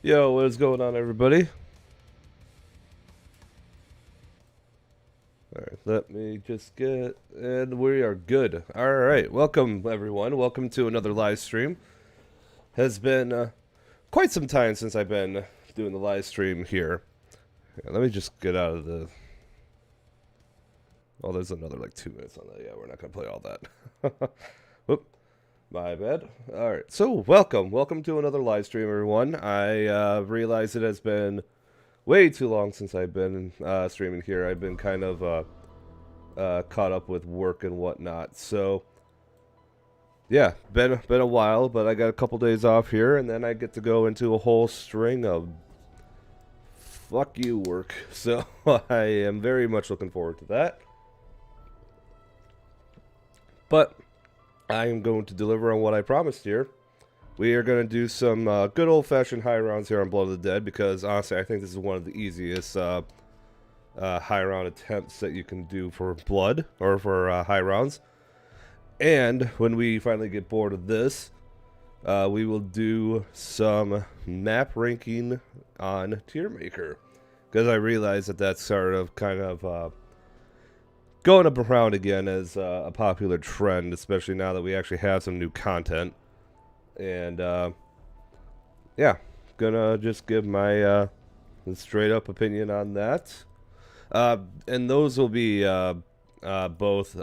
Yo, what is going on, everybody? Alright, let me just get... And we are good. Alright, welcome, everyone. Welcome to another live stream. Has been quite some time since I've been doing the live stream here. Yeah, let me just get out of the... Oh, there's another, like, 2 minutes on that. Yeah, we're not going to play all that. Whoop. My bad. Alright, so welcome. Welcome to another live stream, everyone. I realize it has been way too long since I've been streaming here. I've been kind of caught up with work and whatnot. So, yeah, been a while, but I got a couple days off here, and then I get to go into a whole string of fuck you work. So, I am very much looking forward to that. But I am going to deliver on what I promised here. We are going to do some good old-fashioned high rounds here on Blood of the Dead, because honestly I think this is one of the easiest high round attempts that you can do for Blood, or for high rounds. And when we finally get bored of this, we will do some map ranking on Tier Maker, because I realize that that's sort of kind of going up around again as a popular trend, especially now that we actually have some new content. And yeah, gonna just give my straight up opinion on that. And those will be both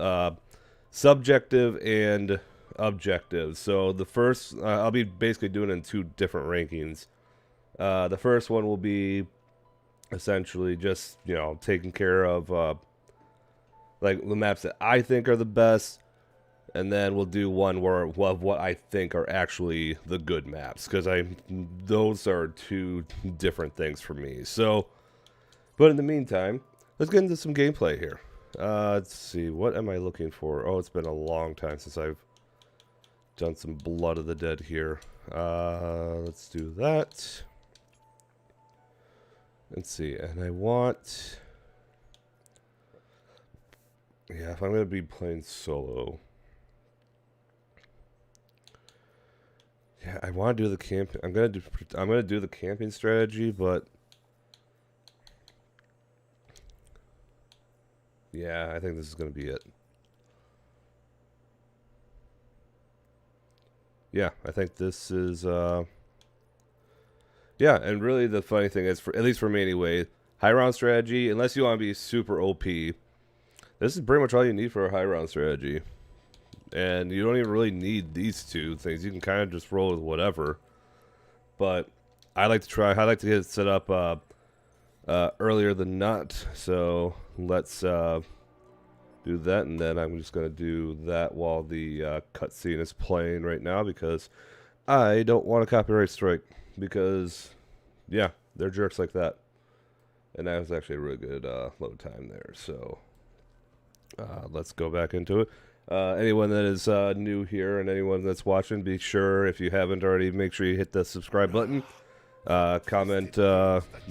subjective and objective. So the first, I'll be basically doing it in 2 different rankings. The first one will be essentially just, you know, taking care of like the maps that I think are the best, and then we'll do one where of what I think are actually the good maps, because those are 2 different things for me. So, but in the meantime, let's get into some gameplay here. Let's see, what am I looking for? Oh, it's been a long time since I've done some Blood of the Dead here. Let's do that. Let's see, and I want... Yeah, if I'm gonna be playing solo, yeah, I want to do the camp. I'm gonna do the camping strategy, but yeah, I think this is gonna be it. Yeah, I think this is yeah, and really the funny thing is, at least for me anyway, high round strategy, unless you want to be super OP. This is pretty much all you need for a high round strategy. And you don't even really need these 2 things. You can kind of just roll with whatever. But I like to get it set up earlier than not. So let's do that. And then I'm just going to do that while the cutscene is playing right now, because I don't want a copyright strike. Because, yeah, they're jerks like that. And that was actually a really good load time there. So... let's go back into it. Anyone that is new here and anyone that's watching, be sure, if you haven't already, make sure you hit the subscribe button. Comment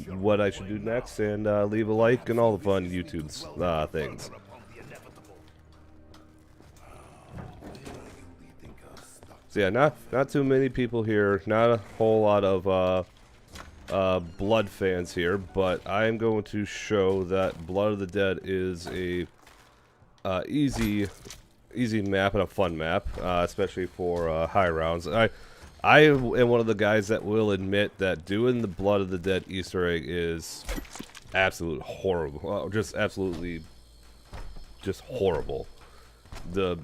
what I should do next, and leave a like and all the fun YouTube things. So yeah, not too many people here. Not a whole lot of Blood fans here, but I am going to show that Blood of the Dead is a easy map and a fun map, especially for high rounds. I am one of the guys that will admit that doing the Blood of the Dead Easter egg is absolutely horrible. Just absolutely just horrible. The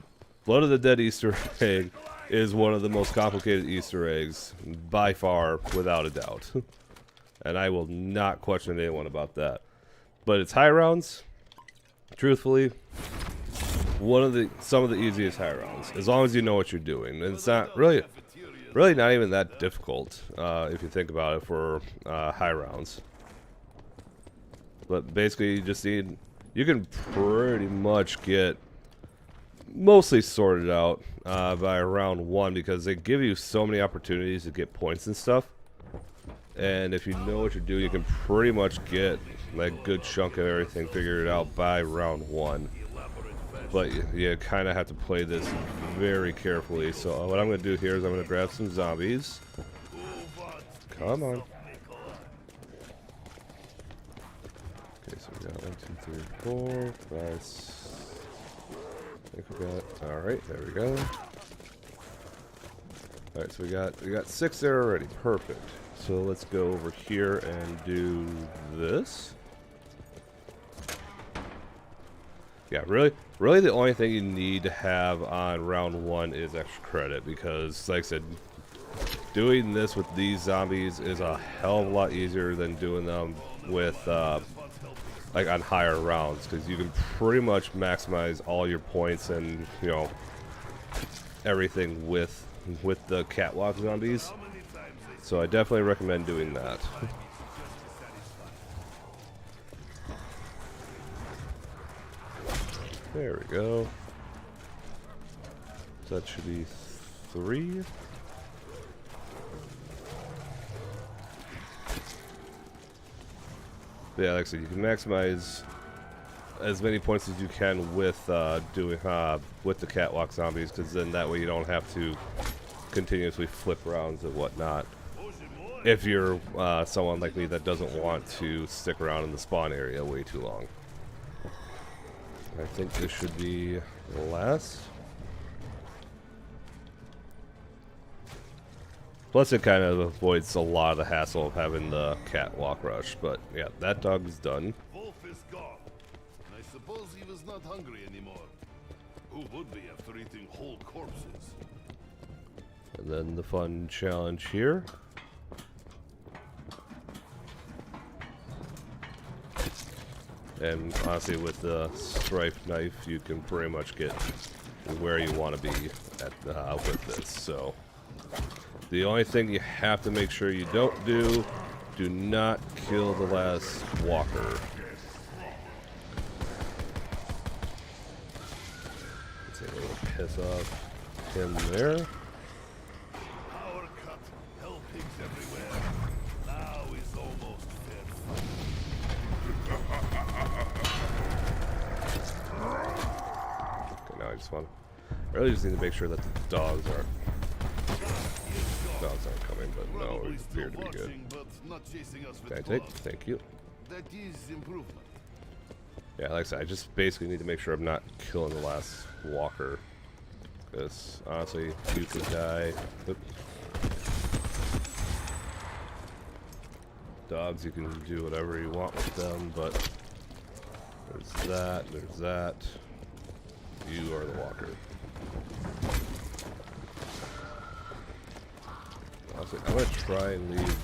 Blood of the Dead Easter egg is one of the most complicated Easter eggs by far, without a doubt. And I will not question anyone about that. But it's high rounds. Truthfully, some of the easiest high rounds, as long as you know what you're doing. And it's not really not even that difficult if you think about it for high rounds. But basically, you can pretty much get mostly sorted out by round 1, because they give you so many opportunities to get points and stuff. And if you know what you're doing, you can pretty much get like a good chunk of everything figured out by round 1. But you kind of have to play this very carefully. So what I'm going to do here is I'm going to grab some zombies. Come on. So we got 1, 2, 3, 4, 5. I think we got. All right, there we go. All right, so we got 6 there already. Perfect. So let's go over here and do this. Yeah, really the only thing you need to have on round 1 is extra credit, because like I said, doing this with these zombies is a hell of a lot easier than doing them with like on higher rounds, because you can pretty much maximize all your points and, you know, everything with the catwalk zombies. So I definitely recommend doing that. There we go. So that should be 3. Yeah, like I said, you can maximize as many points as you can with doing with the catwalk zombies, because then that way you don't have to continuously flip rounds and whatnot. If you're someone like me that doesn't want to stick around in the spawn area way too long. I think this should be the last. Plus it kind of avoids a lot of the hassle of having the catwalk rush. But yeah, that dog is done. Wolf is gone. I suppose he was not hungry anymore. Who would be after eating whole corpses? And then the fun challenge here. And honestly, with the striped knife, you can pretty much get where you want to be at with this. So the only thing you have to make sure you don't do not kill the last walker. Let's see, a little piss off him there. Power cut. Hell pigs everywhere. Now is almost dead. Okay, now I just want to. I really just need to make sure that the dogs aren't coming, but no, it appeared to be good. Can I take? Thank you. That is improvement. Yeah, like I said, I just basically need to make sure I'm not killing the last walker. Because honestly, you could die. Oop. Dogs, you can do whatever you want with them, but there's that. You are the walker. Honestly, I'm gonna try and leave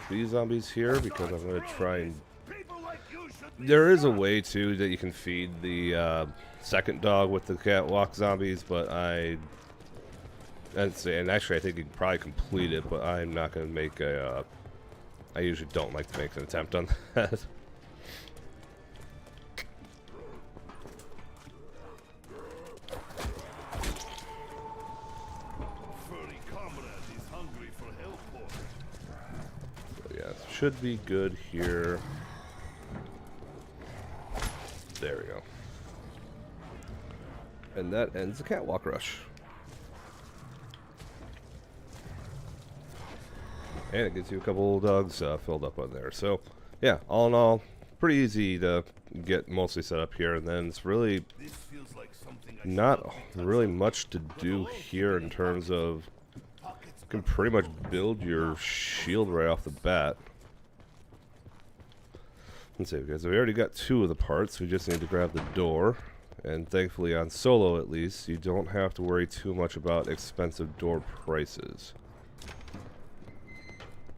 these zombies here, because I'm gonna try and. There is a way too that you can feed the second dog with the catwalk zombies, but and actually I think you can probably complete it, but I'm not gonna make a. I usually don't like to make an attempt on that. Should be good here. There we go. And that ends the catwalk rush. And it gets you a couple dogs filled up on there. So, yeah, all in all, pretty easy to get mostly set up here. And then it's really not really much to do here in terms of you can pretty much build your shield right off the bat. Let's see, because we already got 2 of the parts. We just need to grab the door. And thankfully on solo at least, you don't have to worry too much about expensive door prices.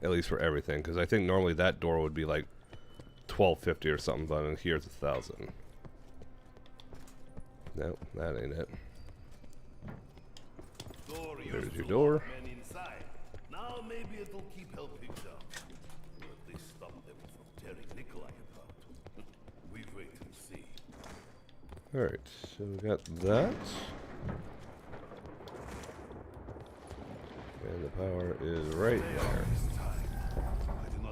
At least for everything, because I think normally that door would be like $12.50 or something, but in here it's $1,000. Nope, that ain't it. There's your door. Now maybe it'll keep helping out. Or at least stop them from tearing Nikolai apart. We wait and see. Alright, so we got that. And the power is right there.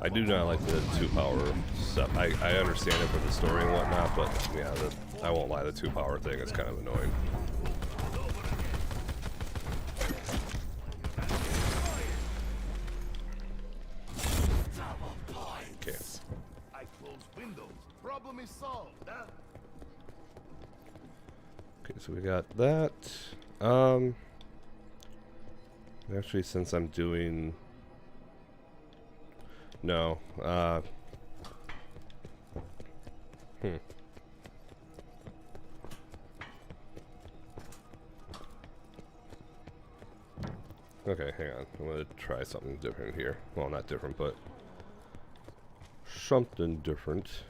I do not like the 2-power stuff. I understand it for the story and whatnot, but yeah, I won't lie, the 2-power thing is kind of annoying. Okay. problem is solved, huh? Okay, so we got that. Actually, since I'm doing... No, Okay, hang on. I'm gonna try something different here. Well, not different, but something different.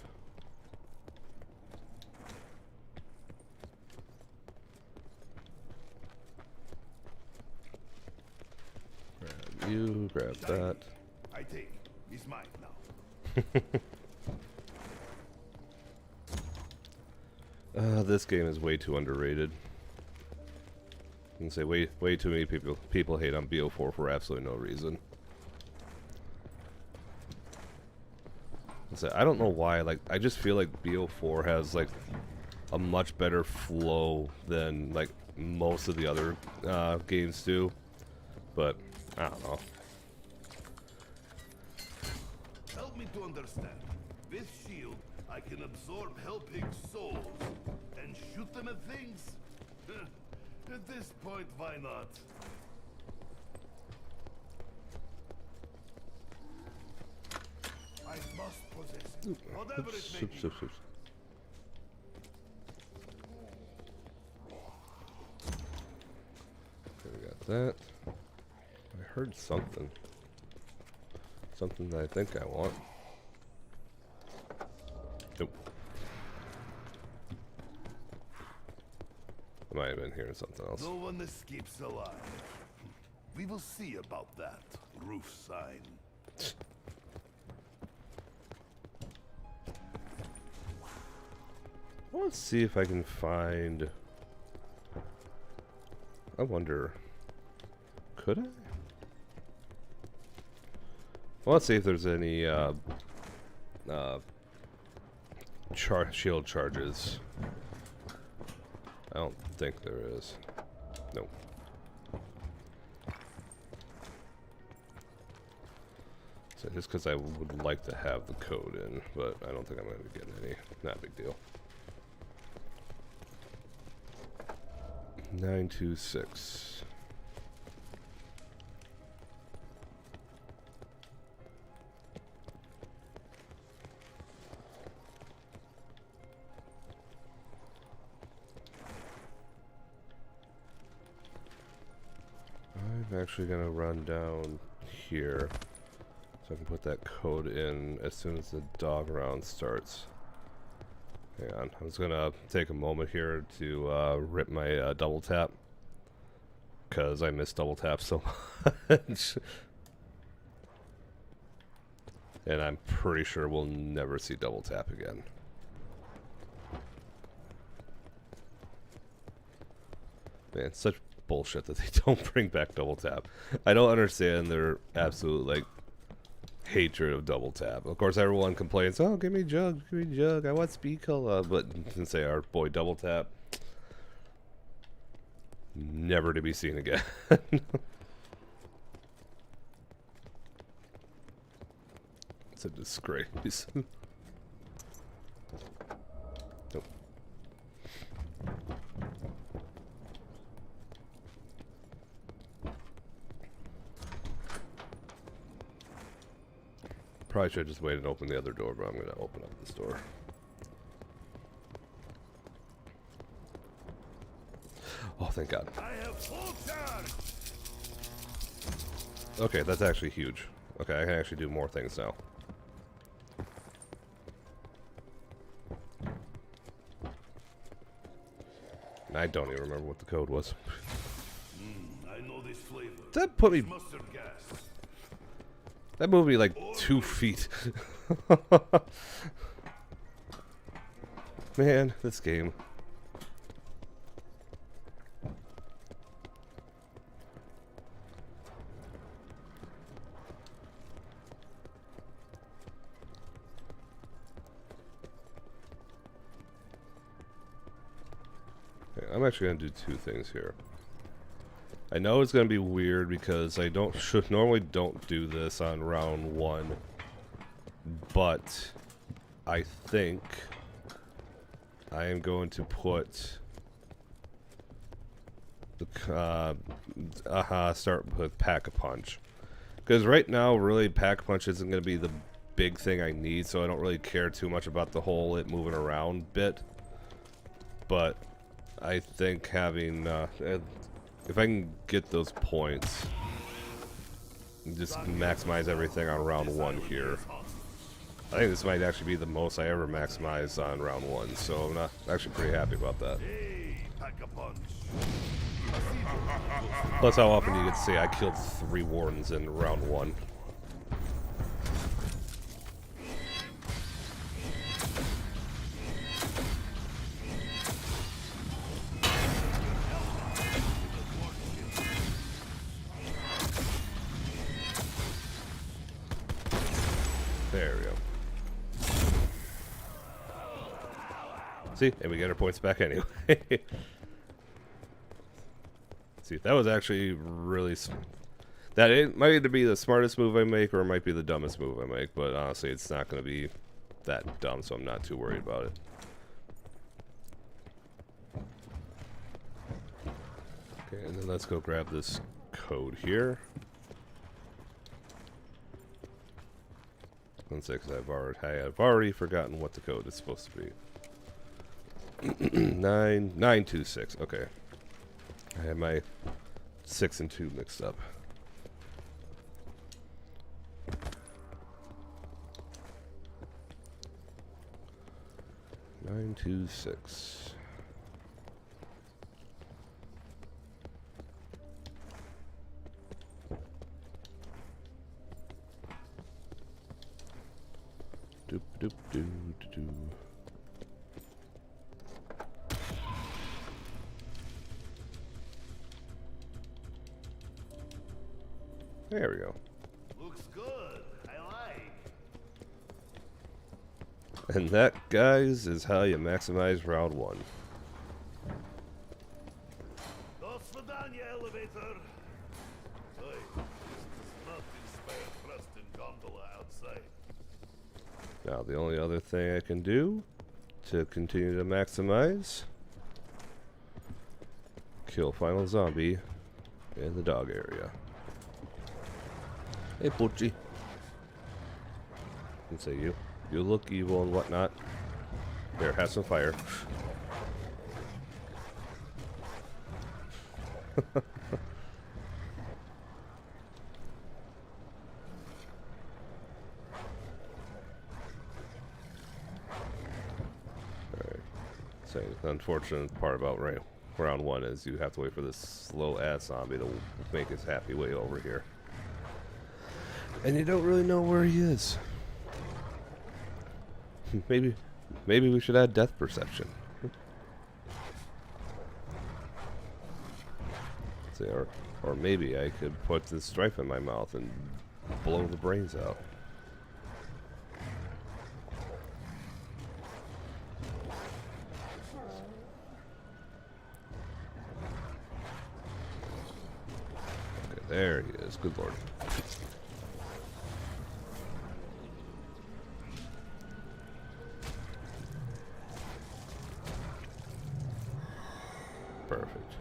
Grab you, grab that. I take. It's mine now. This game is way too underrated. I can say way too many people hate on BO4 for absolutely no reason. I don't know why. Like, I just feel like BO4 has like a much better flow than like most of the other games do. But I don't know. Help me to understand. With shield, I can absorb Hellpig's souls and shoot them at things. At this point, why not? I must possess it. Whatever it may be. Okay, we got that. I heard something. Something that I think I want. Nope. I might have been hearing something else. No one escapes alive. We will see about that roof sign. Let's see if I can find... I wonder... Could I? Well, let's see if there's any shield charges. I don't think there is. Nope. So just because I would like to have the code in, but I don't think I'm going to get any. Not a big deal. 926. I'm actually going to run down here so I can put that code in as soon as the dog round starts. Hang on, I'm just going to take a moment here to rip my double tap because I miss double tap so much. And I'm pretty sure we'll never see double tap again. Man, it's such bullshit that they don't bring back double tap. I don't understand their absolute like hatred of double tap. Of course, everyone complains, "Oh, give me jug, give me jug. I want speed color." But since they our boy double tap, never to be seen again. It's a disgrace. Nope. Probably should have just waited and open the other door, but I'm going to open up this door. Oh, thank God. I have full charge. Okay, that's actually huge. Okay, I can actually do more things now. I don't even remember what the code was. I know this flavor. That put me... Mustard gas. That moved me like 2 feet. Man, this game. Okay, I'm actually going to do 2 things here. I know it's going to be weird because I normally don't do this on round 1, but I think I am going to put the start with Pack-a-Punch, because right now really Pack-a-Punch isn't going to be the big thing I need, so I don't really care too much about the whole it moving around bit. But I think having if I can get those points, just maximize everything on round 1 here. I think this might actually be the most I ever maximize on round 1, so I'm not actually pretty happy about that. Plus how often you get to see I killed 3 wardens in round 1. There we go. See, and we get our points back anyway. See, that was actually really... That it might either be the smartest move I make or it might be the dumbest move I make, but honestly it's not going to be that dumb, so I'm not too worried about it. Okay, and then let's go grab this code here. Let's say, because I've already forgotten what the code is supposed to be. 926. Okay, I had my 6 and 2 mixed up. Nine, 2, 6. Doop doop doo doo. There we go. Looks good. I like. And that, guys, is how you maximize round 1. Dos Vidania, elevator. Hey, this does not inspire trust in gondola outside. Now, the only other thing I can do to continue to maximize, kill final zombie in the dog area. Hey, Poochie. And say you look evil and whatnot. There, have some fire. So the unfortunate part about round 1 is you have to wait for this slow ass zombie to make his happy way over here, and you don't really know where he is. maybe we should add death perception. See, or maybe I could put this stripe in my mouth and blow the brains out. There he is. Good lord. Perfect.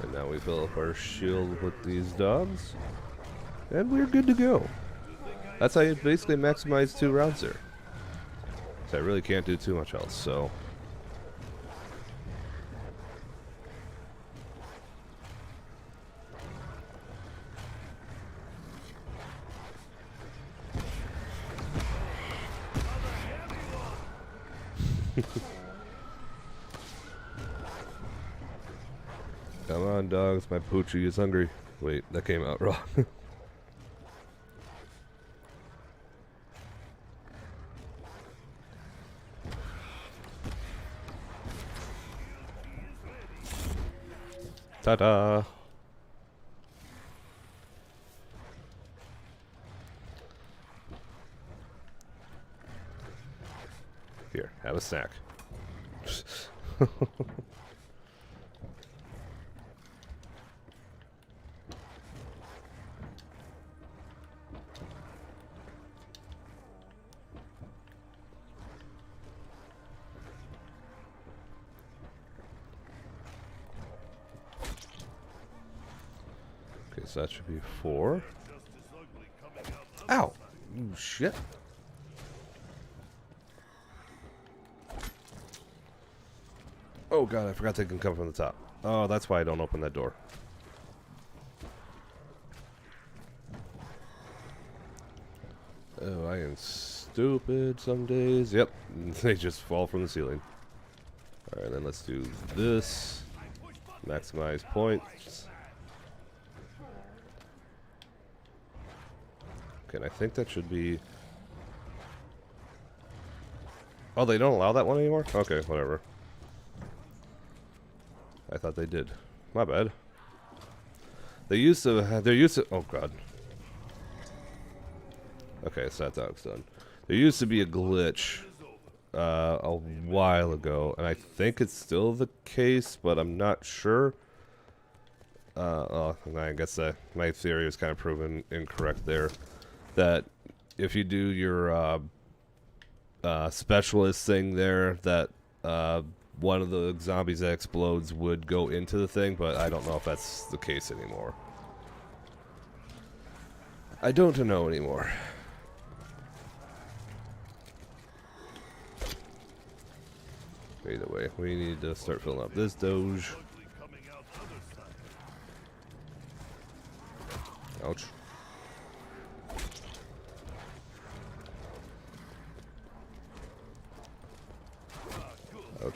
And now we fill up our shield with these dogs, and we're good to go. That's how you basically maximize 2 rounds there. So I really can't do too much else, so. Come on, dogs, my Poochie is hungry. Wait, that came out wrong. Ta-da! Here, have a snack. Okay, so that should be 4. Ow! Ooh, shit. Oh god, I forgot they can come from the top. Oh, that's why I don't open that door. Oh, I am stupid some days. Yep, they just fall from the ceiling. Alright, then let's do this. Maximize points. Okay, and I think that should be... Oh, they don't allow that one anymore? Okay, whatever. I thought they did. My bad. They used to... Oh, God. Okay, so that dog's done. There used to be a glitch a while ago, and I think it's still the case, but I'm not sure. I guess my theory was kind of proven incorrect there. That if you do your specialist thing there, that one of the zombies that explodes would go into the thing, but I don't know if that's the case anymore. I don't know anymore. Either way, we need to start filling up this doge. Ouch. Ouch.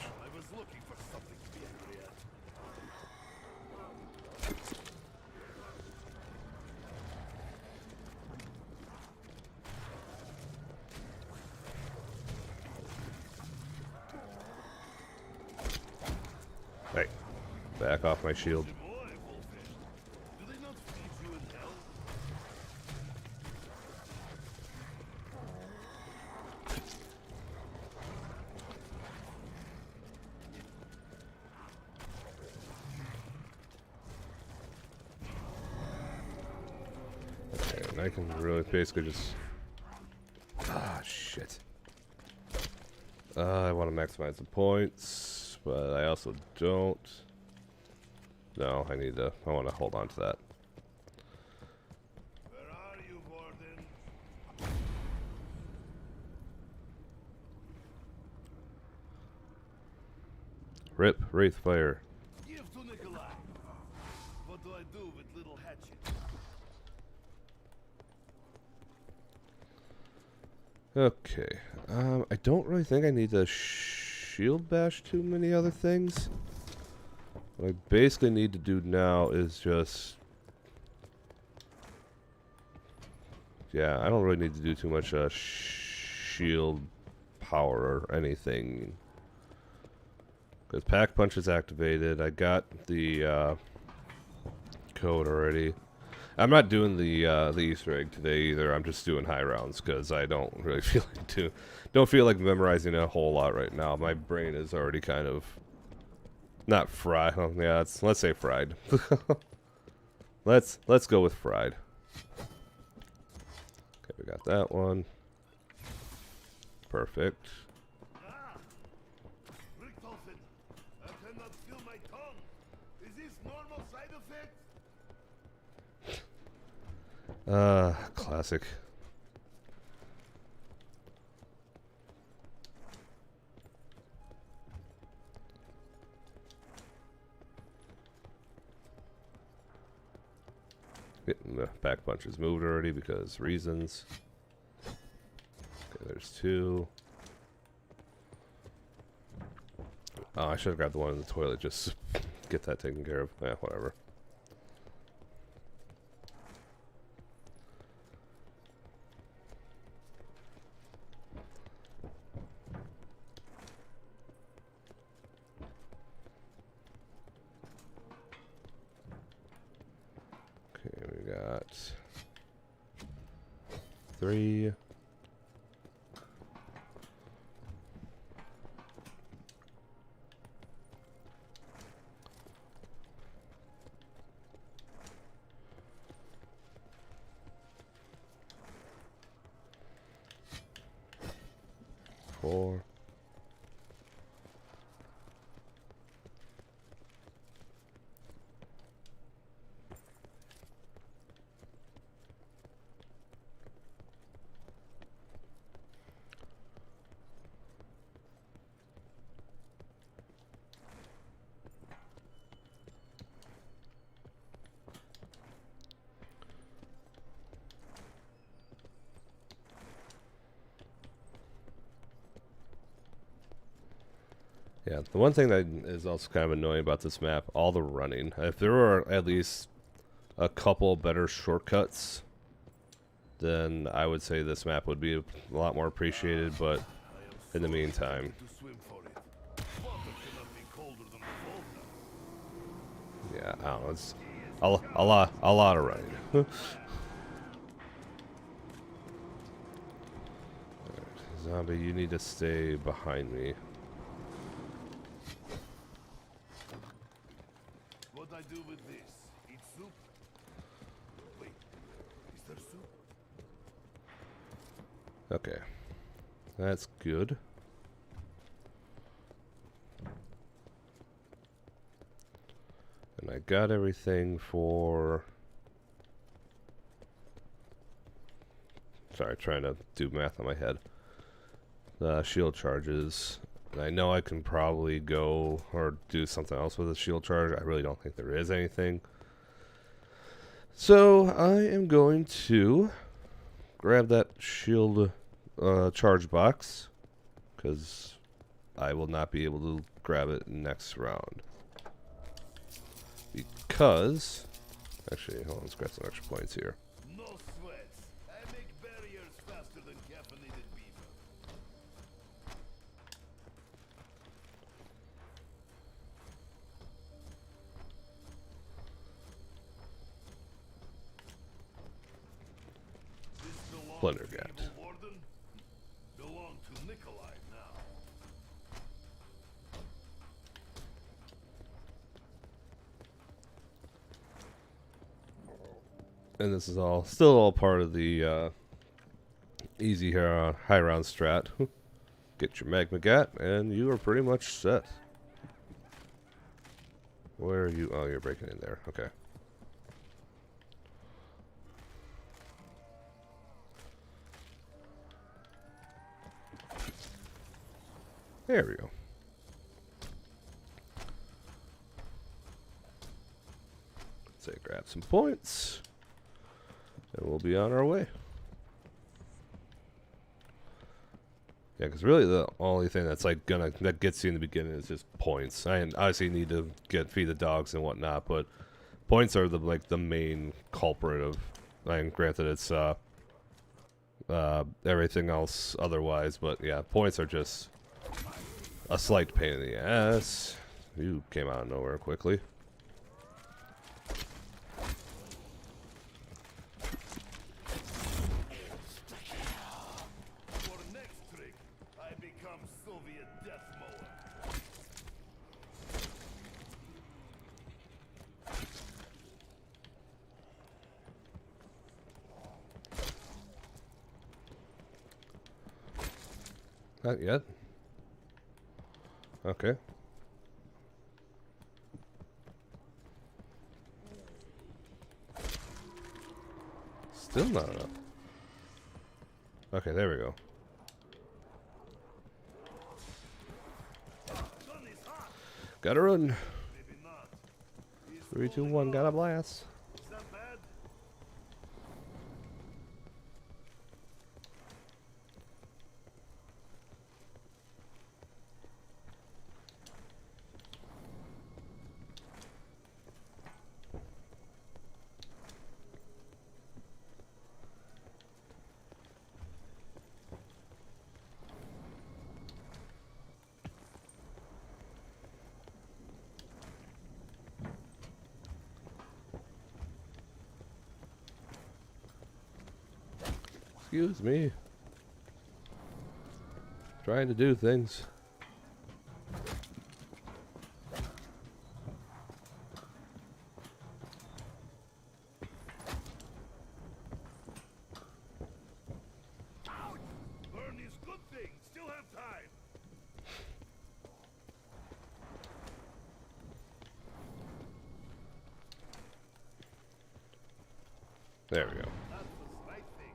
Hey, back off my shield. Okay, and I can really basically just... Ah, shit. I want to maximize the points, but I also don't. No, I want to hold on to that. Where are you, Warden? Rip, Wraithfire. Give to Nikolai. What do I do with little hatchet? Okay. I don't really think I need to shield bash too many other things. What I basically need to do now is just... Yeah, I don't really need to do too much shield power or anything. Because Pack Punch is activated. I got the code already. I'm not doing the Easter egg today either. I'm just doing high rounds because I don't really feel like memorizing a whole lot right now. My brain is already kind of not fried. Oh, yeah, let's say fried. let's go with fried. Okay, we got that one. Perfect. Richthofen, I cannot feel my tongue. Is this normal side effect? Classic. Getting the back punches moved already because reasons. Okay, there's 2. Oh, I should have grabbed the one in the toilet. Just get that taken care of. Yeah, whatever. Okay, we got 3. Four. Yeah, the one thing that is also kind of annoying about this map, all the running. If there were at least a couple better shortcuts, then I would say this map would be a lot more appreciated, but in the meantime, To swim for it. Water cannot be colder than the yeah, I don't know, it's a lot of running. Alright, zombie, you need to stay behind me. What I do with this? Eat soup? Wait, is there soup? Okay, that's good. And I got everything for... Sorry, trying to do math on my head. The shield charges. And I know I can probably go or do something else with a shield charge. I really don't think there is anything. So I am going to grab that shield charge box, because I will not be able to grab it next round. Because, actually, hold on, let's grab some extra points here. No sweats. I make barriers faster than caffeinated beaver. This belongs Plunder to gat. evil Warden. Belong to Nikolai now. And this is all still all part of the easy high round strat. Get your magma gat, and you are pretty much set. Where are you? Oh, you're breaking in there. Okay. There we go. Let's say grab some points, and we'll be on our way. Yeah, because really the only thing that's like that gets you in the beginning is just points. I obviously need to feed the dogs and whatnot, but points are the main culprit of. And granted, it's everything else otherwise, but yeah, points are just a slight pain in the ass. You came out of nowhere quickly. For next trick, I become Soviet death mower. Not yet. Okay. Still not enough. Okay, there we go. Gotta run. Maybe not. He's 3, 2, holding 1, on. gotta blast. Is that bad? Excuse me. Trying to do things. Burn is good thing. Still have time. There we go. That was the right thing.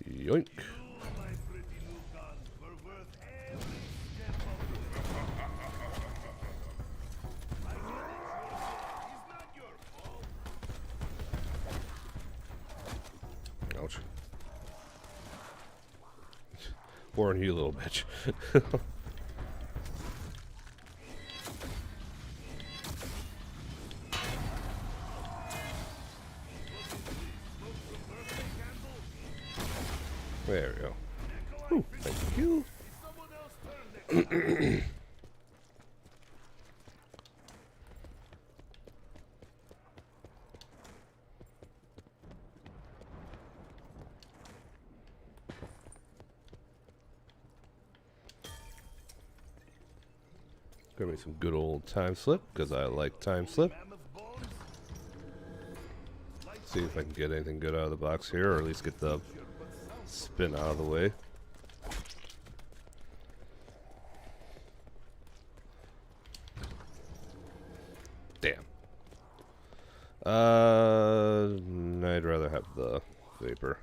Yoink. You, my pretty new gun, were worth every step of the way. Warn you, little bitch. There we go. Ooh, thank you. Give me some good old time slip, because I like time slip. See if I can get anything good out of the box here, or at least get the spin out of the way. Damn. I'd rather have the vapor.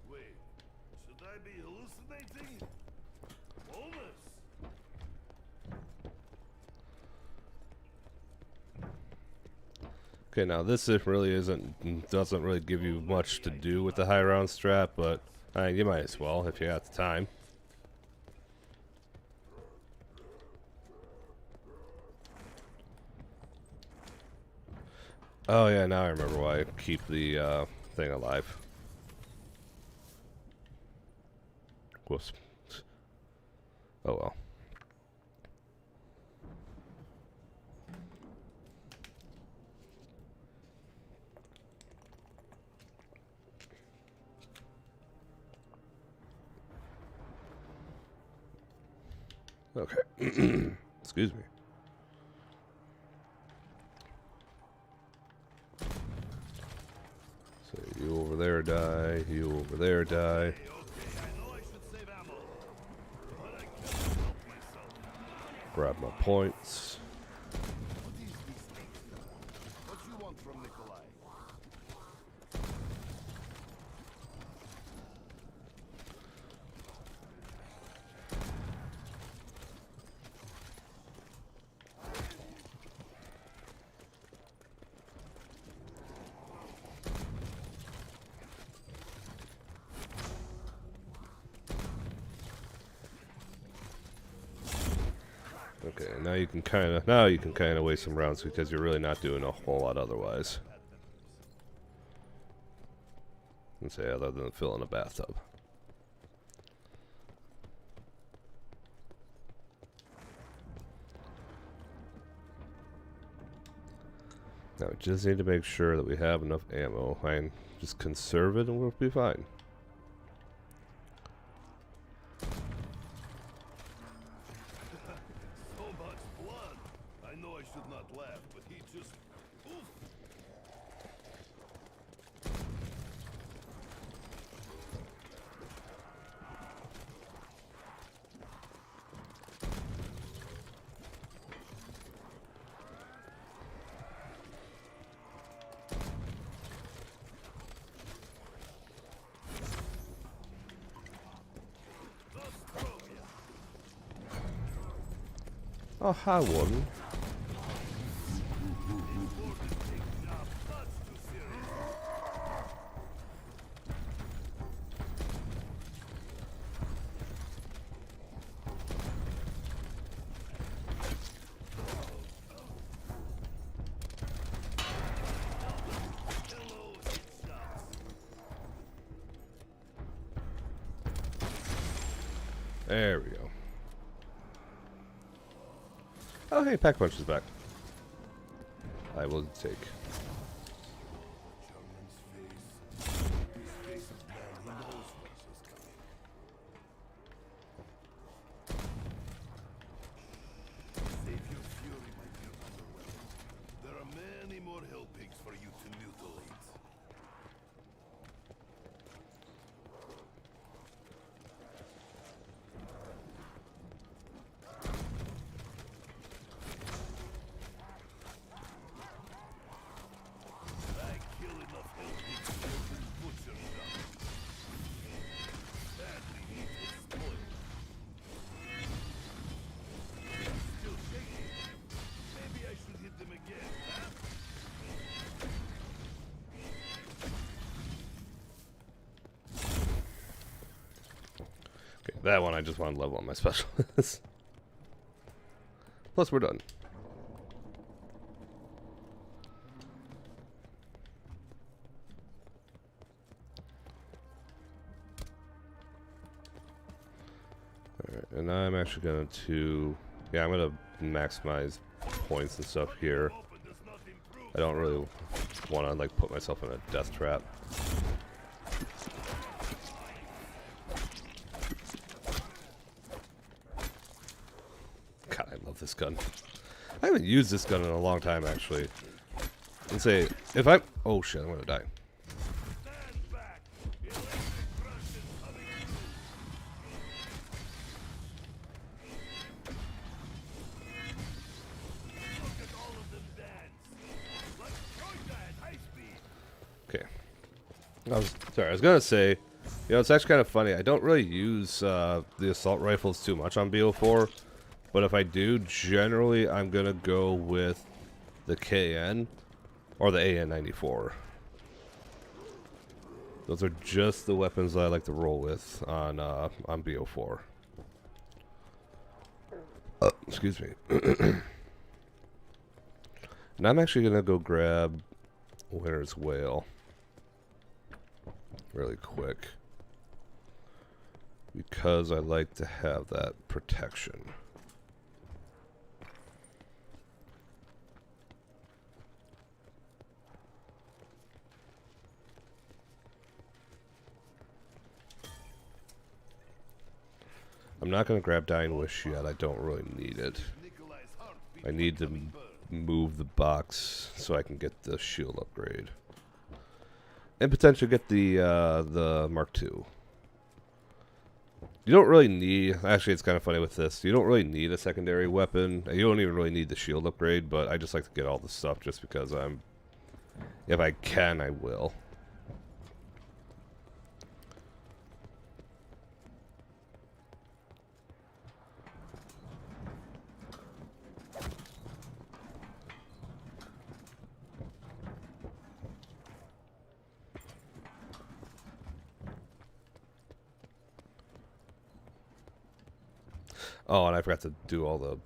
Wait, should I be hallucinating? Bonus. Okay, now this really doesn't really give you much to do with the high round strap, but you might as well if you got the time. Oh yeah, now I remember why I keep the thing alive. Whoops. Oh well. Okay. Excuse me. So you over there die, you over there die. Okay, I know I should save ammo, but I can't help myself. Grab my points. What is this thing? What you want from Nikolai? Okay, now you can kind of waste some rounds because you're really not doing a whole lot otherwise. Let's say other than filling a bathtub. Now we just need to make sure that we have enough ammo and just conserve it and we'll be fine. So much blood. I know I should not laugh, but he just... Oof. Oh, hi, Warden. There we go. Oh, hey, Pack Punch is back. I will take. Save your fury, my dear underwear. There are many more hell pigs for you to mutilate. I kill enough hell pigs to open butcher shop. Sadly, meat was spoiled. Still shaking. Maybe I should hit them again, huh? That one I just want to level on my specialist. Plus, we're done. Alright, and I'm actually going to... Yeah, I'm going to maximize points and stuff here. I don't really want to, like, put myself in a death trap. God, I love this gun. I haven't used this gun in a long time, actually. And say, if I... Oh, shit, I'm going to die. Okay. I was gonna say, you know, it's actually kind of funny. I don't really use the assault rifles too much on BO4, but if I do, generally I'm gonna go with the KN or the AN-94. Those are just the weapons that I like to roll with on BO4. Excuse me. And I'm actually gonna go grab Winter's Whale really quick because I like to have that protection. I'm not going to grab Dying Wish yet. I don't really need it. I need to move the box so I can get the shield upgrade. And potentially get the Mark II. You don't really need... Actually, it's kind of funny with this. You don't really need a secondary weapon. You don't even really need the shield upgrade, but I just like to get all the stuff just because I'm... If I can, I will. Oh, and I forgot to do all the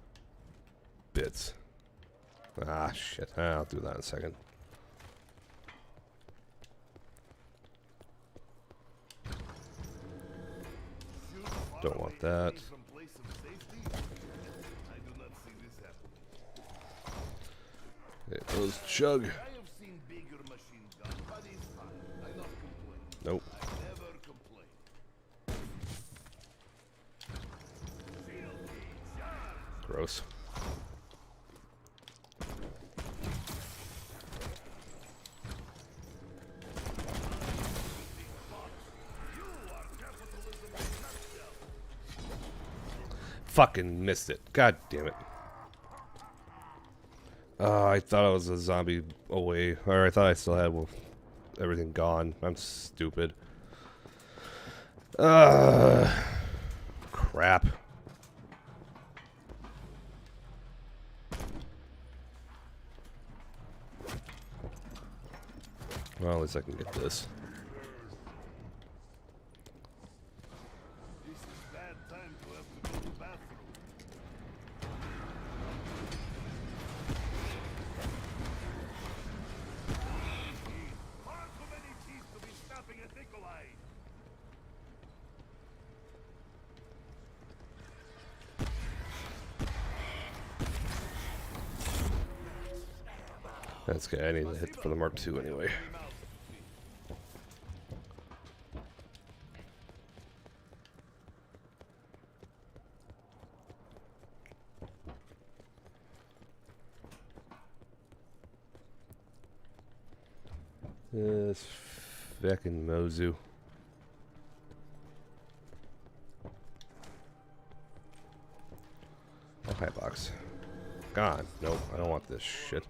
bits. Ah, shit. I'll do that in a second. Don't want that. It goes chug. Nope. Gross. Fucking missed it. God damn it. I thought I was a zombie away. Or I thought I still had everything gone. I'm stupid. Crap. Well, at least I can get this. That's okay, I need to hit for the Mark II anyway. This fucking Mozu. Oh, hi, box. Gone. Nope, I don't want this shit.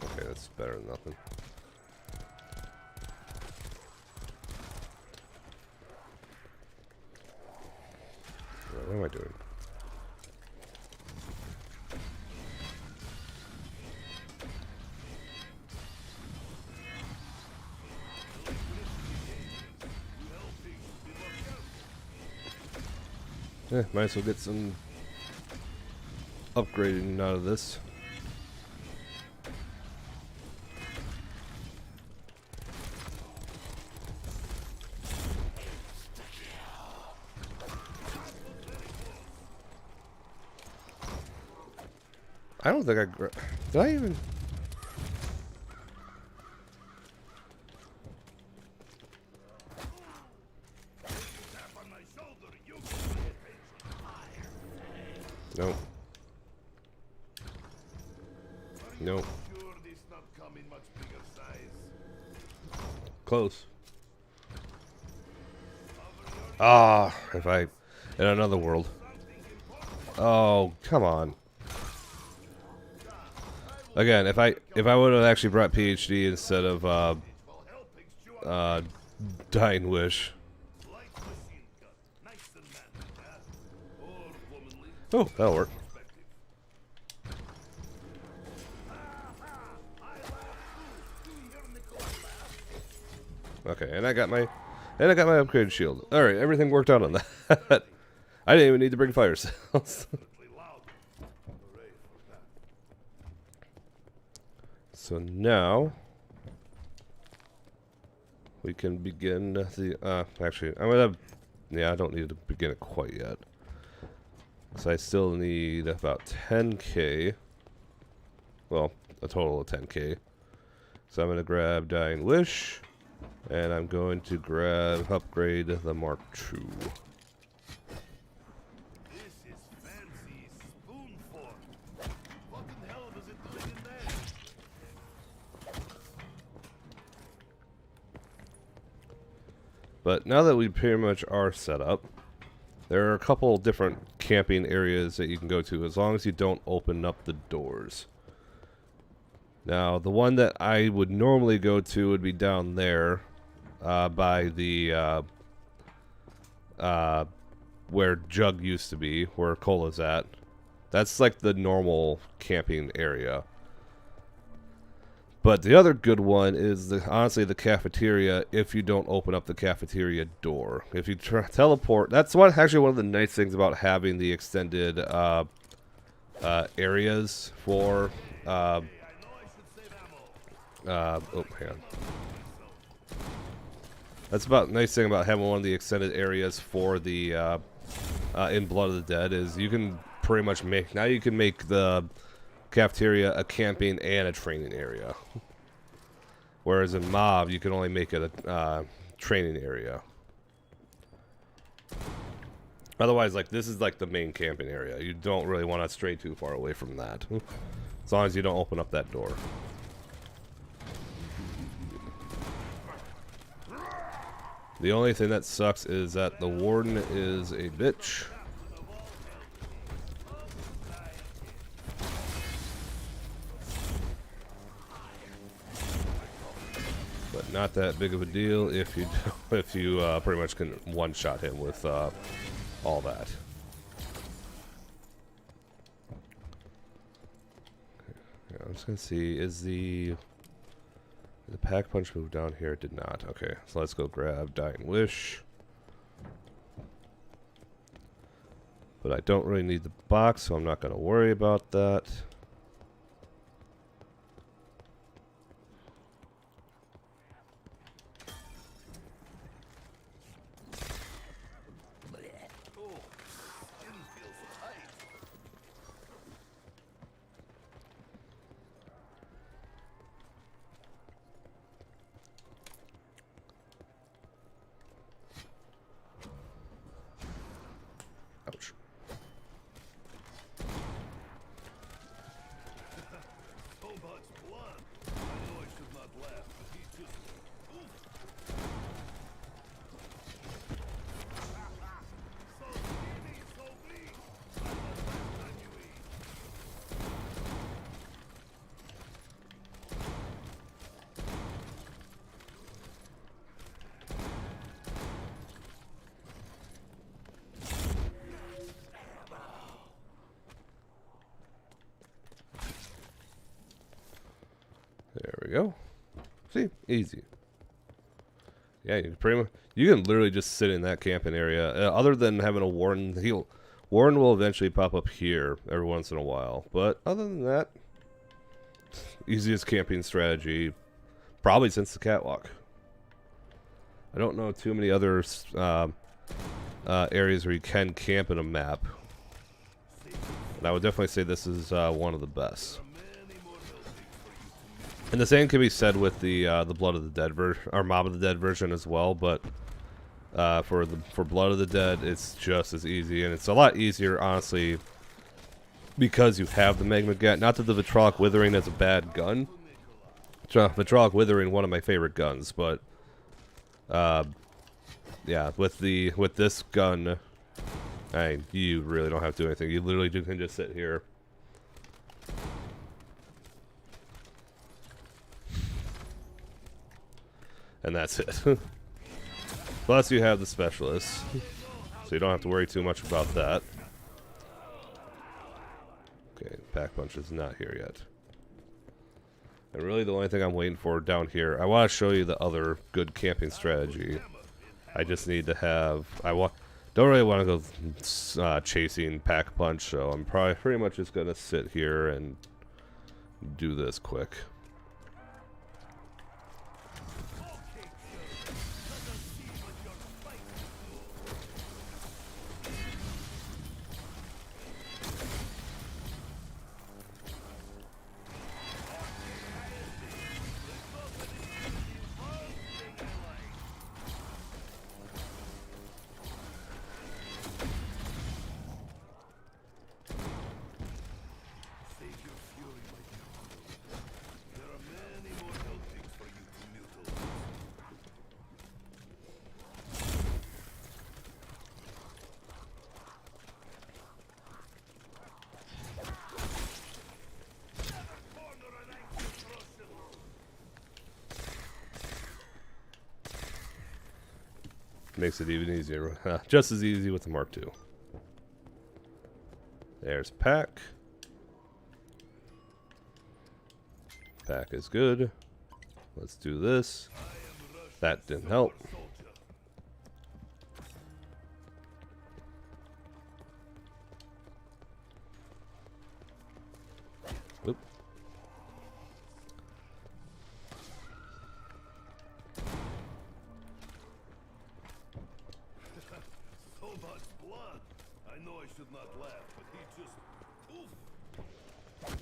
Okay, that's better than nothing. What am I doing? Might as well get some upgrading out of this. I don't think did I even... Nope. Nope. Close. Ah, if I... in another world. Oh, come on. Again, if I would have actually brought PhD instead of Dying Wish. Oh, that'll work. Okay, and I got my upgraded shield. All right, everything worked out on that. I didn't even need to bring fire cells. So now we can begin the actually I don't need to begin it quite yet. So I still need about 10k. Well, a total of 10k. So I'm going to grab Dying Wish, and I'm going to upgrade the Mark II. This is fancy spoon fork. What in hell was it doing in there? But now that we pretty much are set up, there are a couple different camping areas that you can go to as long as you don't open up the doors. Now, the one that I would normally go to would be down there by the where Jug used to be, where Cola's at. That's like the normal camping area. But the other good one is honestly the cafeteria if you don't open up the cafeteria door. If you teleport, that's actually one of the nice things about having the extended areas for oh, hang on. That's about nice thing about having one of the extended areas for the in Blood of the Dead is you can pretty much make the cafeteria a camping and a training area. Whereas in Mob, you can only make it a training area. Otherwise, like this is like the main camping area. You don't really want to stray too far away from that. As long as you don't open up that door. The only thing that sucks is that the warden is a bitch. But not that big of a deal if you pretty much can one-shot him with all that. Okay, I'm just gonna see, is the pack punch move down here? It did not. Okay, so let's go grab Dying Wish. But I don't really need the box, so I'm not gonna worry about that. Ouch. So much blood. I know I should not laugh, but he just... So skinny, so weak. I love last time you eat. There we go. See, easy. Yeah, you can literally just sit in that camping area. Other than having a warden, Warren will eventually pop up here every once in a while, but other than that, easiest camping strategy probably since the catwalk. I don't know too many other areas where you can camp in a map, and I would definitely say this is one of the best. And the same can be said with the Blood of the Dead or Mob of the Dead version as well, but for Blood of the Dead, it's just as easy, and it's a lot easier, honestly, because you have the Magma Gat. Not that the Vitrolic Withering is a bad gun. Vitrolic Withering, one of my favorite guns, but yeah, with this gun, you really don't have to do anything. You literally can just sit here. And that's it. Plus you have the specialists, so you don't have to worry too much about that. Okay, Pack Punch is not here yet. And really the only thing I'm waiting for down here, I want to show you the other good camping strategy. I just need to have, don't really want to go chasing Pack Punch, so I'm probably pretty much just going to sit here and do this quick. Makes it even easier. Just as easy with the Mark II. There's Pack. Pack is good. Let's do this. That didn't help. Oop. So much blood. I know I should not laugh, but he just oof.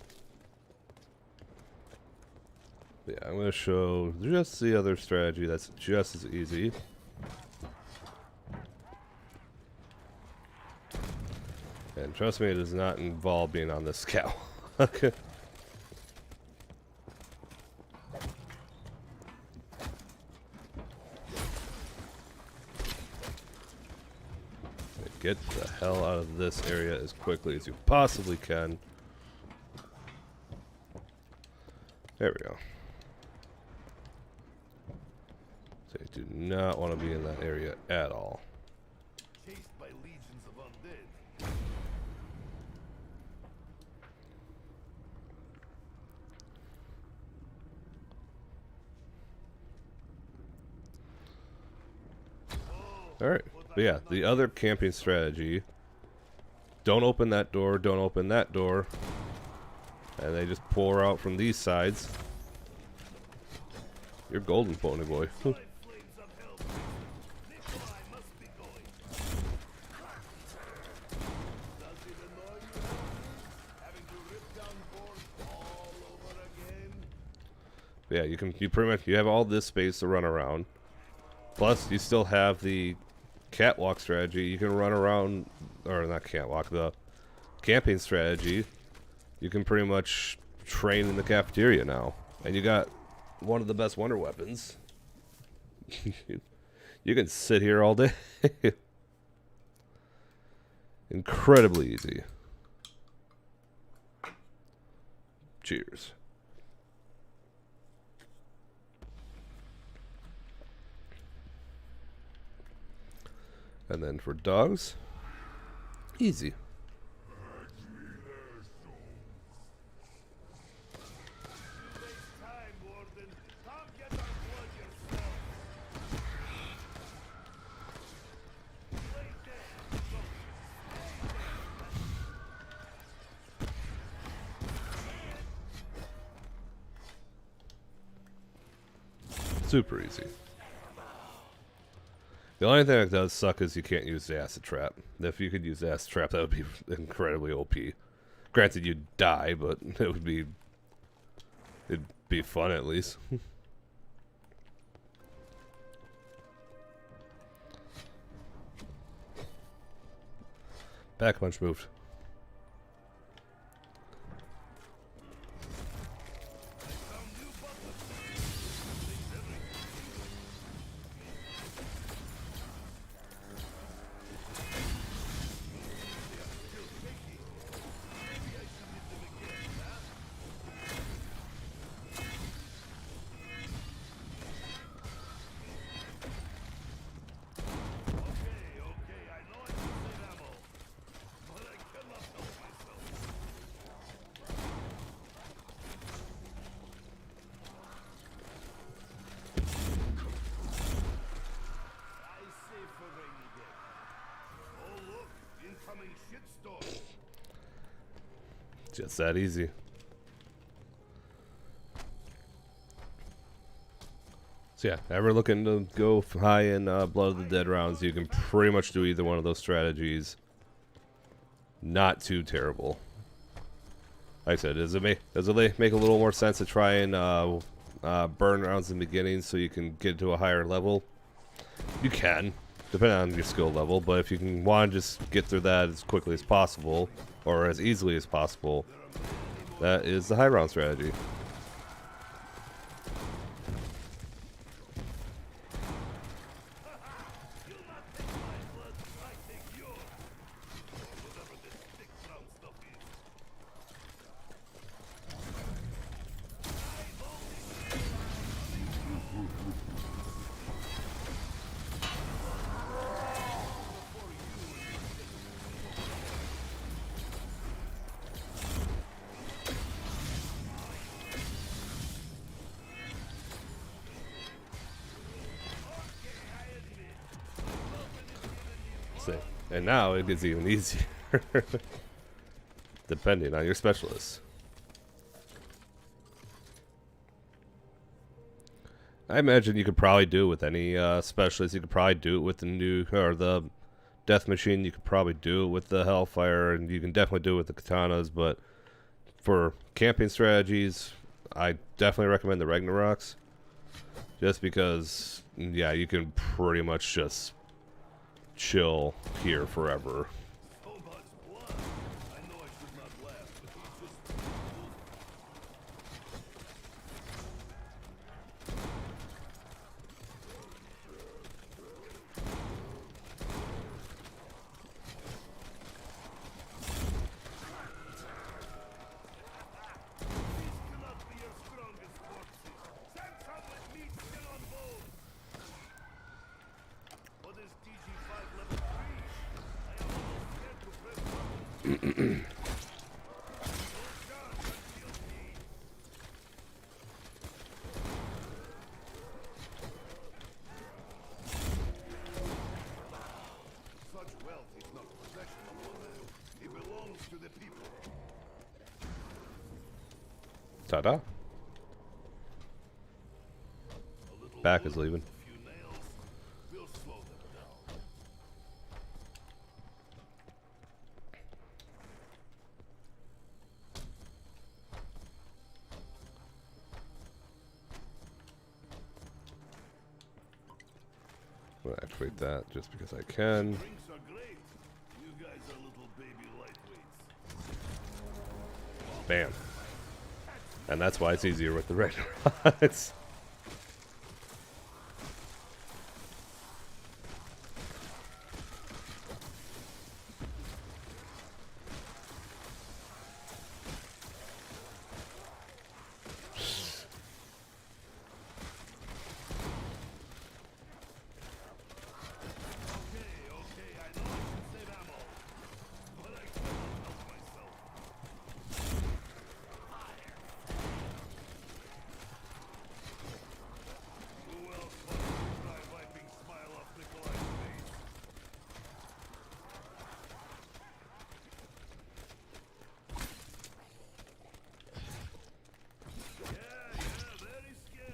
Yeah, I'm going to show just the other strategy that's just as easy. And trust me, it does not involve being on this cow. Okay. Get the hell out of this area as quickly as you possibly can. There we go. So you do not want to be in that area at all. Chased by legions of undead. Alright, but yeah, the other camping strategy, don't open that door, don't open that door, and they just pour out from these sides. You're golden, pony boy. Yeah, you pretty much, you have all this space to run around. Plus, you still have the catwalk strategy. You can run around, or not catwalk, the camping strategy. You can pretty much train in the cafeteria now. And you got one of the best wonder weapons. You can sit here all day. Incredibly easy. Cheers. And then for dogs, easy. Super easy. The only thing that does suck is you can't use the acid trap. If you could use the acid trap, that would be incredibly OP. Granted, you'd die, but it'd be fun at least. Back punch moved. Just that easy. So yeah, ever looking to go high in Blood of the Dead rounds, you can pretty much do either one of those strategies. Not too terrible. Like I said, does it make a little more sense to try and burn rounds in the beginning so you can get to a higher level? You can, depending on your skill level, but if you can want to just get through that as quickly as possible, or as easily as possible, that is the high round strategy. And now it gets even easier, depending on your specialist. I imagine you could probably do it with any specialist. You could probably do it with the new, or the death machine. You could probably do it with the Hellfire, and you can definitely do it with the katanas. But for camping strategies, I definitely recommend the Ragnaroks, just because, yeah, you can pretty much just chill here forever. Ta-da. Back is leaving. I'm gonna activate that just because I can. Bam. And that's why it's easier with the regular rods.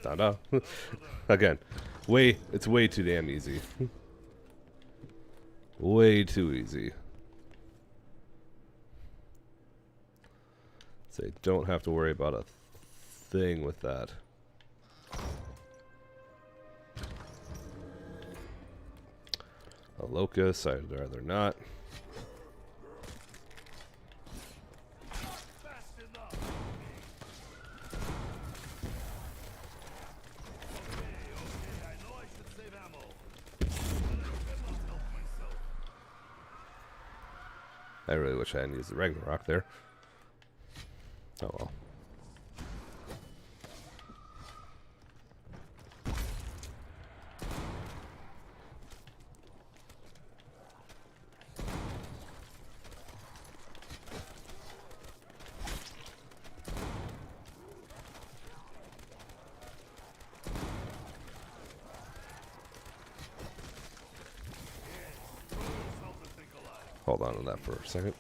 Ta-da. Again, it's way too damn easy. Way too easy. So you don't have to worry about a thing with that. A locust, I'd rather not. I really wish I hadn't used the Ragnarok there. Oh well. Hold on to that for a second.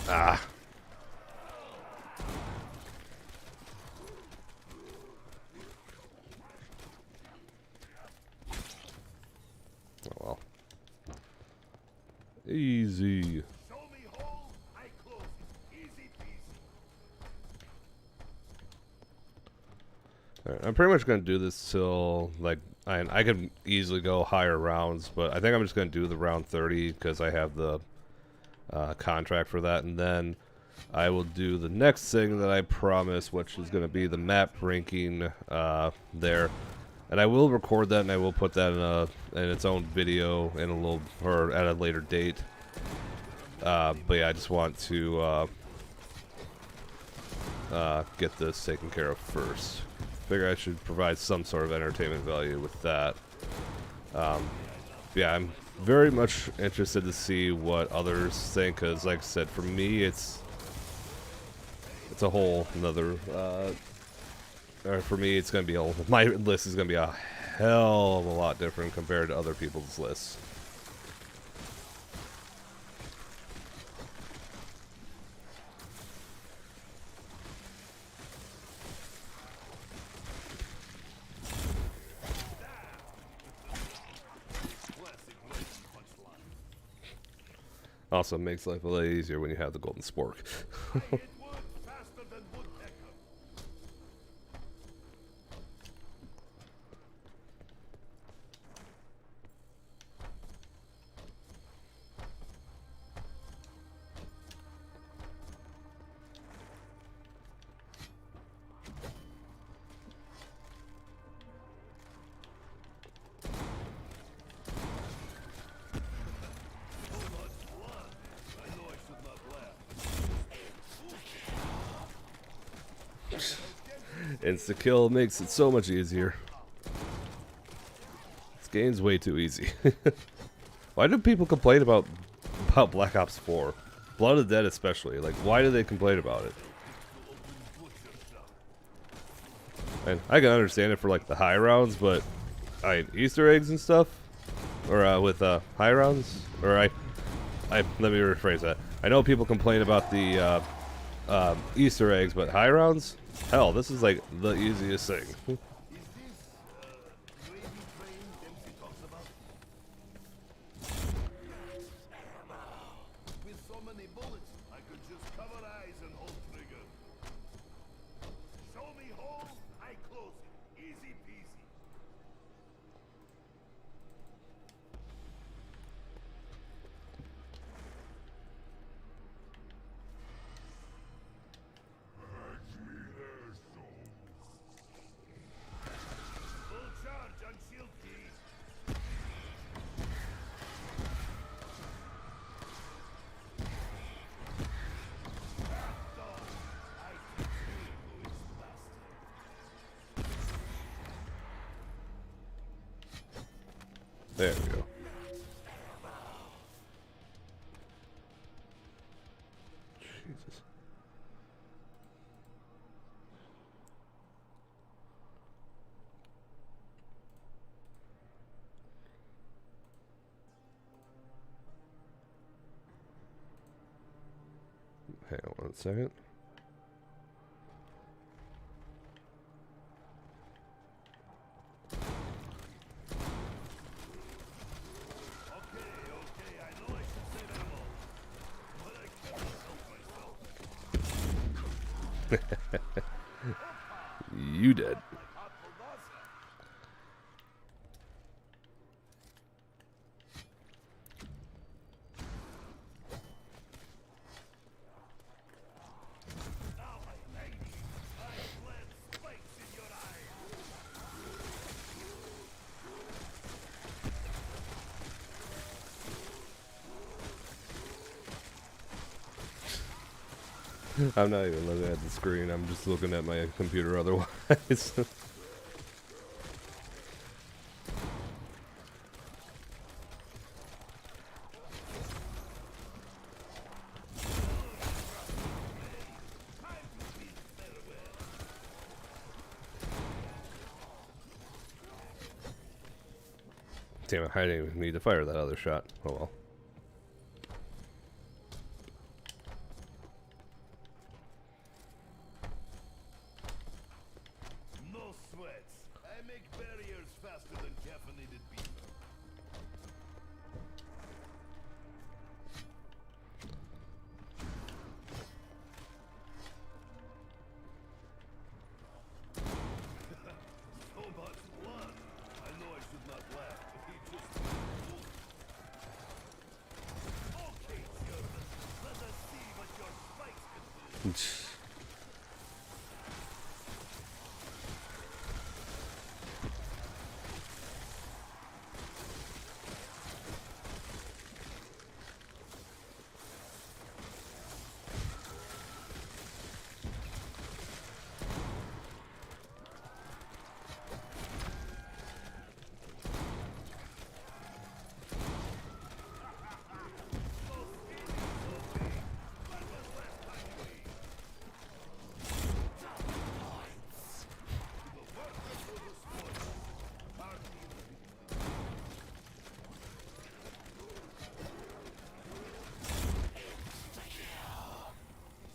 Ah. Oh well. Easy. Alright, I'm pretty much going to do this till, like, I could easily go higher rounds, but I think I'm just going to do the round 30 because I have the contract for that, and then I will do the next thing that I promised, which is going to be the map ranking there. And I will record that, and I will put that in its own video in a little, or at a later date. But yeah, I just want to get this taken care of first. Figure I should provide some sort of entertainment value with that. Yeah, I'm very much interested to see what others think, because like I said, for me it's a whole another or for me it's gonna be my list is gonna be a hell of a lot different compared to other people's lists. Also makes life a lot easier when you have the golden spork. Insta kill makes it so much easier. This game's way too easy. Why do people complain about Black Ops 4? Blood of the Dead especially. Like, why do they complain about it? And I can understand it for like the high rounds, but Easter eggs and stuff, or with high rounds, or let me rephrase that. I know people complain about the Easter eggs, but high rounds. Hell, this is like the easiest thing. There we go. Jesus. Hang on 1 second. Okay, I know I should save ammo, but I cannot help myself. You dead. Like hot Moldasa. Now I thank you. I plant spikes in your eyes. I'm not even looking at the screen. I'm just looking at my computer otherwise. Damn it, I didn't even need to fire that other shot. Oh well. No sweats. I make barriers faster than caffeinated beer. So much blood. I know I should not laugh, but he just moved. Okay, German. Let us see what your spikes can do.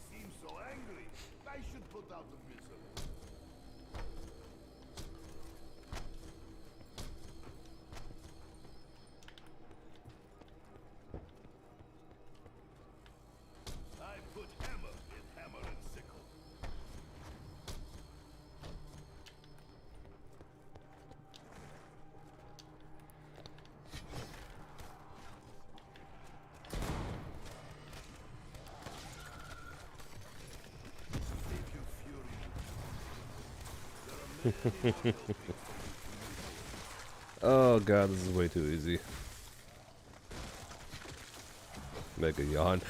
Seems so angry. I should put out the misery. I put hammer in hammer and sickle. Save your fury. Oh god, this is way too easy. Make a yawn.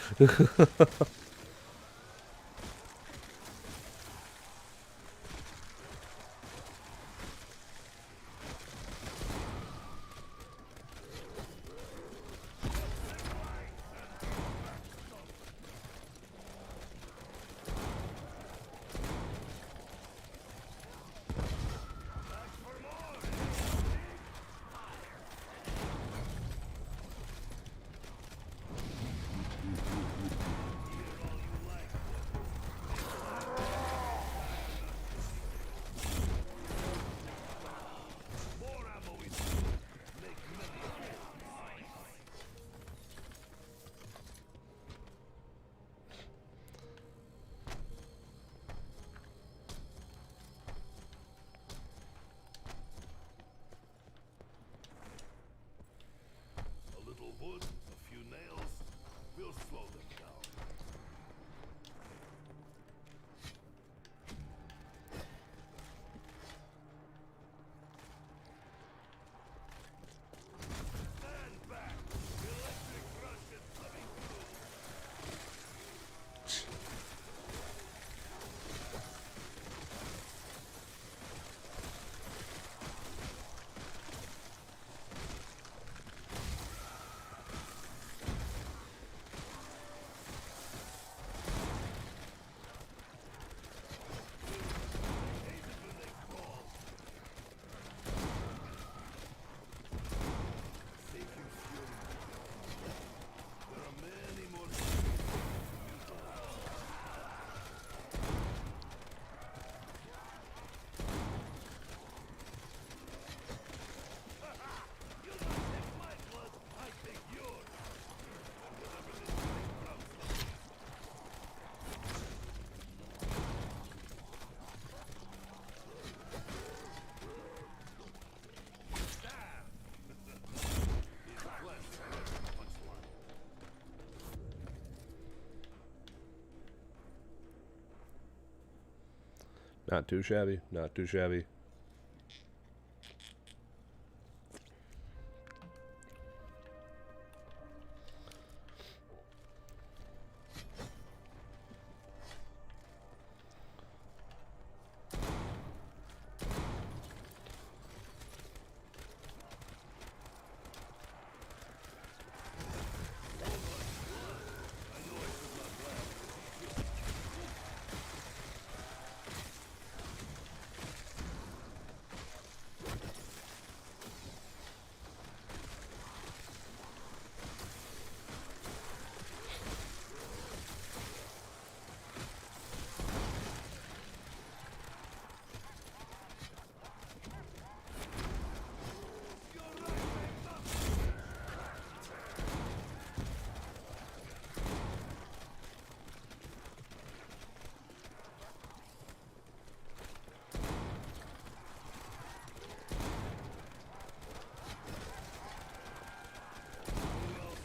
Not too shabby. Not too shabby.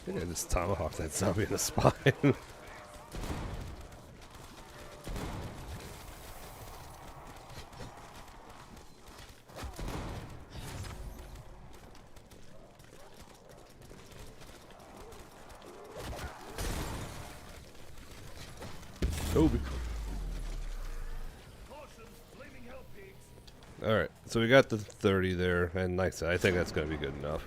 Yeah, just tomahawk that zombie in the spine. Toby. Alright, so we got the 30 there, and like I said, I think that's going to be good enough.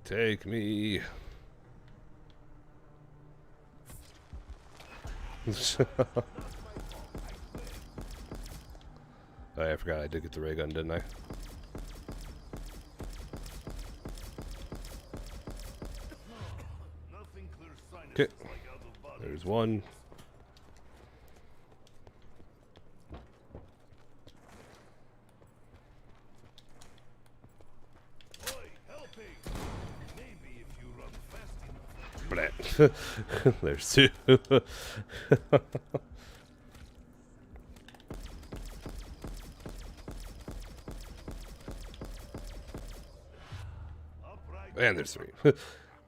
Take me. Oh, I forgot I did get the ray gun, didn't I? Okay, there's one. There's two. And there's three.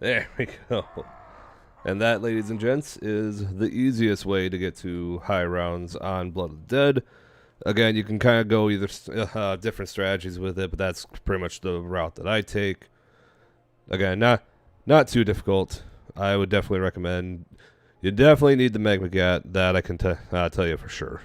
There we go. And that, ladies and gents, is the easiest way to get to high rounds on Blood of the Dead. Again, you can kind of go either different strategies with it, but that's pretty much the route that I take. Again, not too difficult. I would definitely recommend. You definitely need the Magma Gat. That I can tell you for sure.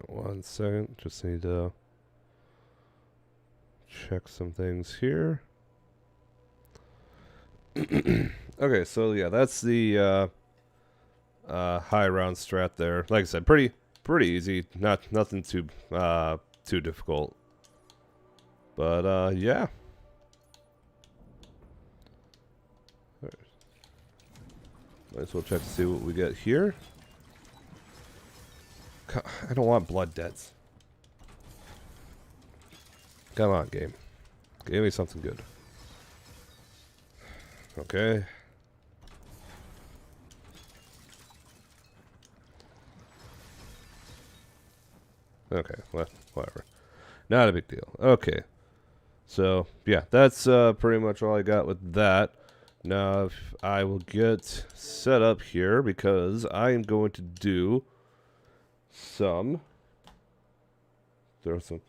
One second, just need to check some things here. Okay, so yeah, that's the high round strat there. Like I said, pretty easy. Nothing too difficult. But yeah. Right. Might as well check to see what we get here. I don't want blood debts. Come on, game. Give me something good. Okay. Okay, well, whatever. Not a big deal. Okay. So, yeah, that's pretty much all I got with that. Now, if I will get set up here because I am going to do some. Throw some.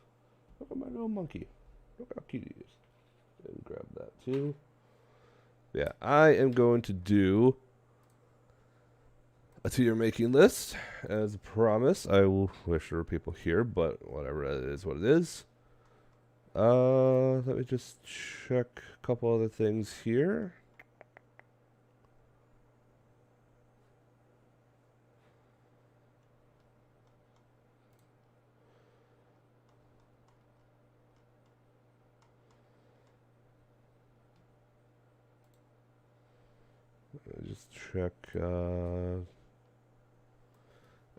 Look at my little monkey. Look how cute he is. And grab that too. Yeah, I am going to do a tier making list. As promised, I will wish there were people here, but whatever, it is what it is. Let me just check a couple other things here. check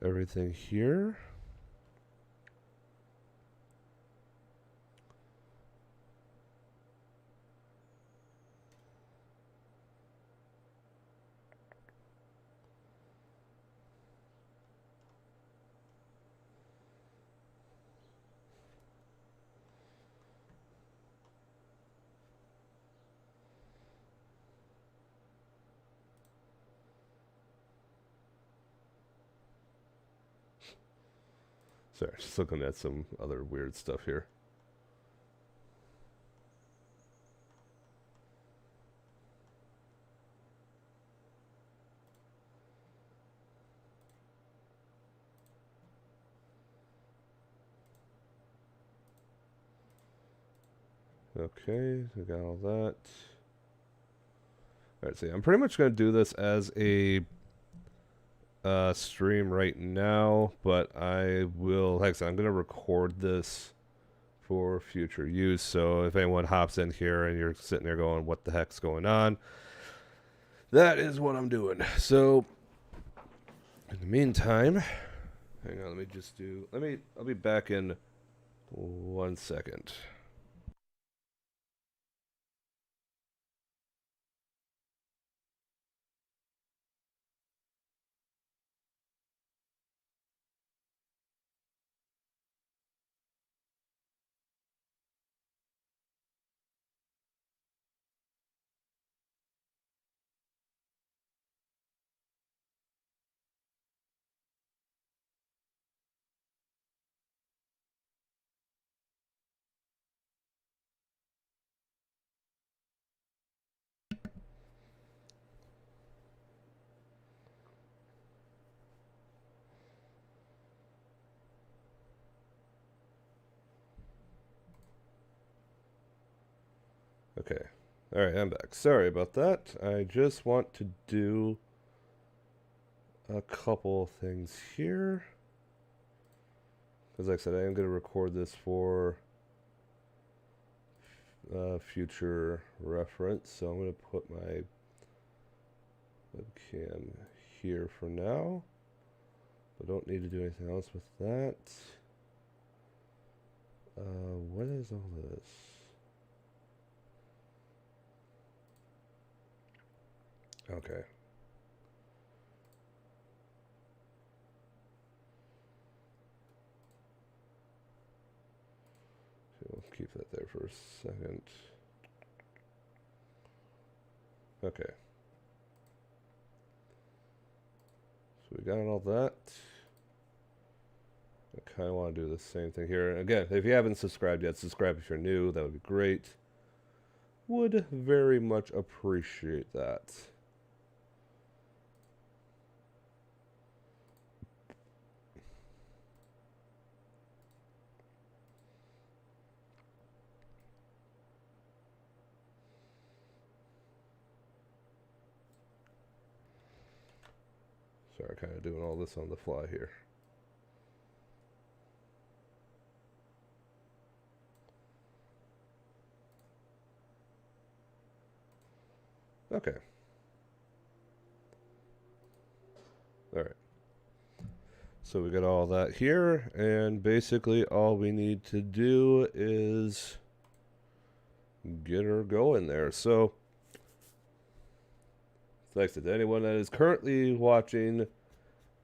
everything here. Sorry, just looking at some other weird stuff here. Okay, we got all that. Alright, so yeah, I'm pretty much going to do this as a stream right now, but I will, like I said, I'm going to record this for future use, so if anyone hops in here and you're sitting there going, what the heck's going on, that is what I'm doing. So, in the meantime, hang on, I'll be back in 1 second. Okay. Alright, I'm back. Sorry about that. I just want to do a couple things here. Because like I said, I am going to record this for future reference. So I'm going to put my webcam here for now. I don't need to do anything else with that. What is all this? Okay. We'll keep that there for a second. Okay. So we got all that. I kind of want to do the same thing here. Again, if you haven't subscribed yet, subscribe if you're new. That would be great. Would very much appreciate that. Sorry, kind of doing all this on the fly here. Okay. All right. So we got all that here, and basically all we need to do is get her going there. So, thanks to anyone that is currently watching,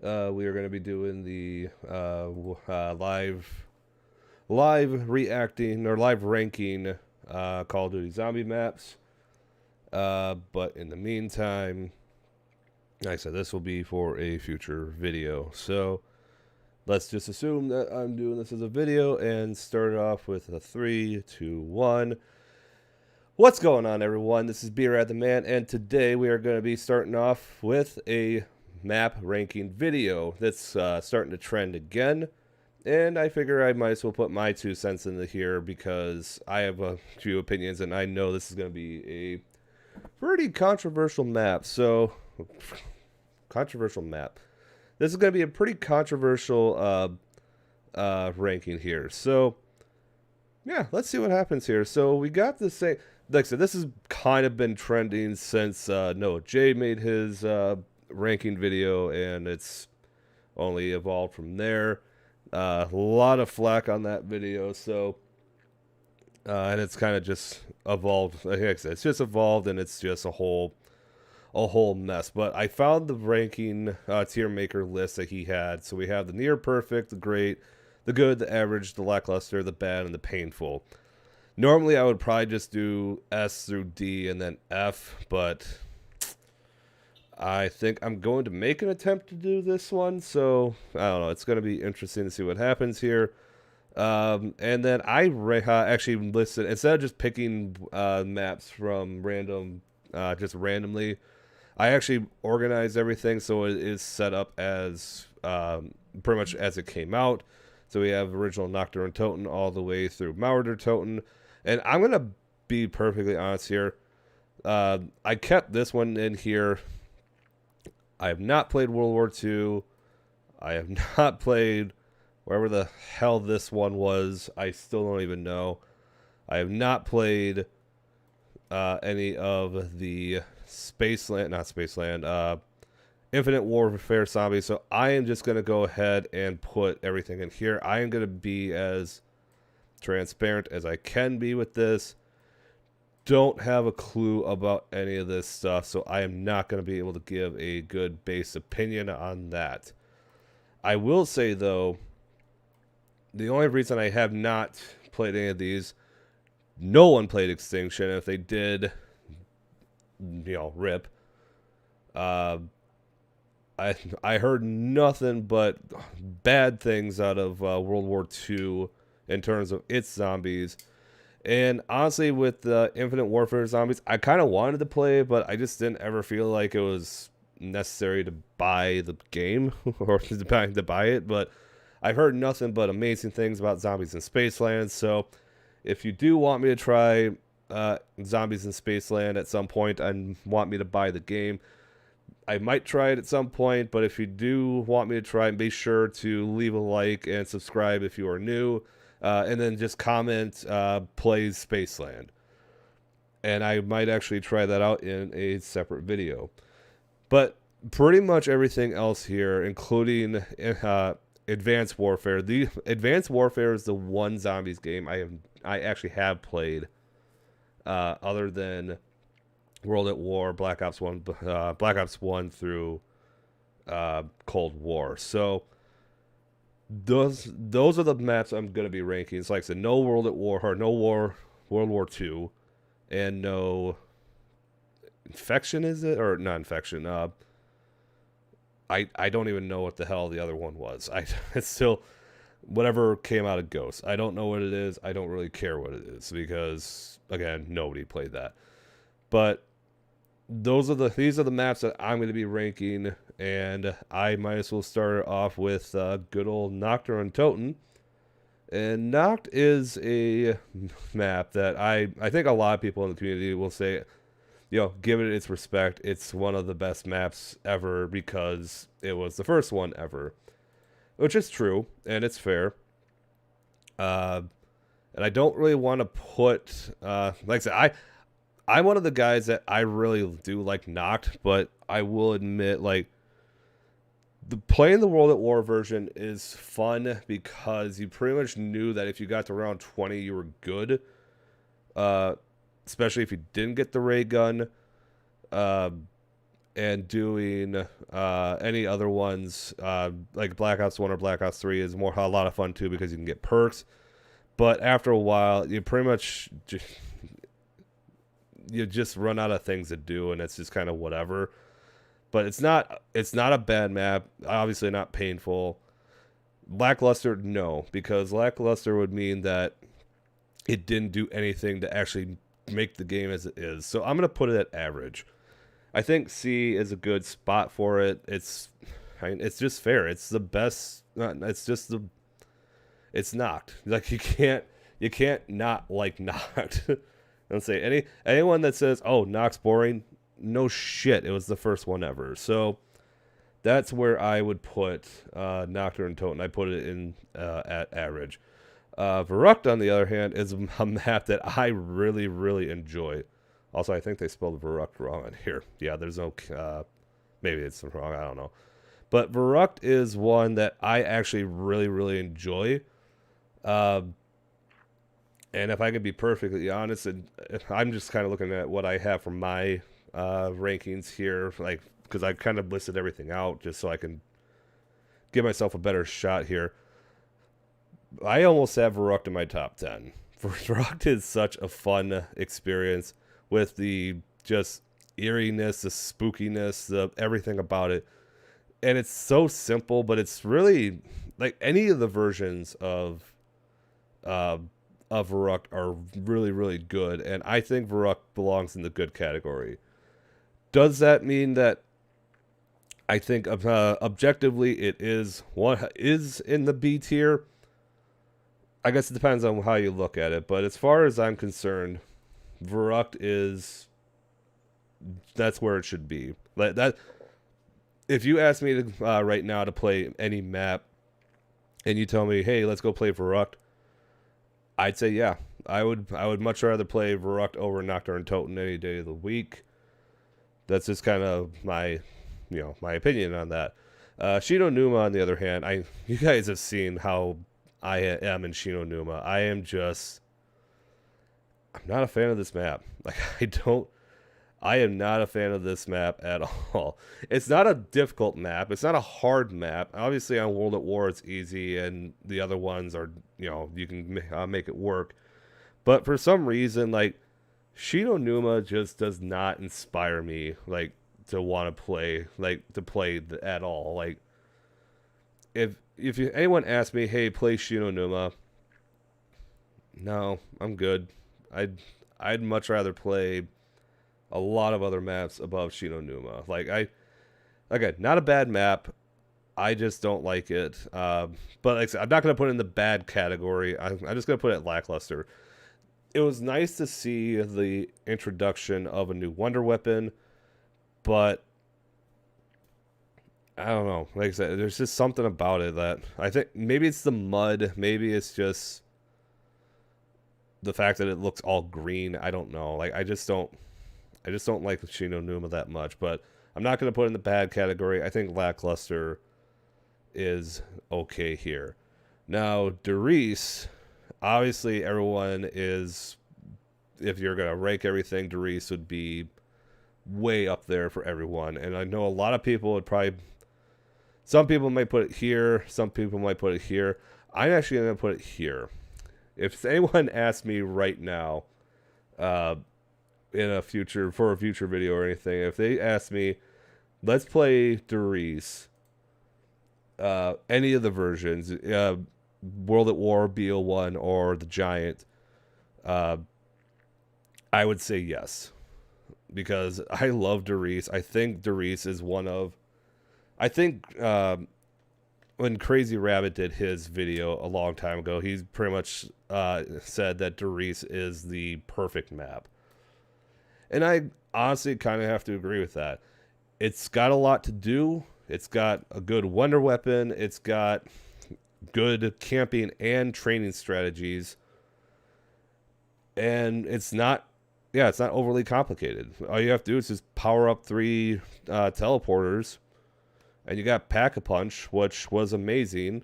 we are going to be doing the live reacting or live ranking Call of Duty zombie maps. But in the meantime, like I said, this will be for a future video. So let's just assume that I'm doing this as a video and start it off with a 3, 2, 1. What's going on, everyone? This is B-RAD the Man, and today we are going to be starting off with a map ranking video that's starting to trend again. And I figure I might as well put my 2 cents into here because I have a few opinions and I know this is going to be a pretty controversial map. So, controversial map. This is going to be a pretty controversial ranking here. So, yeah, let's see what happens here. So, we got the same. like I said, this has kind of been trending since Noah J made his ranking video, and it's only evolved from there. A lot of flack on that video, so and it's kind of just evolved. Like I said, it's just evolved, and it's just a whole mess. But I found the ranking tier maker list that he had. So we have the near perfect, the great, the good, the average, the lackluster, the bad, and the painful. Normally, I would probably just do S through D and then F, but I think I'm going to make an attempt to do this one. So, I don't know. It's going to be interesting to see what happens here. And then I actually listed, instead of just picking maps from just randomly, I actually organized everything so it is set up as pretty much as it came out. So we have original Kino Der Toten all the way through Voyage Der Toten. And I'm going to be perfectly honest here. I kept this one in here. I have not played World War II. I have not played wherever the hell this one was. I still don't even know. I have not played any of the Infinite Warfare zombies. So I am just going to go ahead and put everything in here. I am going to be as transparent as I can be with this. Don't have a clue about any of this stuff, so I am not going to be able to give a good base opinion on that. I will say, though, the only reason I have not played any of these, no one played Extinction. If they did, rip. I heard nothing but bad things out of World War II in terms of its zombies. And honestly, with the Infinite Warfare zombies, I kind of wanted to play, but I just didn't ever feel like it was necessary to buy the game or to buy it. But I've heard nothing but amazing things about Zombies in Spaceland. So if you do want me to try Zombies in Spaceland at some point and want me to buy the game, I might try it at some point. But if you do want me to try it, be sure to leave a like and subscribe if you are new. And then just comment, plays Spaceland. And I might actually try that out in a separate video. But pretty much everything else here, including Advanced Warfare. The Advanced Warfare is the one zombies game I actually have played, other than World at War, Black Ops 1 through Cold War. So those are the maps I'm going to be ranking. It's like I said, no World at War, or no World War II, and no Infection, is it? Or not Infection. I don't even know what the hell the other one was. It's still whatever came out of Ghost. I don't know what it is. I don't really care what it is because, again, nobody played that. But these are the maps that I'm going to be ranking, and I might as well start off with good old Kino Der Toten. And Noct is a map that I think a lot of people in the community will say, give it its respect. It's one of the best maps ever because it was the first one ever, which is true, and it's fair. And I don't really want to put, like I said, I'm one of the guys that I really do like Noct, but I will admit, like, playing the World at War version is fun because you pretty much knew that if you got to round 20, you were good. Especially if you didn't get the ray gun. And doing any other ones, like Black Ops 1 or Black Ops 3 is a lot of fun too because you can get perks. But after a while, you pretty much you just run out of things to do, and it's just kind of whatever. But it's not a bad map. Obviously not painful. Lackluster, no, because lackluster would mean that it didn't do anything to actually make the game as it is. So I'm gonna put it at average. I think C is a good spot for it. It's just fair. It's the best. It's Noct. Like you can't not like Noct. Don't say anyone that says, "Oh, Noct's boring." No shit. It was the first one ever. So that's where I would put Kino Der Toten. I put it in at average. Verrucht, on the other hand, is a map that I really, really enjoy. Also, I think they spelled Verrucht wrong on here. Yeah, there's no... maybe it's wrong, I don't know. But Verrucht is one that I actually really, really enjoy. And if I could be perfectly honest, and I'm just kind of looking at what I have for my rankings here, like, because I kind of listed everything out just so I can give myself a better shot here. I almost have Verrucht in my top 10. Verrucht is such a fun experience with the just eeriness, the spookiness, the everything about it. And it's so simple, but it's really like any of the versions of Verrucht are really, really good. And I think Verrucht belongs in the good category. Does that mean that I think objectively it is what is in the B tier? I guess it depends on how you look at it. But as far as I'm concerned, Verrucht is... that's where it should be. Like that. If you ask me to right now to play any map, and you tell me, "Hey, let's go play Verrucht," I'd say, "Yeah, I would much rather play Verrucht over Nocturne Toten any day of the week." That's just kind of my, my opinion on that. Shino Numa, on the other hand, you guys have seen how I am in Shino Numa. I'm not a fan of this map. Like I am not a fan of this map at all. It's not a difficult map. It's not a hard map. Obviously, on World at War, it's easy, and the other ones are, you can make it work. But for some reason, like, Shino Numa just does not inspire me, like, to want to play, at all. Like, if anyone asks me, hey, play Shino Numa, no, I'm good. I'd much rather play a lot of other maps above Shino Numa. Like, again, not a bad map. I just don't like it. But like I said, I'm not going to put it in the bad category. I'm just going to put it lackluster. It was nice to see the introduction of a new wonder weapon, but I don't know. Like I said, there's just something about it that I think maybe it's the mud. Maybe it's just the fact that it looks all green. I don't know. Like, I just don't like the Shino Numa that much, but I'm not going to put it in the bad category. I think lackluster is okay here. Now, Derice, obviously everyone is, if you're going to rank everything, Derice would be way up there for everyone. And I know a lot of people would probably, some people might put it here, some people might put it here. I'm actually going to put it here. If anyone asks me right now, for a future video or anything, if they ask me, let's play Derice, any of the versions, World at War, BO1, or the Giant, I would say yes, because I love Derice. I think Derice is one of, when Crazy Rabbit did his video a long time ago, he pretty much said that Derice is the perfect map. And I honestly kind of have to agree with that. It's got a lot to do. It's got a good wonder weapon. It's got good camping and training strategies. And it's not overly complicated. All you have to do is just power up 3 teleporters. And you got Pack-a-Punch, which was amazing.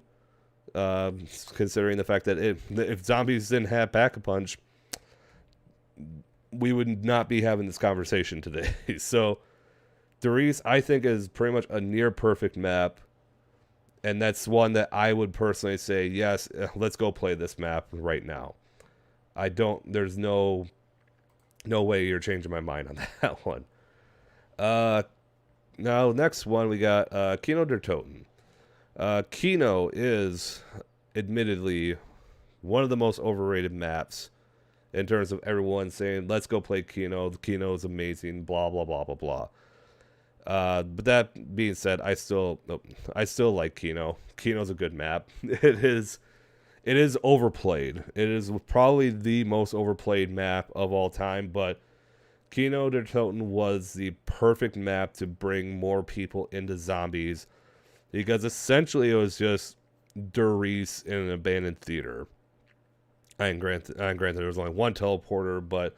Considering the fact that if zombies didn't have Pack-a-Punch, we would not be having this conversation today. So, Derice, I think, is pretty much a near perfect map. And that's one that I would personally say, yes, let's go play this map right now. There's no way you're changing my mind on that one. Now, next one, we got Kino Der Toten. Kino is, admittedly, one of the most overrated maps in terms of everyone saying, let's go play Kino. Kino is amazing, blah, blah, blah, blah, blah. But that being said, I still like Kino. Kino's a good map. It is overplayed. It is probably the most overplayed map of all time, but Kino Der Toten was the perfect map to bring more people into zombies, because essentially it was just Derice in an abandoned theater. And granted, there was only one teleporter, but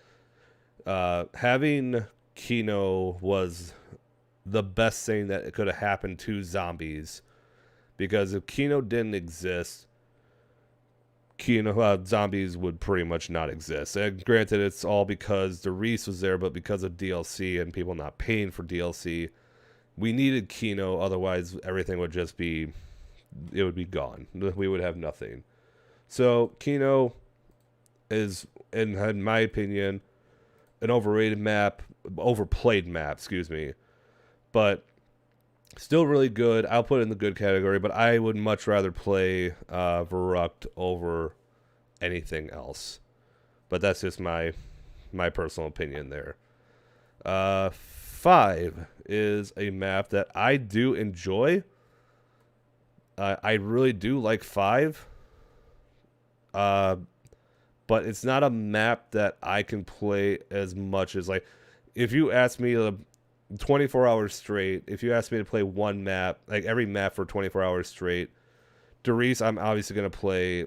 having Kino was the best thing that could have happened to zombies. Because if Kino didn't exist, zombies would pretty much not exist. And granted, it's all because the Reese was there, but because of DLC and people not paying for DLC, we needed Kino. Otherwise, everything would just be, it would be gone. We would have nothing. So Kino is, in my opinion, an overplayed map, excuse me, but still really good. I'll put it in the good category, but I would much rather play Verrucht over anything else. But that's just my personal opinion there. 5 is a map that I do enjoy. I really do like 5. But it's not a map that I can play as much as, like, if you ask me 24 hours straight, if you ask me to play one map, like every map for 24 hours straight, Doris, I'm obviously going to play,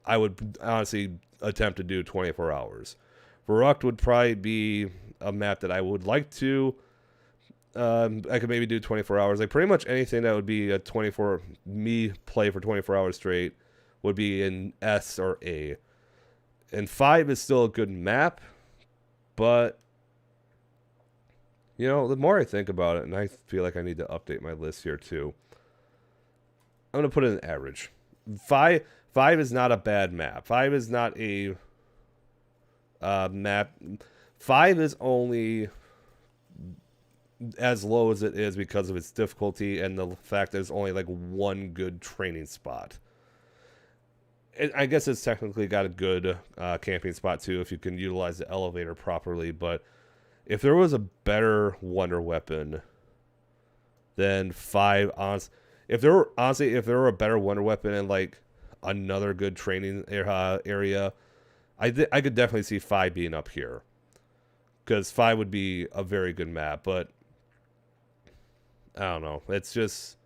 I would honestly attempt to do 24 hours. Verrucht would probably be a map that I would like to, I could maybe do 24 hours. Like pretty much anything that would be me play for 24 hours straight would be in S or A. And 5 is still a good map, but you know, the more I think about it, and I feel like I need to update my list here too, I'm going to put it in average. 5 is not a bad map. 5 is not a map. 5 is only as low as it is because of its difficulty and the fact that there's only like one good training spot. I guess it's technically got a good camping spot too if you can utilize the elevator properly, but if there was a better wonder weapon than 5, if there were a better wonder weapon and like another good training area, I could definitely see 5 being up here, because 5 would be a very good map. But I don't know. It's just,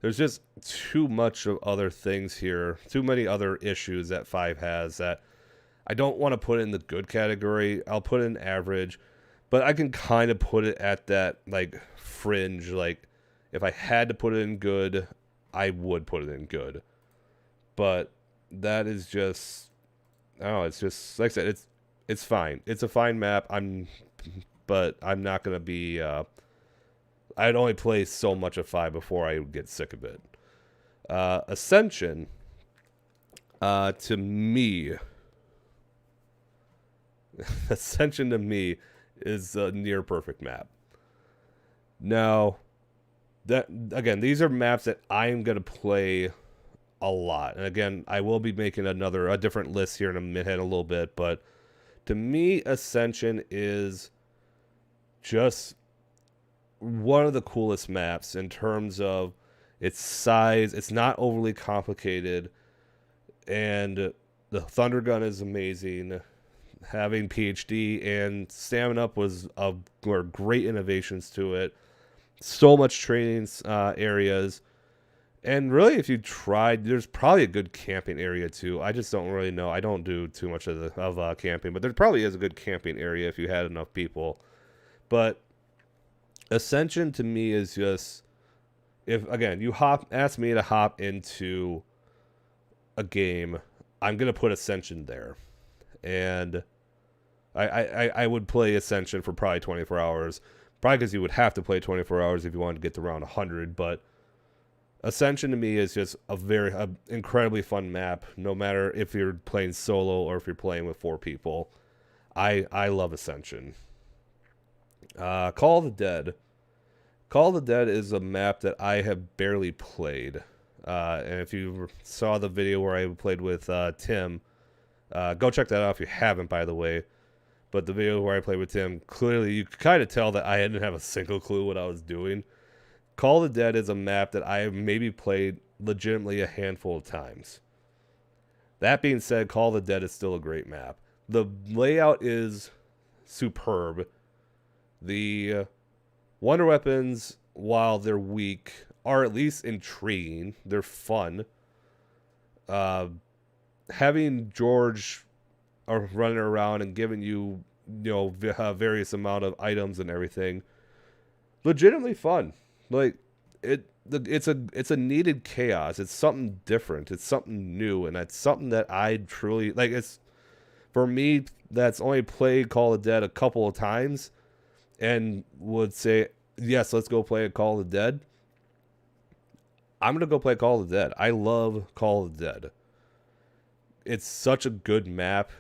there's just too much of other things here, too many other issues that 5 has that I don't want to put in the good category. I'll put it in average. But I can kind of put it at that, like, fringe. Like, if I had to put it in good, I would put it in good. But that is just, I don't know, it's just, like I said, it's fine. It's a fine map. But I'm not going to be, I'd only play so much of 5 before I would get sick of it. Ascension, to me, Ascension to me is a near perfect map. Now, that again, these are maps that I'm gonna play a lot, and again, I will be making a different list here in a little bit. But to me, Ascension is just one of the coolest maps in terms of its size. It's not overly complicated, and the Thunder Gun is amazing. Having PhD and Stamina Up were great innovations to it. So much training areas. And really, if you tried, there's probably a good camping area too. I just don't really know. I don't do too much of camping, but there probably is a good camping area if you had enough people. But Ascension to me is just, if again you ask me to hop into a game, I'm gonna put Ascension there. And I would play Ascension for probably 24 hours. Probably because you would have to play 24 hours if you wanted to get to round 100. But Ascension to me is just a incredibly fun map, no matter if you're playing solo or if you're playing with 4 people. I love Ascension. Call of the Dead. Call of the Dead is a map that I have barely played. And if you saw the video where I played with Tim, go check that out if you haven't, by the way. But the video where I played with Tim, clearly you could kind of tell that I didn't have a single clue what I was doing. Call of the Dead is a map that I have maybe played legitimately a handful of times. That being said, Call of the Dead is still a great map. The layout is superb. The wonder weapons, while they're weak, are at least intriguing. They're fun. having George running around and giving you, various amount of items and everything, legitimately fun. Like it's a needed chaos. It's something different. It's something new, and it's something that I truly like. It's for me that's only played Call of the Dead a couple of times, and would say yes, let's go play a Call of the Dead. I'm gonna go play Call of the Dead. I love Call of the Dead. It's such a good map,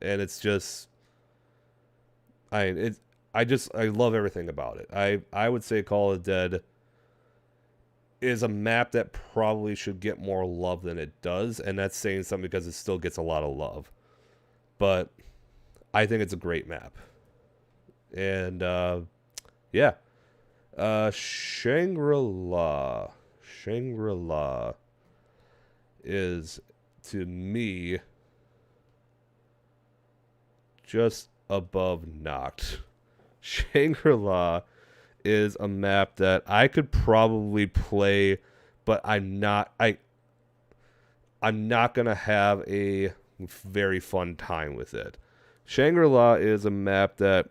and it's just, I love everything about it. I would say Call of the Dead is a map that probably should get more love than it does, and that's saying something because it still gets a lot of love. But I think it's a great map, and yeah. Shangri-La. Shangri-La is, to me, just above Noct. Shangri-La is a map that I could probably play, but I'm not gonna have a very fun time with it. Shangri-La is a map that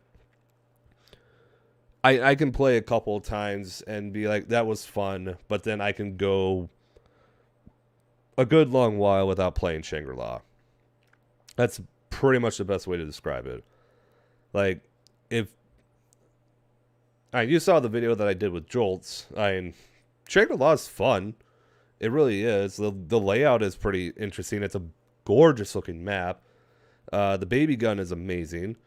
I can play a couple of times and be like, that was fun, but then I can go a good long while without playing Shangri-La. That's pretty much the best way to describe it. Like, you saw the video that I did with Jolts. Shangri-La is fun. It really is. The layout is pretty interesting. It's a gorgeous looking map. The baby gun is amazing.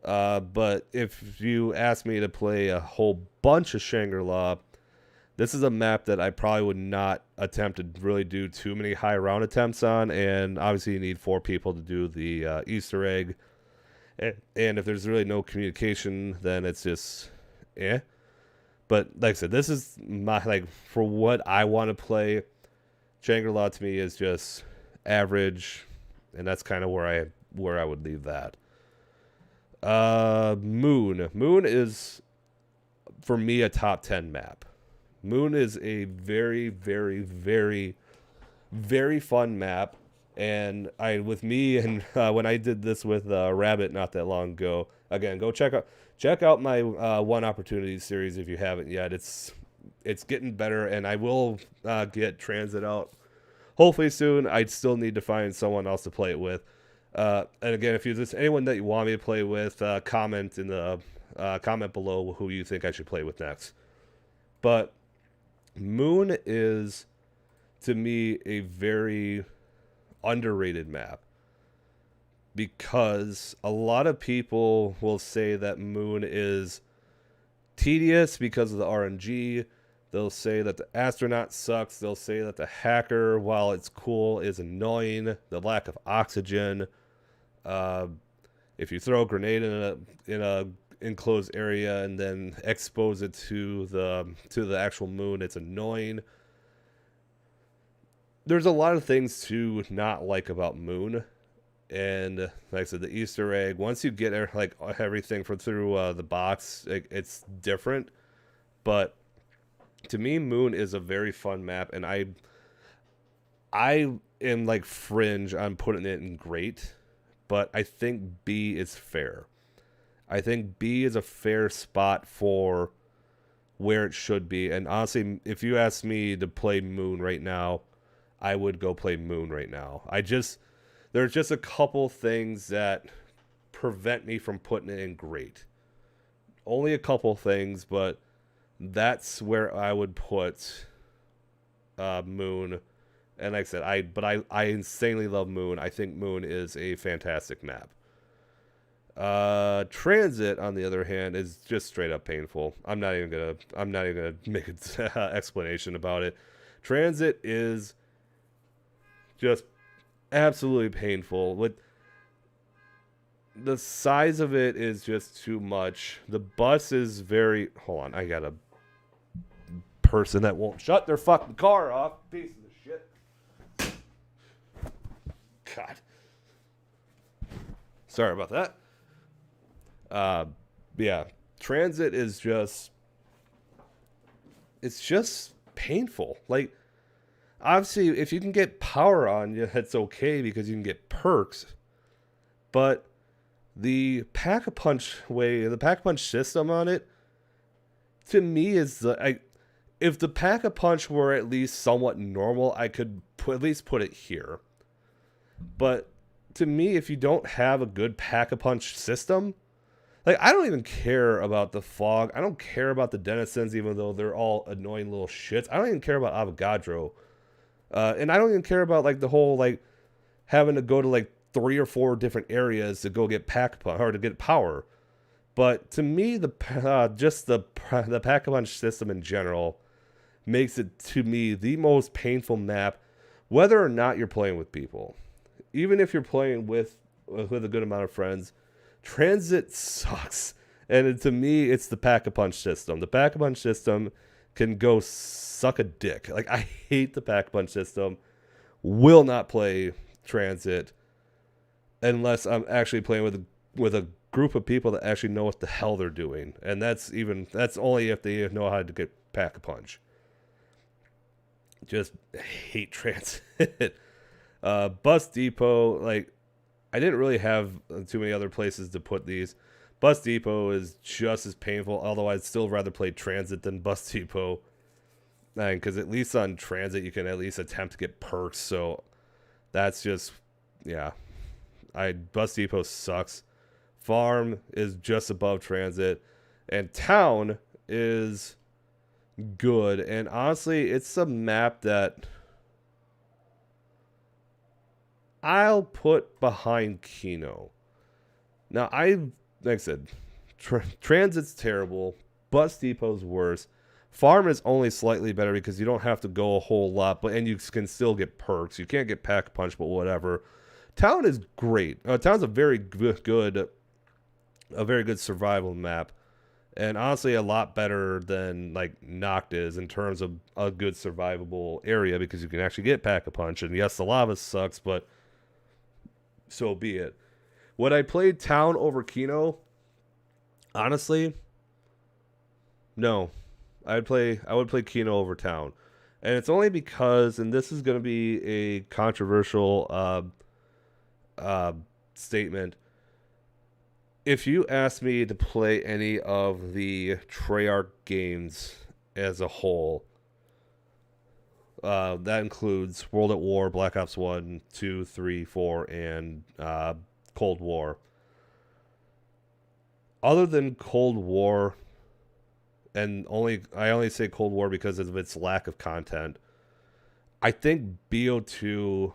But if you ask me to play a whole bunch of Shangri-La, this is a map that I probably would not attempt to really do too many high round attempts on, and obviously you need 4 people to do the Easter egg, and if there's really no communication, then it's just, But like I said, this is my, for what I want to play, Shangri-La to me is just average, and that's kind of where I would leave that. Moon is, for me, a top 10 map. Moon is a very, very, very, very fun map, and when I did this with Rabbit not that long ago, again, go check out my One Opportunity series if you haven't yet. It's getting better, and I will get Transit out hopefully soon. I still need to find someone else to play it with. And again, if there's anyone that you want me to play with, comment in the comment below who you think I should play with next. But Moon is, to me, a very underrated map, because a lot of people will say that Moon is tedious because of the RNG. They'll say that the astronaut sucks. They'll say that the hacker, while it's cool, is annoying. The lack of oxygen. If you throw a grenade in a enclosed area and then expose it to the actual moon, it's annoying. There's a lot of things to not like about Moon, and like I said, the Easter egg. Once you get everything through the box, it's different. But to me, Moon is a very fun map, and I am fringe on putting it in great, but I think B is fair. I think B is a fair spot for where it should be. And honestly, if you ask me to play Moon right now, I would go play Moon right now. There's just a couple things that prevent me from putting it in great. Only a couple things, but that's where I would put Moon. And like I said, I insanely love Moon. I think Moon is a fantastic map. Transit, on the other hand, is just straight up painful. I'm not even gonna make an explanation about it. Transit is just absolutely painful. With the size of it is just too much. The bus is very. Hold on, I got a person that won't shut their fucking car off. Piece of shit. God. Sorry about that. Yeah, Transit is just, it's just painful. Like, Obviously, if you can get power on you, that's okay because you can get perks. But the pack-a-punch the pack-a-punch system on it, to me, is if the pack-a-punch were at least somewhat normal, I could at least put it here. But to me, if you don't have a good pack-a-punch system, like, I don't even care about the fog. I don't care about the denizens, even though they're all annoying little shits. I don't even care about Avogadro. And I don't even care about, like, the whole, like, having to go to, like, 3 or 4 different areas to go get or to get power. But to me, the pack-a-punch system in general makes it, to me, the most painful map, whether or not you're playing with people. Even if you're playing with a good amount of friends, transit sucks. And to me, it's the pack-a-punch system. The pack-a-punch system can go suck a dick. Like, I hate the pack-a-punch system. Will not play transit unless I'm actually playing with a group of people that actually know what the hell they're doing. And that's only if they know how to get pack-a-punch. Just hate transit. Bus Depot, like, I didn't really have too many other places to put these. Bus Depot is just as painful, although I'd still rather play transit than Bus Depot. Because at least on transit, you can at least attempt to get perks. So that's just, yeah. Bus Depot sucks. Farm is just above transit. And town is good. And honestly, it's a map that I'll put behind Kino. Now, like I said, transit's terrible. Bus Depot's worse. Farm is only slightly better because you don't have to go a whole lot, and you can still get perks. You can't get pack-a-punch, but whatever. Town is great. Town's a very good survival map, and honestly, a lot better than like Noct is in terms of a good survivable area because you can actually get pack-a-punch. And yes, the lava sucks, but so be it. Would I play Town over Kino? Honestly, no. I would play Kino over Town. And it's only because, and this is going to be a controversial statement. If you ask me to play any of the Treyarch games as a whole, that includes World at War, Black Ops 1, 2, 3, 4, and Cold War. Other than Cold War, and I only say Cold War because of its lack of content, I think BO2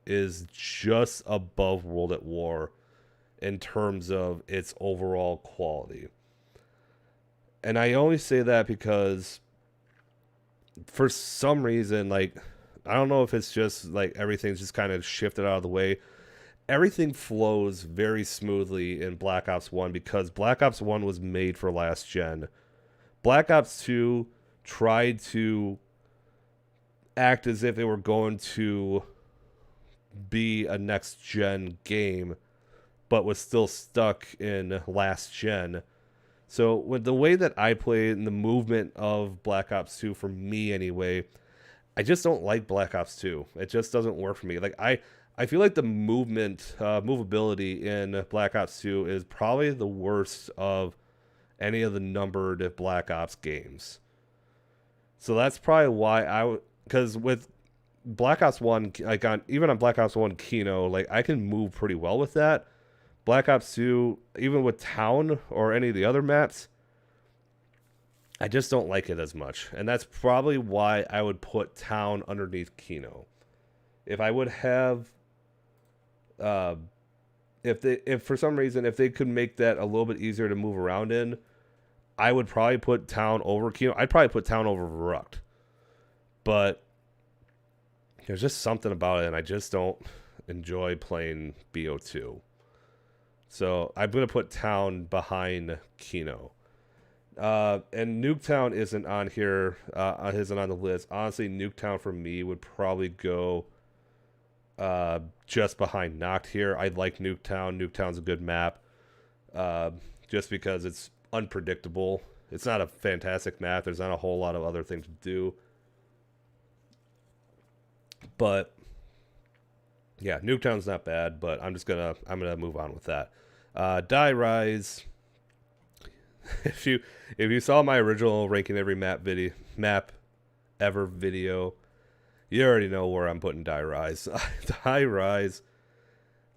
is just above World at War in terms of its overall quality. And I only say that because for some reason, like, I don't know if it's just like everything's just kind of shifted out of the way. Everything flows very smoothly in Black Ops 1 because Black Ops 1 was made for last gen. Black Ops 2 tried to act as if they were going to be a next gen game, but was still stuck in last gen. So with the way that I play and the movement of Black Ops 2, for me anyway, I just don't like Black Ops 2. It just doesn't work for me. Like, I feel like the movability in Black Ops 2 is probably the worst of any of the numbered Black Ops games. So that's probably why because with Black Ops 1, like even on Black Ops 1 Kino, like, I can move pretty well with that. Black Ops 2, even with Town or any of the other maps, I just don't like it as much. And that's probably why I would put Town underneath Kino. If I would have, if for some reason, if they could make that a little bit easier to move around in, I would probably put Town over Kino. I'd probably put Town over Verrucht. But there's just something about it, and I just don't enjoy playing BO2. So I'm going to put Town behind Kino. And Nuketown isn't on here, isn't on the list. Honestly, Nuketown for me would probably go just behind Noct here. I like Nuketown. Nuketown's a good map, just because it's unpredictable. It's not a fantastic map. There's not a whole lot of other things to do. But yeah, Nuketown's not bad, but I'm gonna move on with that. Die Rise. If you saw my original ranking every map ever video, you already know where I'm putting Die Rise. Die Rise,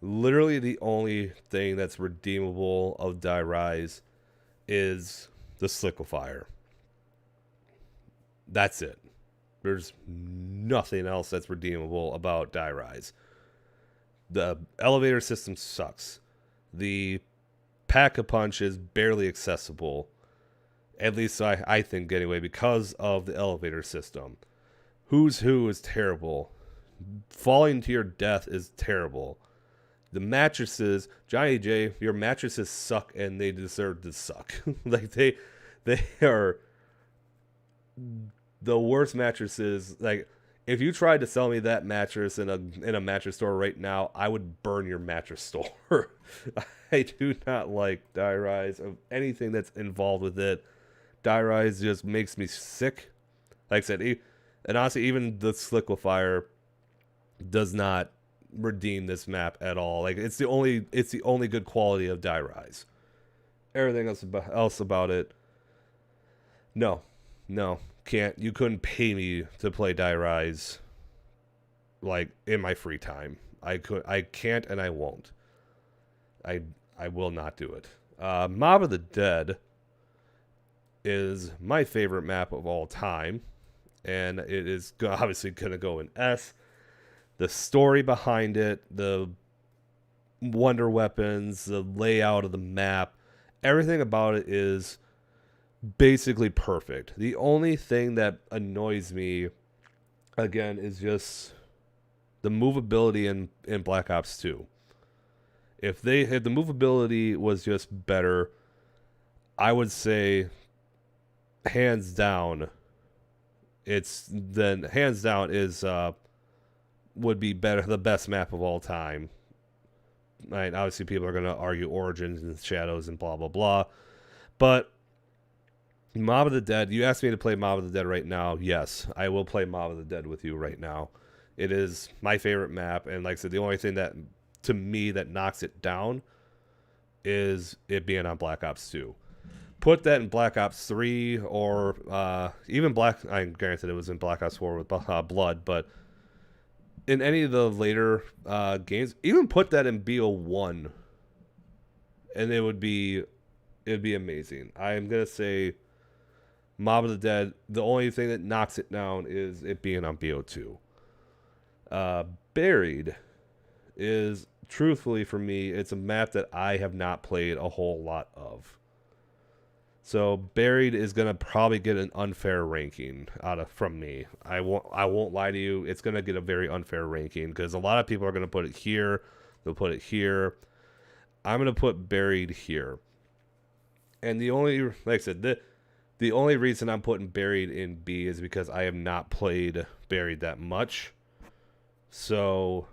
literally the only thing that's redeemable of Die Rise is the Sliquifier. That's it. There's nothing else that's redeemable about Die Rise. The elevator system sucks. The Pack-a-Punch is barely accessible. At least I think anyway, because of the elevator system. Who's Who is terrible. Falling to your death is terrible. The mattresses, Johnny J, your mattresses suck and they deserve to suck. Like they are the worst mattresses. Like if you tried to sell me that mattress in a mattress store right now, I would burn your mattress store. I do not like Die Rise of anything that's involved with it. Die Rise just makes me sick. Like I said, and honestly, even the Sliquifier does not redeem this map at all. Like it's the only good quality of Die Rise. Everything else about it, no, can't. You couldn't pay me to play Die Rise like in my free time. I can't, and I won't. I will not do it. Mob of the Dead is my favorite map of all time, and it is obviously going to go in S. The story behind it, the wonder weapons, the layout of the map, everything about it is basically perfect. The only thing that annoys me, again, is just the movability in Black Ops 2. If the movability was just better, I would say hands down is would be better, the best map of all time. Right, obviously people are going to argue Origins and Shadows and blah blah blah, but Mob of the Dead, you asked me to play Mob of the Dead right now. Yes, I will play Mob of the Dead with you right now. It is my favorite map, and like I said, the only thing that to me that knocks it down is it being on Black Ops 2. Put that in Black Ops 3 or even I granted it was in Black Ops 4 with Blood, but in any of the later games, even put that in BO1 and it'd be amazing. I'm going to say Mob of the Dead, the only thing that knocks it down is it being on BO2. Buried is, truthfully for me, it's a map that I have not played a whole lot of. So Buried is gonna probably get an unfair ranking from me. I won't lie to you. It's gonna get a very unfair ranking because a lot of people are gonna put it here. They'll put it here. I'm gonna put Buried here. And the only, like I said, the only reason I'm putting Buried in B is because I have not played Buried that much. So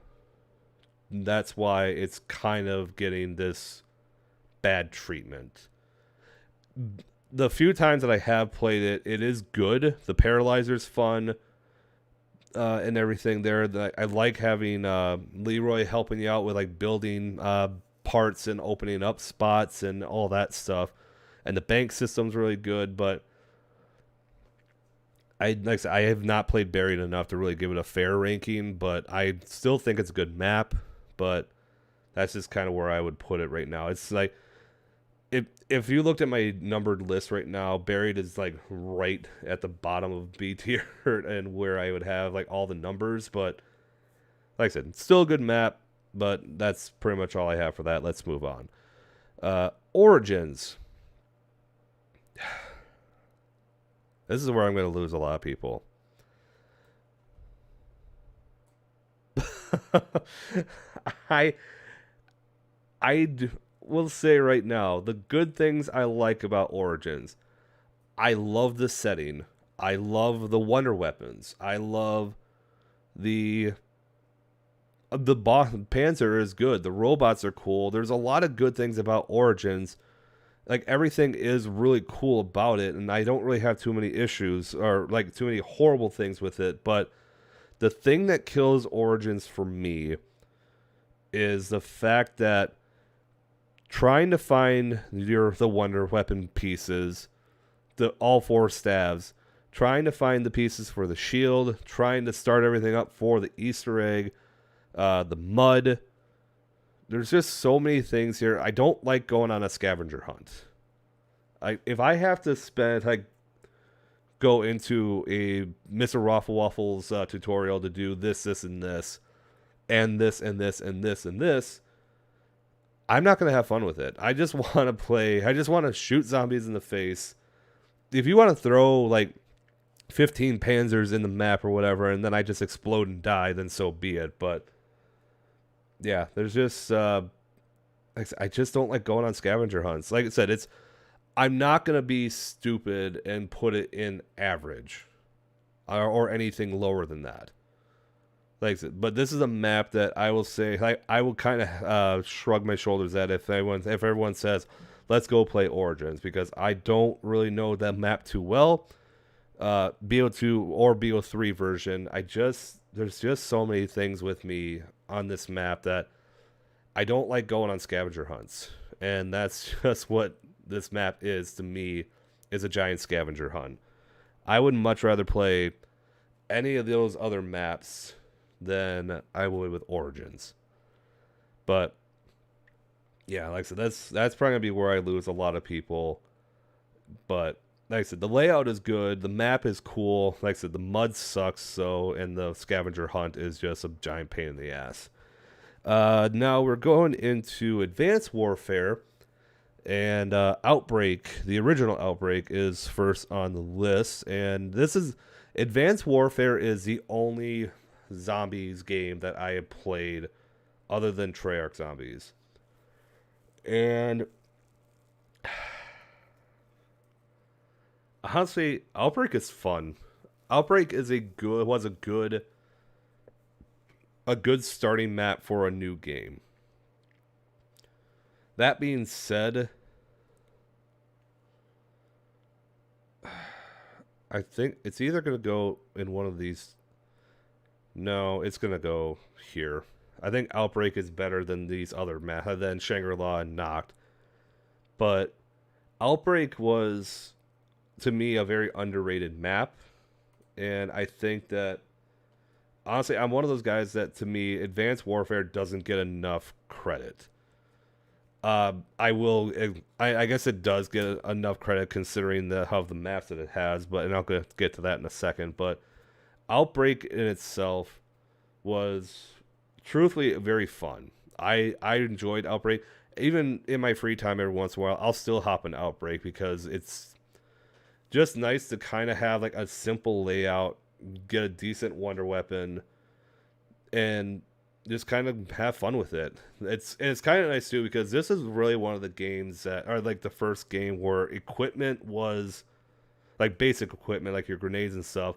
that's why it's kind of getting this bad treatment. The few times that I have played it, it is good. The Paralyzer's fun and everything there. I like having Leroy helping you out with like building parts and opening up spots and all that stuff. And the bank system's really good, but like I said, I have not played Buried enough to really give it a fair ranking, but I still think it's a good map. But that's just kind of where I would put it right now. It's like if you looked at my numbered list right now, Buried is like right at the bottom of B tier and where I would have like all the numbers. But like I said, it's still a good map, but that's pretty much all I have for that. Let's move on. Origins. This is where I'm going to lose a lot of people. I will say right now, the good things I like about Origins, I love the setting. I love the wonder weapons. I love the boss. Panzer is good. The robots are cool. There's a lot of good things about Origins. Like everything is really cool about it, and I don't really have too many issues or like too many horrible things with it, but The thing that kills Origins for me is the fact that trying to find the wonder weapon pieces, all 4 staves, trying to find the pieces for the shield, trying to start everything up for the Easter egg, the mud. There's just so many things here. I don't like going on a scavenger hunt. If I have to go into a Mr. Waffle Waffles tutorial to do this, and this, and this, and this, and this, and this, I'm not going to have fun with it. I just want to play. I just want to shoot zombies in the face. If you want to throw like 15 panzers in the map or whatever, and then I just explode and die, then so be it. But yeah, there's just I just don't like going on scavenger hunts. Like I said, I'm not going to be stupid and put it in average or anything lower than that. Like I said, but this is a map that I will say I will kind of shrug my shoulders at if everyone says let's go play Origins, because I don't really know that map too well. BO2 or BO3 version, there's just so many things with me on this map that I don't like going on scavenger hunts, and that's just what this map is to me, is a giant scavenger hunt. I would much rather play any of those other maps than I would with Origins. But yeah, like I said, that's probably gonna be where I lose a lot of people. But like I said, the layout is good, the map is cool. Like I said, the mud sucks, and the scavenger hunt is just a giant pain in the ass. Now we're going into Advanced Warfare, and Outbreak, the original Outbreak, is first on the list. And Advanced Warfare is the only zombies game that I have played other than Treyarch Zombies. And honestly, Outbreak is fun. Outbreak was a good starting map for a new game. That being said, I think it's either going to go in one of these. No, it's going to go here. I think Outbreak is better than these other maps, than Shangri-La and Noct. But Outbreak was, to me, a very underrated map. And I think that, honestly, I'm one of those guys that, to me, Advanced Warfare doesn't get enough credit. I guess it does get enough credit considering how the maps that it has, and I'll get to that in a second. But Outbreak in itself was truthfully very fun. I enjoyed Outbreak. Even in my free time every once in a while, I'll still hop in Outbreak because it's just nice to kind of have like a simple layout, get a decent wonder weapon, and just kind of have fun with it. It's kind of nice too, because this is really one of the games that are like the first game where equipment was like basic equipment, like your grenades and stuff,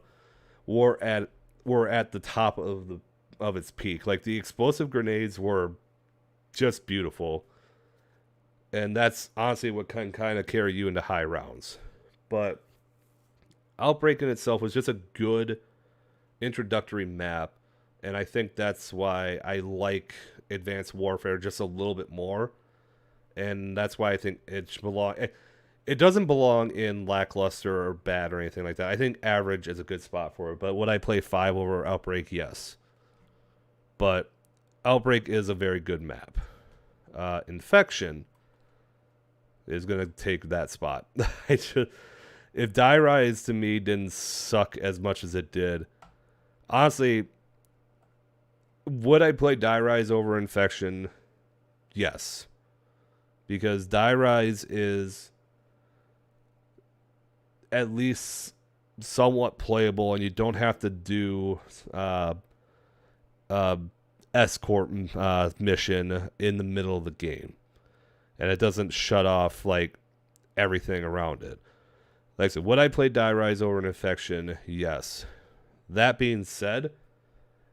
were at the top of its peak. Like the explosive grenades were just beautiful, and that's honestly what can kind of carry you into high rounds. But Outbreak in itself was just a good introductory map, and I think that's why I like Advanced Warfare just a little bit more, and that's why I think it doesn't belong in lackluster or bad or anything like that. I think average is a good spot for it, but would I play 5 over Outbreak? Yes. But Outbreak is a very good map. Infection is going to take that spot. If Die Rise to me didn't suck as much as it did, honestly, would I play Die Rise over Infection? Yes. Because Die Rise is at least somewhat playable, and you don't have to do escort mission in the middle of the game, and it doesn't shut off like everything around it. Like I said, would I play Die Rise over an Infection? Yes. That being said,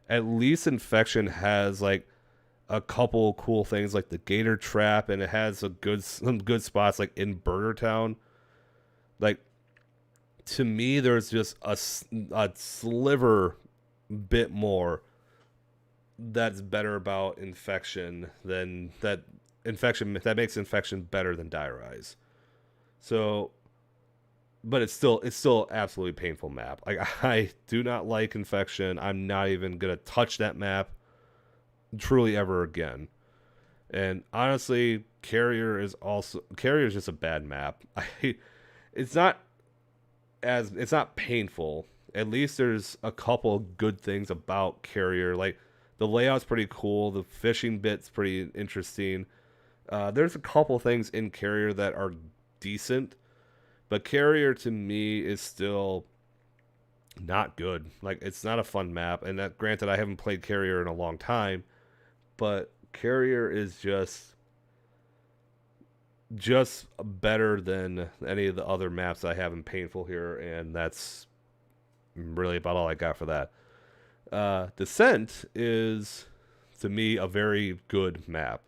at least Infection has like a couple cool things like the Gator Trap, and it has some good spots like in Burger Town. Like, to me, there's just a sliver bit more that's better about infection than that makes infection better than Die Rise. So, but it's still absolutely painful map. Like I do not like infection. I'm not even gonna touch that map truly ever again. And honestly, Carrier is just a bad map. It's not it's not painful. At least there's a couple good things about Carrier. Like the layout's pretty cool. The fishing bit's pretty interesting. There's a couple things in Carrier that are decent, but Carrier to me is still not good. Like it's not a fun map. And that, granted, I haven't played Carrier in a long time, but Carrier is just better than any of the other maps I have in Painful here, and that's really about all I got for that. Descent is, to me, a very good map.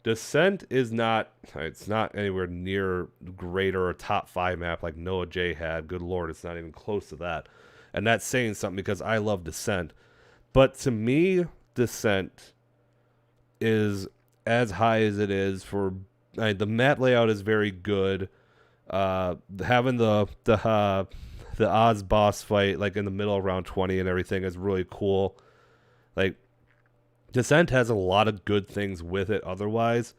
Descent is not, it's not anywhere near great or a top 5 map like Noah J had. Good lord, it's not even close to that. And that's saying something because I love Descent. But to me, Descent is as high as it is for the map layout is very good. Having the Oz boss fight like in the middle of round 20 and everything is really cool. Like Descent has a lot of good things with it otherwise,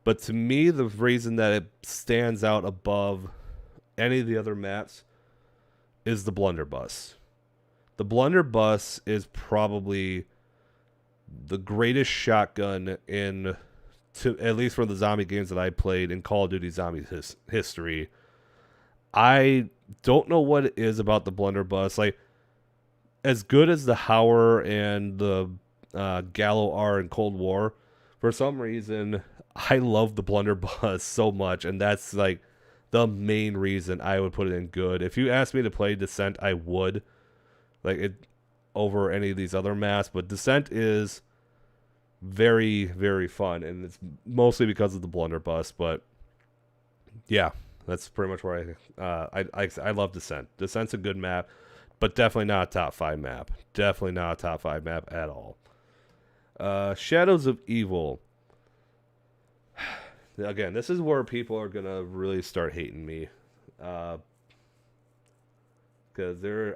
but to me the reason that it stands out above any of the other maps is the blunderbuss. The blunderbuss is probably the greatest shotgun at least for the zombie games that I played in Call of Duty Zombies history. I don't know what it is about the blunderbuss. Like, as good as the Hauer and the Gallo are in Cold War, for some reason, I love the blunderbuss so much, and that's like the main reason I would put it in good. If you asked me to play Descent, I would, like it over any of these other maps, but Descent is very, very fun, and it's mostly because of the blunderbuss. But yeah, that's pretty much where I love Descent. Descent's a good map, but definitely not a top 5 map. Definitely not a top 5 map at all. Shadows of Evil. Again, this is where people are gonna really start hating me, because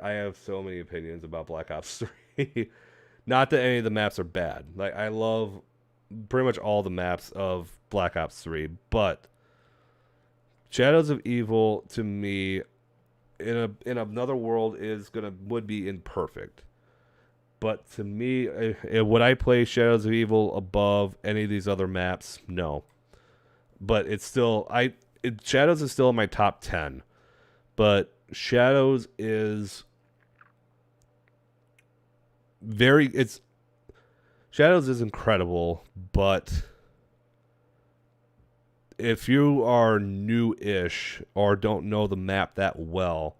I have so many opinions about Black Ops 3. Not that any of the maps are bad. Like I love pretty much all the maps of Black Ops 3, but Shadows of Evil to me in another world would be imperfect. But to me, would I play Shadows of Evil above any of these other maps? No. But it's still Shadows is still in my top 10. But Shadows is Shadows is incredible, but if you are new-ish or don't know the map that well,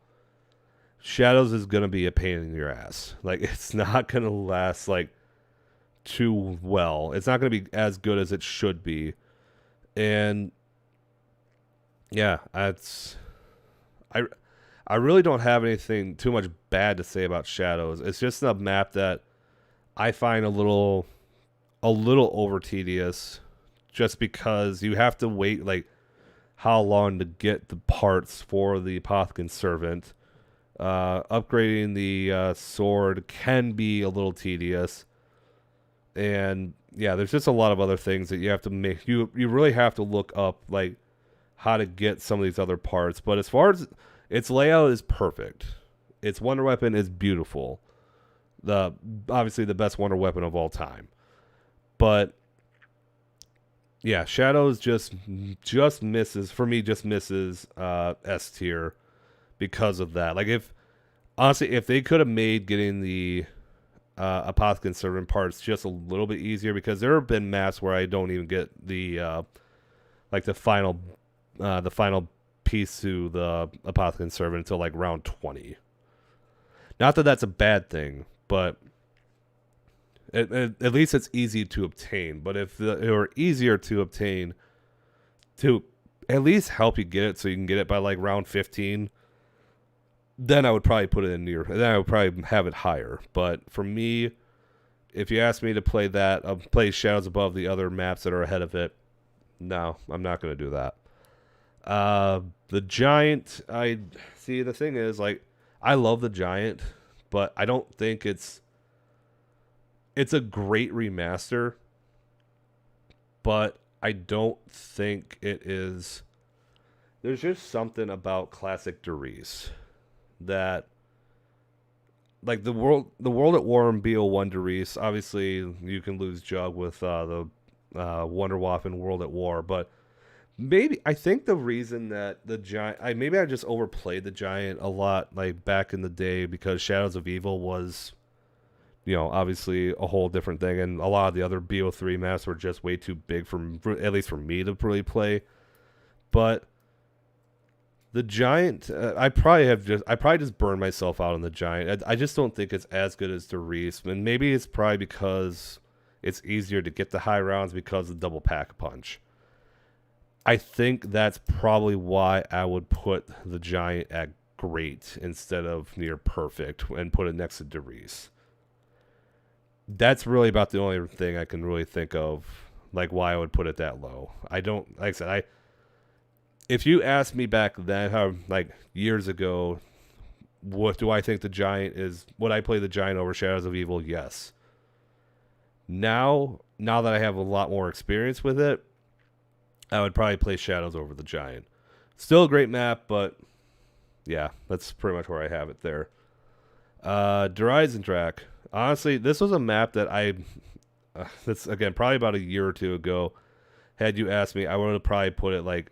Shadows is going to be a pain in your ass. Like, it's not going to last, like, too well. It's not going to be as good as it should be. And, yeah, I really don't have anything too much bad to say about Shadows. It's just a map that I find a little over tedious, just because you have to wait like how long to get the parts for the Apothicon Servant. Upgrading the sword can be a little tedious, and yeah, there's just a lot of other things that you have to make. You really have to look up like how to get some of these other parts. But as far as its layout is perfect. Its wonder weapon is beautiful. Obviously the best wonder weapon of all time. But yeah, Shadows just misses for me. Just misses S tier because of that. Like if they could have made getting the Apothicon Servant parts just a little bit easier, because there have been maps where I don't even get the the final piece to the Apothicon Servant until like round 20. Not that that's a bad thing, but at least it's easy to obtain. But if it were easier to obtain, to at least help you get it so you can get it by like round 15, then I would probably put it in near. Then I would probably have it higher. But for me, if you ask me to play that, play Shadows above the other maps that are ahead of it, no, I'm not going to do that. The Giant, I see. The thing is, like, I love the Giant, but I don't think it's a great remaster. But I don't think it is. There's just something about classic Derice that, like, the world at War and BO1 Derice. Obviously, you can lose Jug with the Wonderwaffe in World at War, but maybe I think the reason that the Giant, maybe I just overplayed the Giant a lot, like back in the day, because Shadows of Evil was, obviously a whole different thing, and a lot of the other BO3 maps were just way too big at least for me to really play. But the Giant, I probably just burned myself out on the Giant. I just don't think it's as good as Derice, and maybe it's probably because it's easier to get the high rounds because of the double pack punch. I think that's probably why I would put the Giant at great instead of near perfect and put it next to Derice. That's really about the only thing I can really think of, like, why I would put it that low. I don't, like I said, if you asked me back then, how, like, years ago, what do I think the Giant is, would I play the Giant over Shadows of Evil? Yes. Now that I have a lot more experience with it, I would probably play Shadows over the Giant. Still a great map, but yeah, that's pretty much where I have it there. Derizen. Honestly, this was a map that that's, again, probably about a year or two ago. Had you asked me, I would have probably put it, like,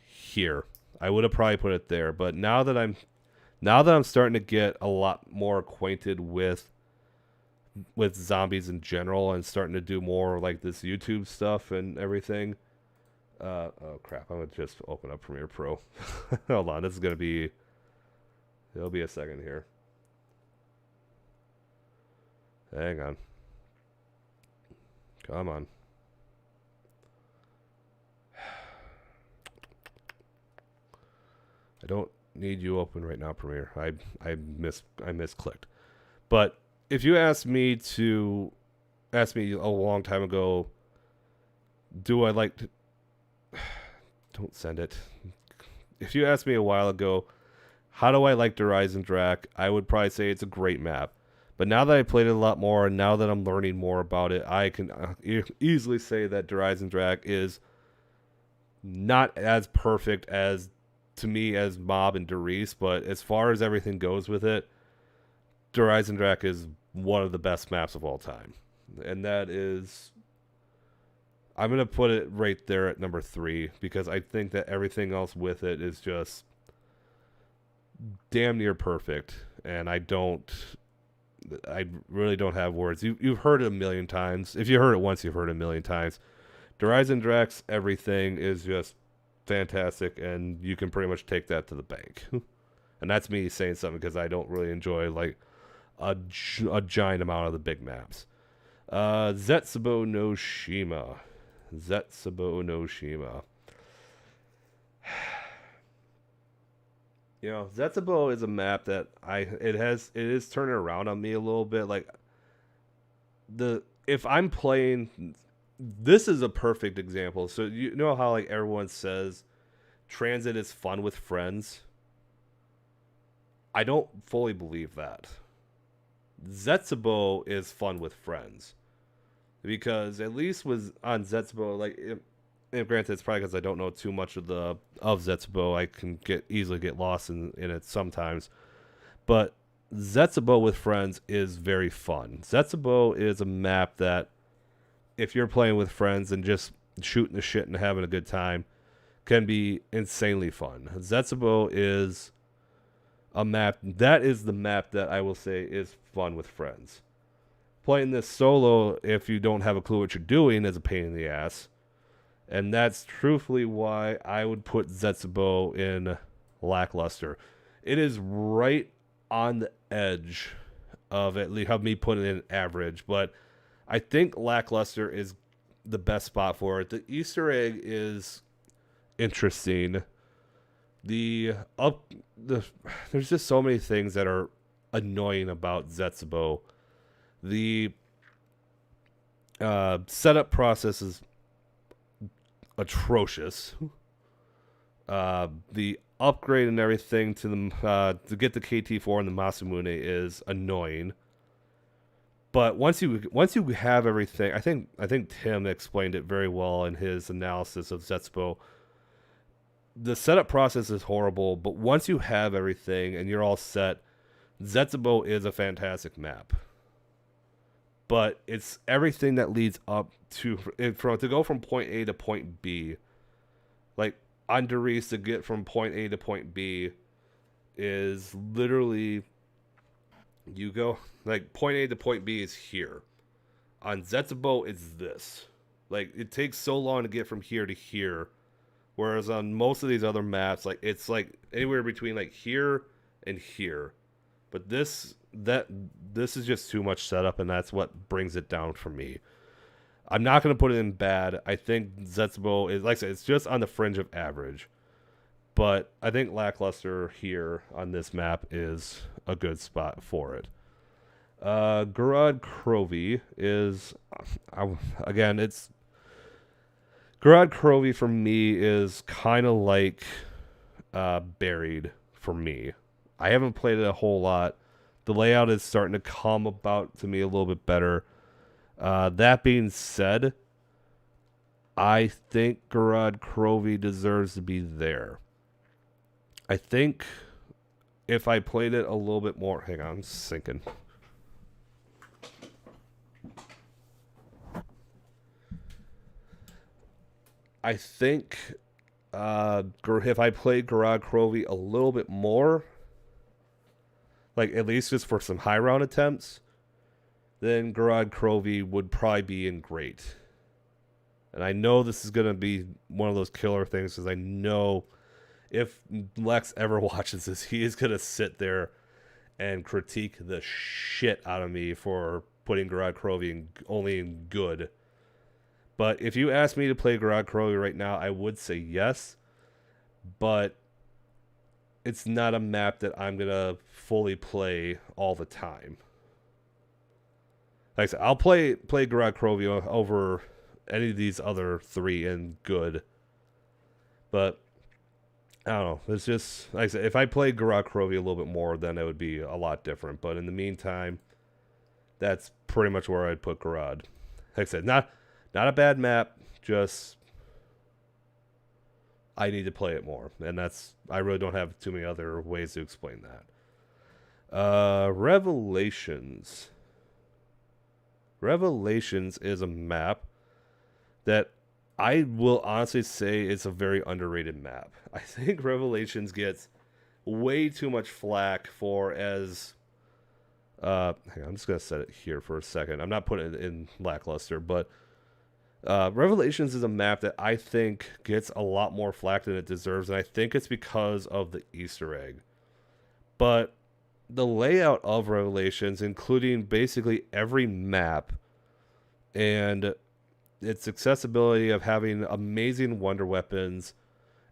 here. I would have probably put it there. But now that I'm starting to get a lot more acquainted with zombies in general and starting to do more like this YouTube stuff and everything. Oh crap, I'm gonna just open up Premiere Pro. Hold on, it'll be a second here. Hang on. Come on. I don't need you open right now, Premiere. I misclicked. But if you asked me a long time ago, do I like to... Don't send it. If you asked me a while ago, how do I like Derizen, I would probably say it's a great map. But now that I played it a lot more, and now that I'm learning more about it, I can easily say that Derizen is not as perfect as, to me, as Mob and Derice, but as far as everything goes with it, Derizen is one of the best maps of all time. And that is... I'm going to put it right there at number 3, because I think that everything else with it is just damn near perfect. And I really don't have words. You've heard it a million times. If you heard it once, you've heard it a million times. Derizen everything is just fantastic, and you can pretty much take that to the bank. And that's me saying something, because I don't really enjoy, like, a giant amount of the big maps. Zetsubo no Shima. Zetsubo is a map that it is turning around on me a little bit. Like, if I'm playing, this is a perfect example. So you know how, like, everyone says transit is fun with friends? I don't fully believe that. Zetsubo is fun with friends. Because at least on Zetsubo, like, and granted, it's probably because I don't know too much of Zetsubo. I can easily get lost in it sometimes. But Zetsubo with friends is very fun. Zetsubo is a map that, if you're playing with friends and just shooting the shit and having a good time, can be insanely fun. Zetsubo is a map, that is the map that I will say is fun with friends. Playing this solo, if you don't have a clue what you're doing, is a pain in the ass. And that's truthfully why I would put Zetsubo in lackluster. It is right on the edge of at least me putting it in average, but I think lackluster is the best spot for it. The Easter egg is interesting. The up the there's just so many things that are annoying about Zetsubo. The setup process is atrocious. The upgrade and everything to the to get the KT4 and the Masamune is annoying. But once you have everything, I think Tim explained it very well in his analysis of Zetsubo. The setup process is horrible, but once you have everything and you're all set, Zetsubo is a fantastic map. But it's everything that leads up to go from point A to point B. Like on Derice, to get from point A to point B is literally, you go like point A to point B is here. On Zetsubo, it's this. Like it takes so long to get from here to here. Whereas on most of these other maps, like it's like anywhere between like here and here. But this is just too much setup, and that's what brings it down for me. I'm not going to put it in bad. I think Zetsubo is, like I said, it's just on the fringe of average. But I think Lackluster here on this map is a good spot for it. Garad Krovi is, again, it's Garad Krovi for me is kind of like Buried for me. I haven't played it a whole lot. The layout is starting to come about to me a little bit better. That being said, I think Garad Krovi deserves to be there. I think if I played it a little bit more... Hang on, I'm sinking. I think if I played Garad Krovi a little bit more, like at least just for some high round attempts, then Garad Krovi would probably be in great. And I know this is going to be one of those killer things because I know if Lex ever watches this, he is going to sit there and critique the shit out of me for putting Garad Krovi only in good. But if you ask me to play Garad Krovi right now, I would say yes. But it's not a map that I'm going to fully play all the time. Like I said, I'll play Garad Krovi over any of these other three in good. But I don't know. It's just, like I said, if I played Garad Krovi a little bit more, then it would be a lot different. But in the meantime, that's pretty much where I'd put Garad. Like I said, not a bad map, just I need to play it more. And I really don't have too many other ways to explain that. Revelations. Revelations is a map that I will honestly say it's a very underrated map. I think Revelations gets way too much flack for as... hang on, I'm just going to set it here for a second. I'm not putting it in Lackluster, but Revelations is a map that I think gets a lot more flack than it deserves, and I think it's because of the Easter egg. But the layout of Revelations, including basically every map, and its accessibility of having amazing wonder weapons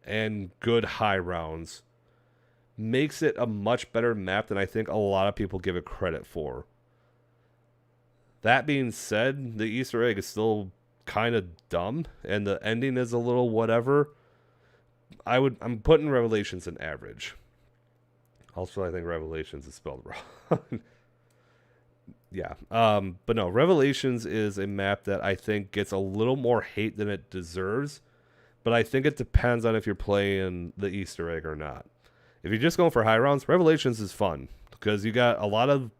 and good high rounds, makes it a much better map than I think a lot of people give it credit for. That being said, the Easter egg is still kind of dumb, and the ending is a little whatever. I'm putting Revelations in average. Also, I think Revelations is spelled wrong. Yeah. But no, Revelations is a map that I think gets a little more hate than it deserves. But I think it depends on if you're playing the Easter egg or not. If you're just going for high rounds, Revelations is fun. Because you got a lot of...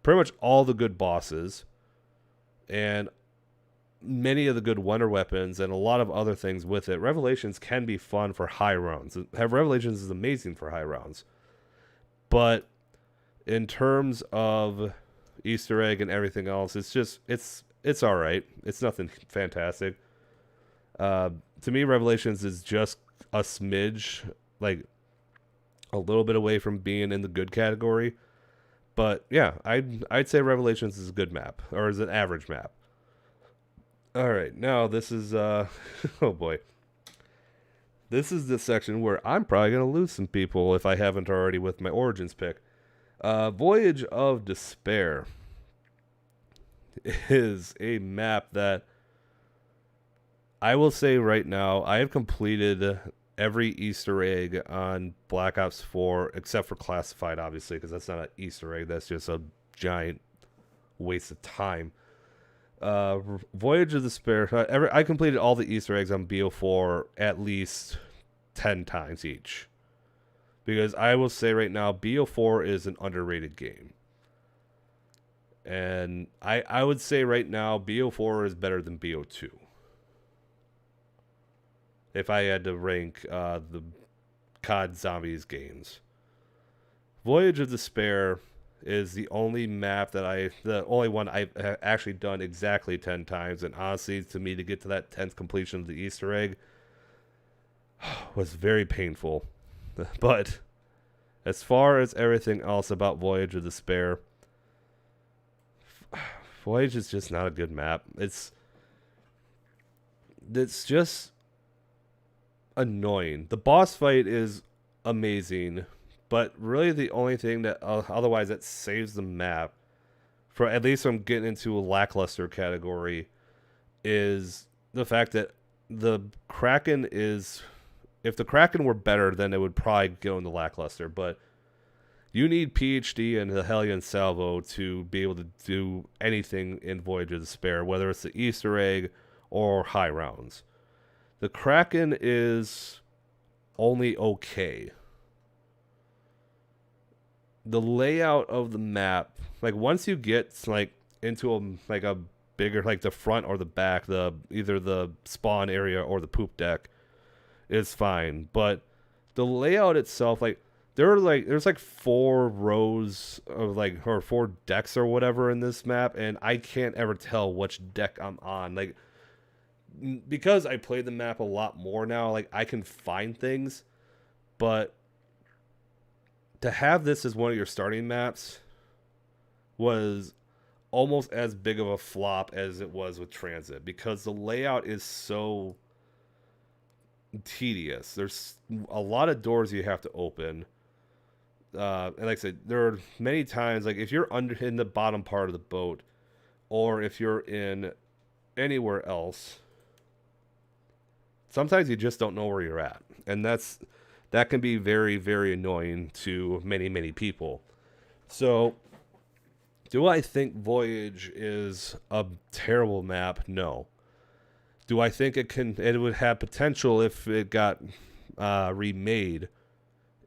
pretty much all the good bosses. And many of the good wonder weapons and a lot of other things with it. Revelations can be fun for high rounds. Revelations is amazing for high rounds. But in terms of Easter egg and everything else, it's all right. It's nothing fantastic. To me, Revelations is just a smidge, like a little bit away from being in the good category. But yeah, I'd say Revelations is a good map, or is an average map. All right, now this is oh boy. this is the section where I'm probably going to lose some people if I haven't already with my Origins pick. Voyage of Despair is a map that I will say right now, I have completed every Easter egg on Black Ops 4, except for Classified, obviously, because that's not an Easter egg. That's just a giant waste of time. Voyage of Despair, I completed all the Easter eggs on BO4 at least 10 times each. Because I will say right now, BO4 is an underrated game. And I would say right now, BO4 is better than BO2. If I had to rank the COD Zombies games. Voyage of Despair is the only the only one I've actually done exactly 10 times. And honestly, to me, to get to that 10th completion of the Easter egg was very painful. But as far as everything else about Voyage of Despair, Voyage is just not a good map. It's just annoying. The boss fight is amazing, but really the only thing that otherwise that saves the map, for at least from getting into a lackluster category, is the fact that the Kraken is, if the Kraken were better, then it would probably go into lackluster, but you need PhD and the Hellion Salvo to be able to do anything in Voyage of Despair, whether it's the Easter egg or high rounds. The Kraken is only okay. The layout of the map, like once you get like into a bigger, like the front or the back, either the spawn area or the poop deck, is fine. But the layout itself, like there's like 4 rows of like, or 4 decks or whatever in this map, and I can't ever tell which deck I'm on. Like, because I play the map a lot more now, like I can find things, but to have this as one of your starting maps was almost as big of a flop as it was with Transit, because the layout is so tedious. There's a lot of doors you have to open, and like I said, there are many times, like if you're in the bottom part of the boat, or if you're in anywhere else, sometimes you just don't know where you're at. And that can be very, very annoying to many, many people. So, do I think Voyage is a terrible map? No. Do I think it would have potential if it got remade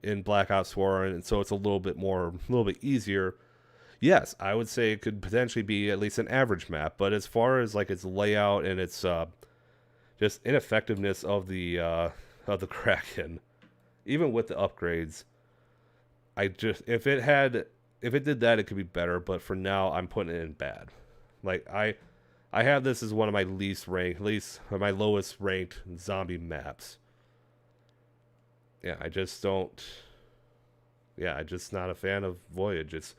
in Black Ops 4, and so it's a little bit easier? Yes, I would say it could potentially be at least an average map. But as far as like its layout and its just ineffectiveness of the Kraken, even with the upgrades, if it did that, it could be better. But for now, I'm putting it in bad. Like I have this as one of my my lowest ranked zombie maps. Yeah, I just don't. Yeah, I'm just not a fan of Voyage. It's,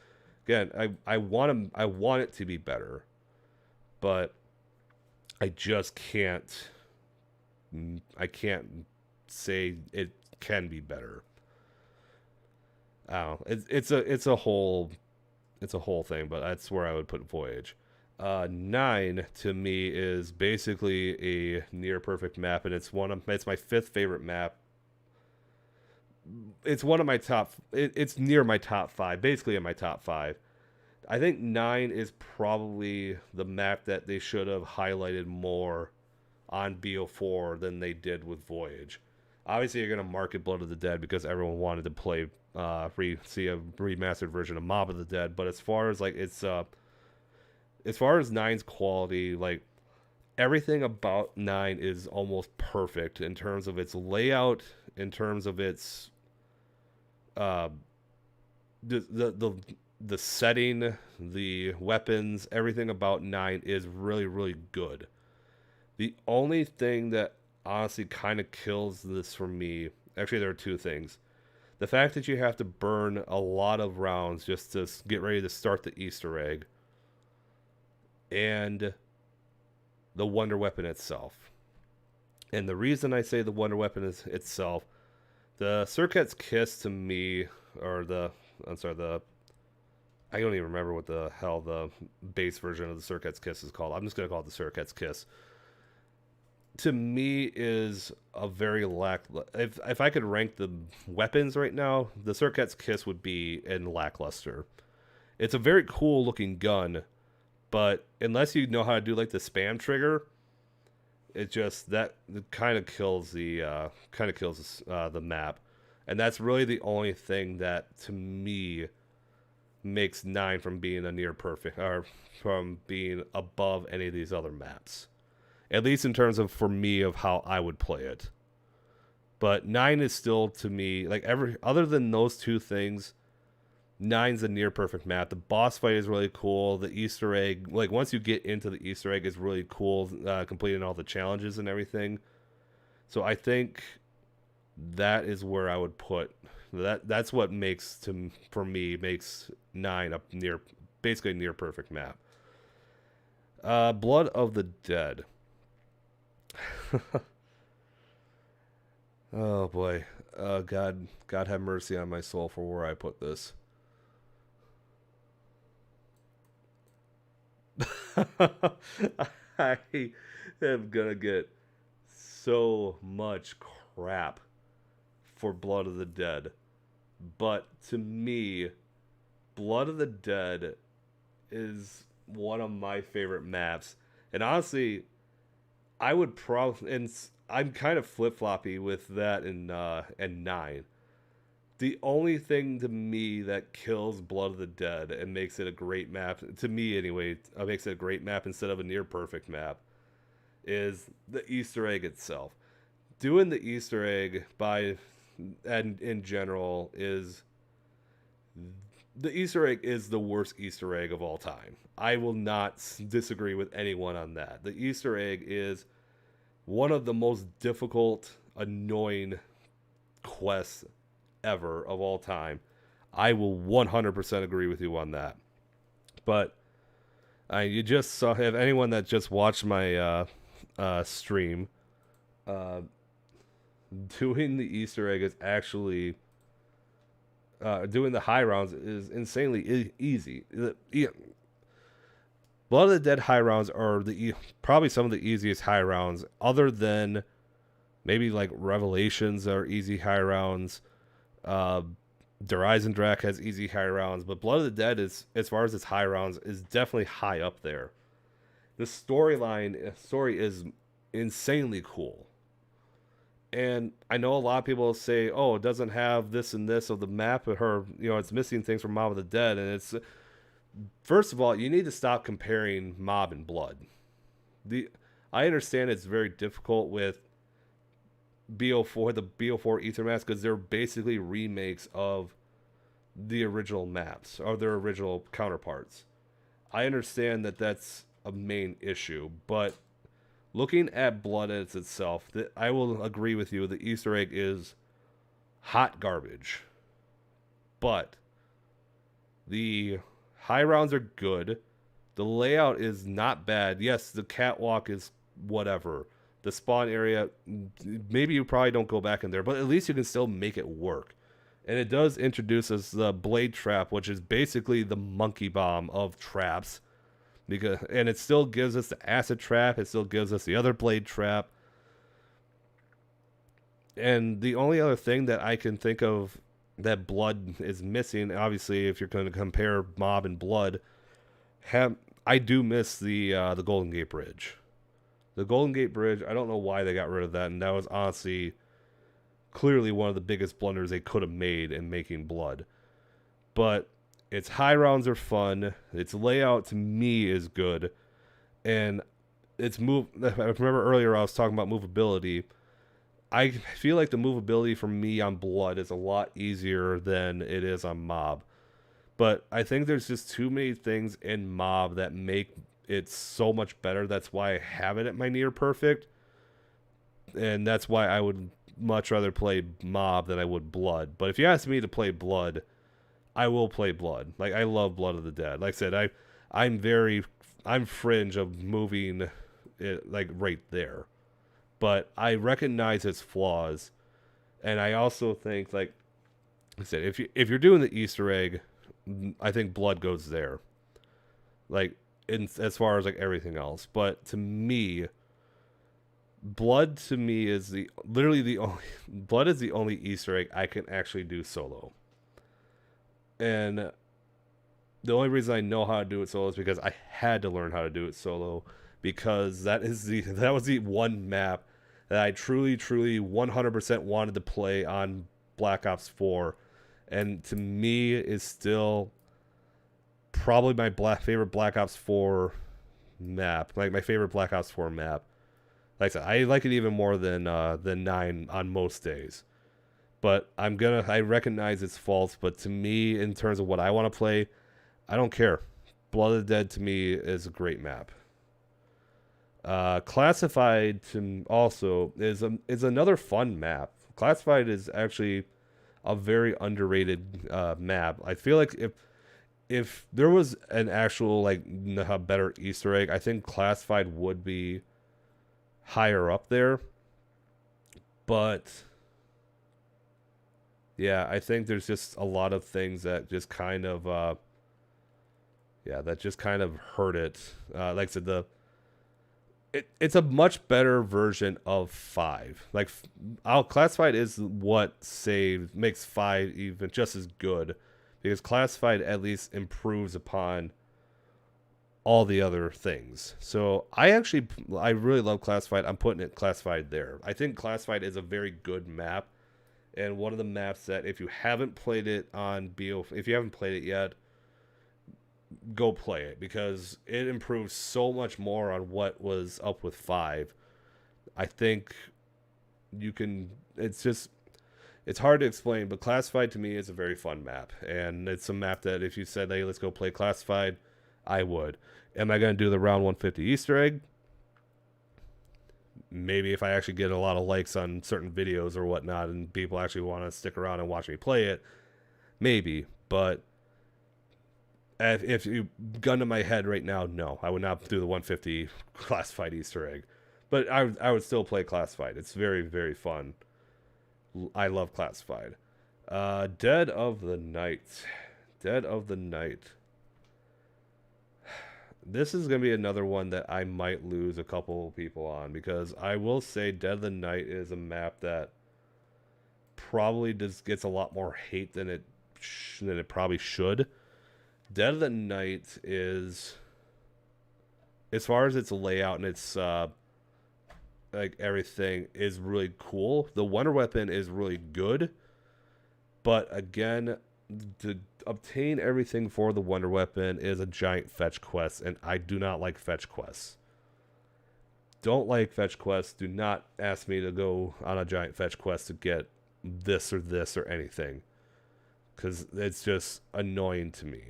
again, I want it to be better, but I just can't. I can't say it can be better. I don't know. It's a whole thing, but that's where I would put Voyage. 9 to me is basically a near perfect map, and it's my 5th favorite map. It's one of my top. It's near my top 5, basically in my top 5. I think 9 is probably the map that they should have highlighted more on BO4 than they did with Voyage. Obviously, you're going to market Blood of the Dead because everyone wanted to play, see a remastered version of Mob of the Dead. But as far as like as far as 9's quality, like everything about 9 is almost perfect in terms of its layout, in terms of its the setting, the weapons, everything about 9 is really, really good. The only thing that honestly kind of kills this for me, actually there are 2 things. The fact that you have to burn a lot of rounds just to get ready to start the Easter egg, and the wonder weapon itself. And the reason I say the wonder weapon is itself, the Surket's Kiss to me, or I don't even remember what the hell the base version of the Surket's Kiss is called. I'm just going to call it the Surket's Kiss. To me is a very if I could rank the weapons right now, the Surket's Kiss would be in lackluster. It's a very cool looking gun, but unless you know how to do like the spam trigger, it just that kind of kills the map, and that's really the only thing that to me makes 9 from being a near perfect or from being above any of these other maps, at least in terms of for me of how I would play it. But 9 is still to me like every other than those two things. 9's a near perfect map. The boss fight is really cool. The Easter egg, like once you get into the Easter egg, is really cool. Completing all the challenges and everything. So I think that is where I would put that. That's what makes for me makes 9 up basically a near perfect map. Blood of the Dead. Oh boy, God have mercy on my soul for where I put this. I am gonna get so much crap for Blood of the Dead, but to me, Blood of the Dead is one of my favorite maps, and honestly, I would probably, and I'm kind of flip-floppy with that in 9. The only thing to me that kills Blood of the Dead and makes it a great map, to me anyway, makes it a great map instead of a near perfect map, is the Easter egg itself. Doing the Easter egg and in general is, the Easter egg is the worst Easter egg of all time. I will not disagree with anyone on that. The Easter egg is one of the most difficult, annoying quests ever of all time. I will 100% agree with you on that. But you just saw, if anyone that just watched my stream, doing the Easter egg is actually doing the high rounds is insanely easy. Blood of the Dead high rounds are probably some of the easiest high rounds, other than maybe like Revelations are easy high rounds. Der Eisendrache has easy high rounds, but Blood of the Dead is, as far as its high rounds, is definitely high up there. The story is insanely cool. And I know a lot of people say, oh, it doesn't have this and this of the map, or it's missing things from Mob of the Dead, and it's, first of all, you need to stop comparing Mob and Blood. I understand it's very difficult with BO4, the BO4 Ether maps, because they're basically remakes of the original maps, or their original counterparts. I understand that that's a main issue, but looking at Blood as itself, I will agree with you, the Easter egg is hot garbage. But the high rounds are good. The layout is not bad. Yes, the catwalk is whatever. The spawn area, maybe you probably don't go back in there, but at least you can still make it work. And it does introduce us the blade trap, which is basically the monkey bomb of traps. And it still gives us the acid trap. It still gives us the other blade trap. And the only other thing that I can think of that Blood is missing, obviously, if you're going to compare Mob and Blood, I do miss the Golden Gate Bridge. The Golden Gate Bridge, I don't know why they got rid of that, and that was honestly clearly one of the biggest blunders they could have made in making Blood. But its high rounds are fun. Its layout to me is good, and its I remember earlier I was talking about movability. I feel like the movability for me on Blood is a lot easier than it is on Mob. But I think there's just too many things in Mob that make it so much better. That's why I have it at my near perfect. And that's why I would much rather play Mob than I would Blood. But if you ask me to play Blood, I will play Blood. Like, I love Blood of the Dead. Like I said, I'm fringe of moving it, like, right there. but I recognize its flaws, and I also think, like I said, if you're doing the Easter egg, I think blood goes there. Like as far as like everything else, but to me, blood to me is the only blood is the only Easter egg I can actually do solo, and the only reason I know how to do it solo is because I had to learn how to do it solo, because that was the one map that I truly 100% wanted to play on Black Ops 4, and to me is still probably my favorite Black Ops 4 map, like my favorite Black Ops 4 map. Like I said, I like it even more than 9 on most days. But I recognize its faults, but to me, in terms of what I want to play, I don't care. Blood of the Dead to me is a great map. Classified to also is another fun map. Classified is actually a very underrated map. I feel like if there was an actual like a better Easter egg, I think Classified would be higher up there. But yeah, I think there's just a lot of things that just kind of hurt it. Like I said, it's a much better version of 5. Like Classified is what makes 5 even just as good, because Classified at least improves upon all the other things. So I really love Classified. I'm putting it Classified there. I think Classified is a very good map, and one of the maps that if you haven't played it if you haven't played it yet, go play it, because it improves so much more on what was up with 5. I think it's hard to explain, but Classified to me is a very fun map, and it's a map that if you said, hey, let's go play Classified, I would. Am I going to do the round 150 Easter egg? Maybe if I actually get a lot of likes on certain videos or whatnot and people actually want to stick around and watch me play it, maybe. But if you gun to my head right now, no, I would not do the 150 Classified Easter egg. But I would still play Classified. It's very, very fun. I love Classified. Dead of the Night. Dead of the Night. This is going to be another one that I might lose a couple people on, because I will say Dead of the Night is a map that probably just gets a lot more hate than it probably should. Dead of the Night is, as far as its layout and its like everything, is really cool. The wonder weapon is really good, but again, to obtain everything for the wonder weapon is a giant fetch quest, and I do not like fetch quests. Don't like fetch quests. Do not ask me to go on a giant fetch quest to get this or anything, because it's just annoying to me.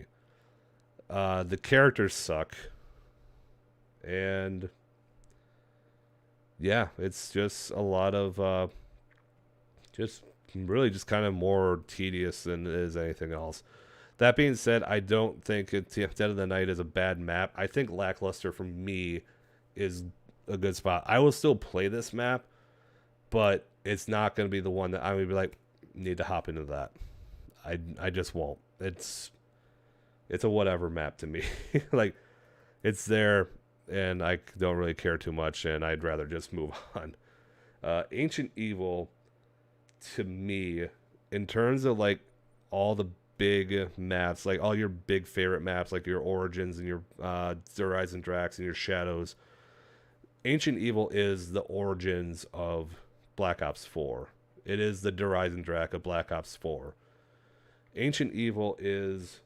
The characters suck, and yeah, it's just a lot of just kind of more tedious than it is anything else. That being said, I don't think Dead of the Night is a bad map. I think Lackluster for me is a good spot. I will still play this map, but it's not going to be the one that I'm going to be like, need to hop into that. I just won't. It's a whatever map to me. Like, it's there, and I don't really care too much, and I'd rather just move on. Ancient Evil, to me, in terms of like all the big maps, like all your big favorite maps, like your Origins and your Horizon Drax and your Shadows, Ancient Evil is the Origins of Black Ops 4. It is the Horizon Drax of Black Ops 4. Ancient Evil is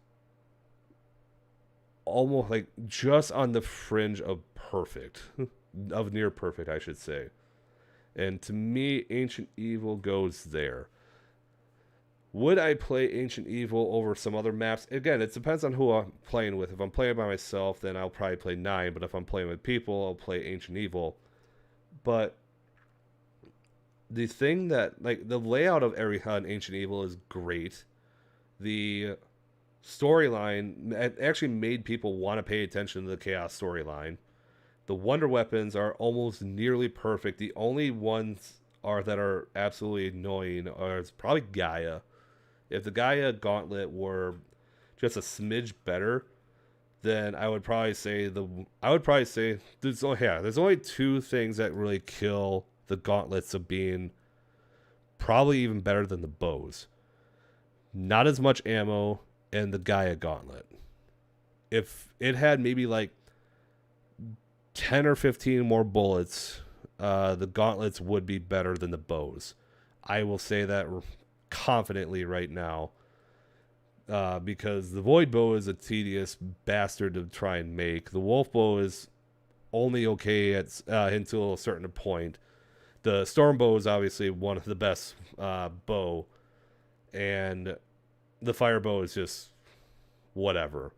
almost like just on the fringe of perfect, of near perfect, I should say. And to me, Ancient Evil goes there. Would I play Ancient Evil over some other maps? Again, it depends on who I'm playing with. If I'm playing by myself, then I'll probably play 9. But if I'm playing with people, I'll play Ancient Evil. But the thing that, like, the layout of every Ancient Evil is great. The storyline actually made people want to pay attention to the Chaos storyline. The wonder weapons are almost nearly perfect. The only ones are that are absolutely annoying are it's probably Gaia. If the Gaia gauntlet were just a smidge better, then I would probably say there's only two things that really kill the gauntlets of being probably even better than the bows. Not as much ammo and the Gaia gauntlet. If it had maybe like 10 or 15 more bullets, the gauntlets would be better than the bows. I will say that confidently right now, because the void bow is a tedious bastard to try and make. The wolf bow is only okay at until a certain point. The storm bow is obviously one of the best bow, and the fire bow is just whatever.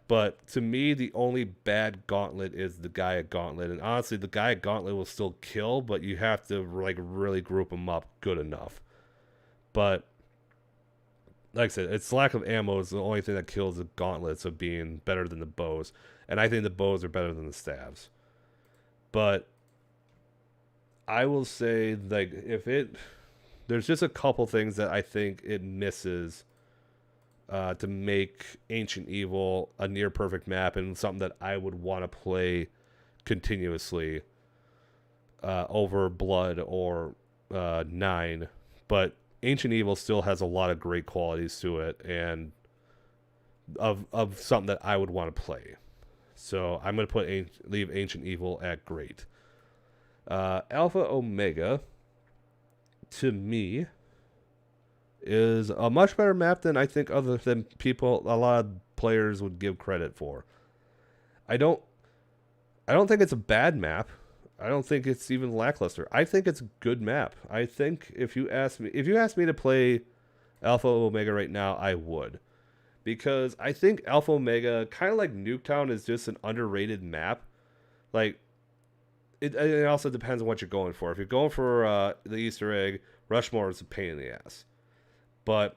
But to me, the only bad gauntlet is the Gaia gauntlet, and honestly, the Gaia gauntlet will still kill, but you have to like really group them up good enough. But like I said, its lack of ammo is the only thing that kills the gauntlets of being better than the bows, and I think the bows are better than the staves. But I will say, like, there's just a couple things that I think it misses to make Ancient Evil a near perfect map and something that I would want to play continuously over Blood or 9. But Ancient Evil still has a lot of great qualities to it and of something that I would want to play. So I'm going to leave Ancient Evil at great. Alpha Omega, to me, is a much better map than I think a lot of players would give credit for. I don't think it's a bad map. I don't think it's even lackluster. I think it's a good map. I think if you ask me to play Alpha Omega right now, I would. Because I think Alpha Omega, kind of like Nuketown, is just an underrated map. Like, it also depends on what you're going for. If you're going for the Easter egg, Rushmore is a pain in the ass. But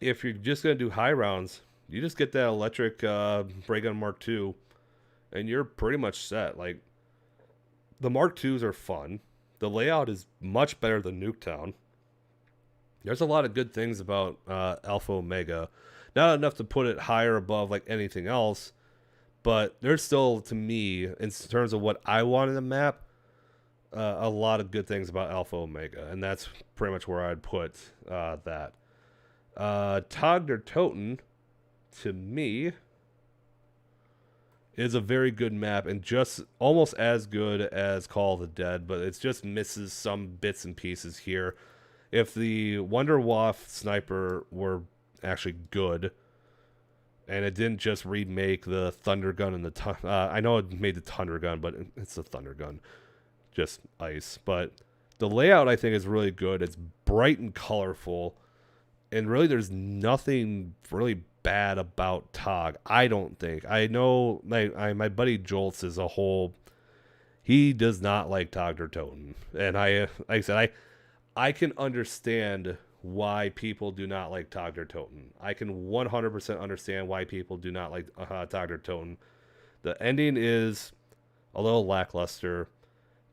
if you're just going to do high rounds, you just get that electric ray gun Mark II, and you're pretty much set. Like, the Mark IIs are fun. The layout is much better than Nuketown. There's a lot of good things about Alpha Omega. Not enough to put it higher above like anything else, but there's still, to me, in terms of what I want in a map, a lot of good things about Alpha Omega, and that's pretty much where I'd put that. Kino Der Toten, to me, is a very good map and just almost as good as Call of the Dead, but it just misses some bits and pieces here. If the Wunderwaffe sniper were actually good, and it didn't just remake the Thunder Gun and the I know it made the Thunder Gun, but it's the Thunder Gun, just ice. But the layout, I think, is really good. It's bright and colorful, and really there's nothing really bad about TOG, I don't think. I know my buddy Jolts is a whole, he does not like Kino Der Toten, and like I said, I can understand why people do not like Kino Der Toten. I can 100% understand why people do not like Kino Der Toten. The ending is a little lackluster.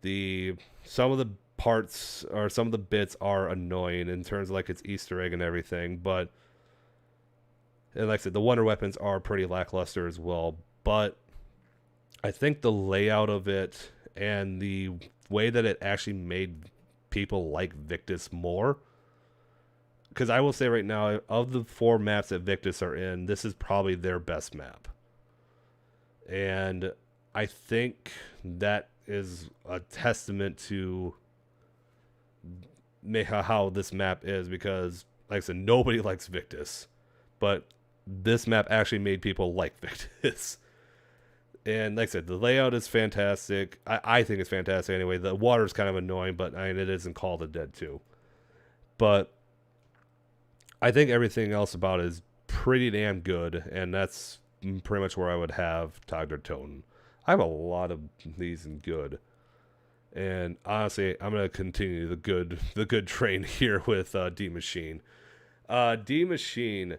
Some of the parts or some of the bits are annoying in terms of like its Easter egg and everything, but and like I said, the wonder weapons are pretty lackluster as well. But I think the layout of it and the way that it actually made people like Victus more, because I will say right now, of the 4 maps that Victus are in, this is probably their best map. And I think that is a testament to how this map is, because like I said, nobody likes Victus, but this map actually made people like Victus. And like I said, the layout is fantastic. I think it's fantastic anyway. The water's kind of annoying, but I mean, it isn't Call of the Dead too. But I think everything else about it is pretty damn good, and that's pretty much where I would have Kino Der Toten. I have a lot of these in good. And honestly, I'm gonna continue the good train here with D Machine. D Machine,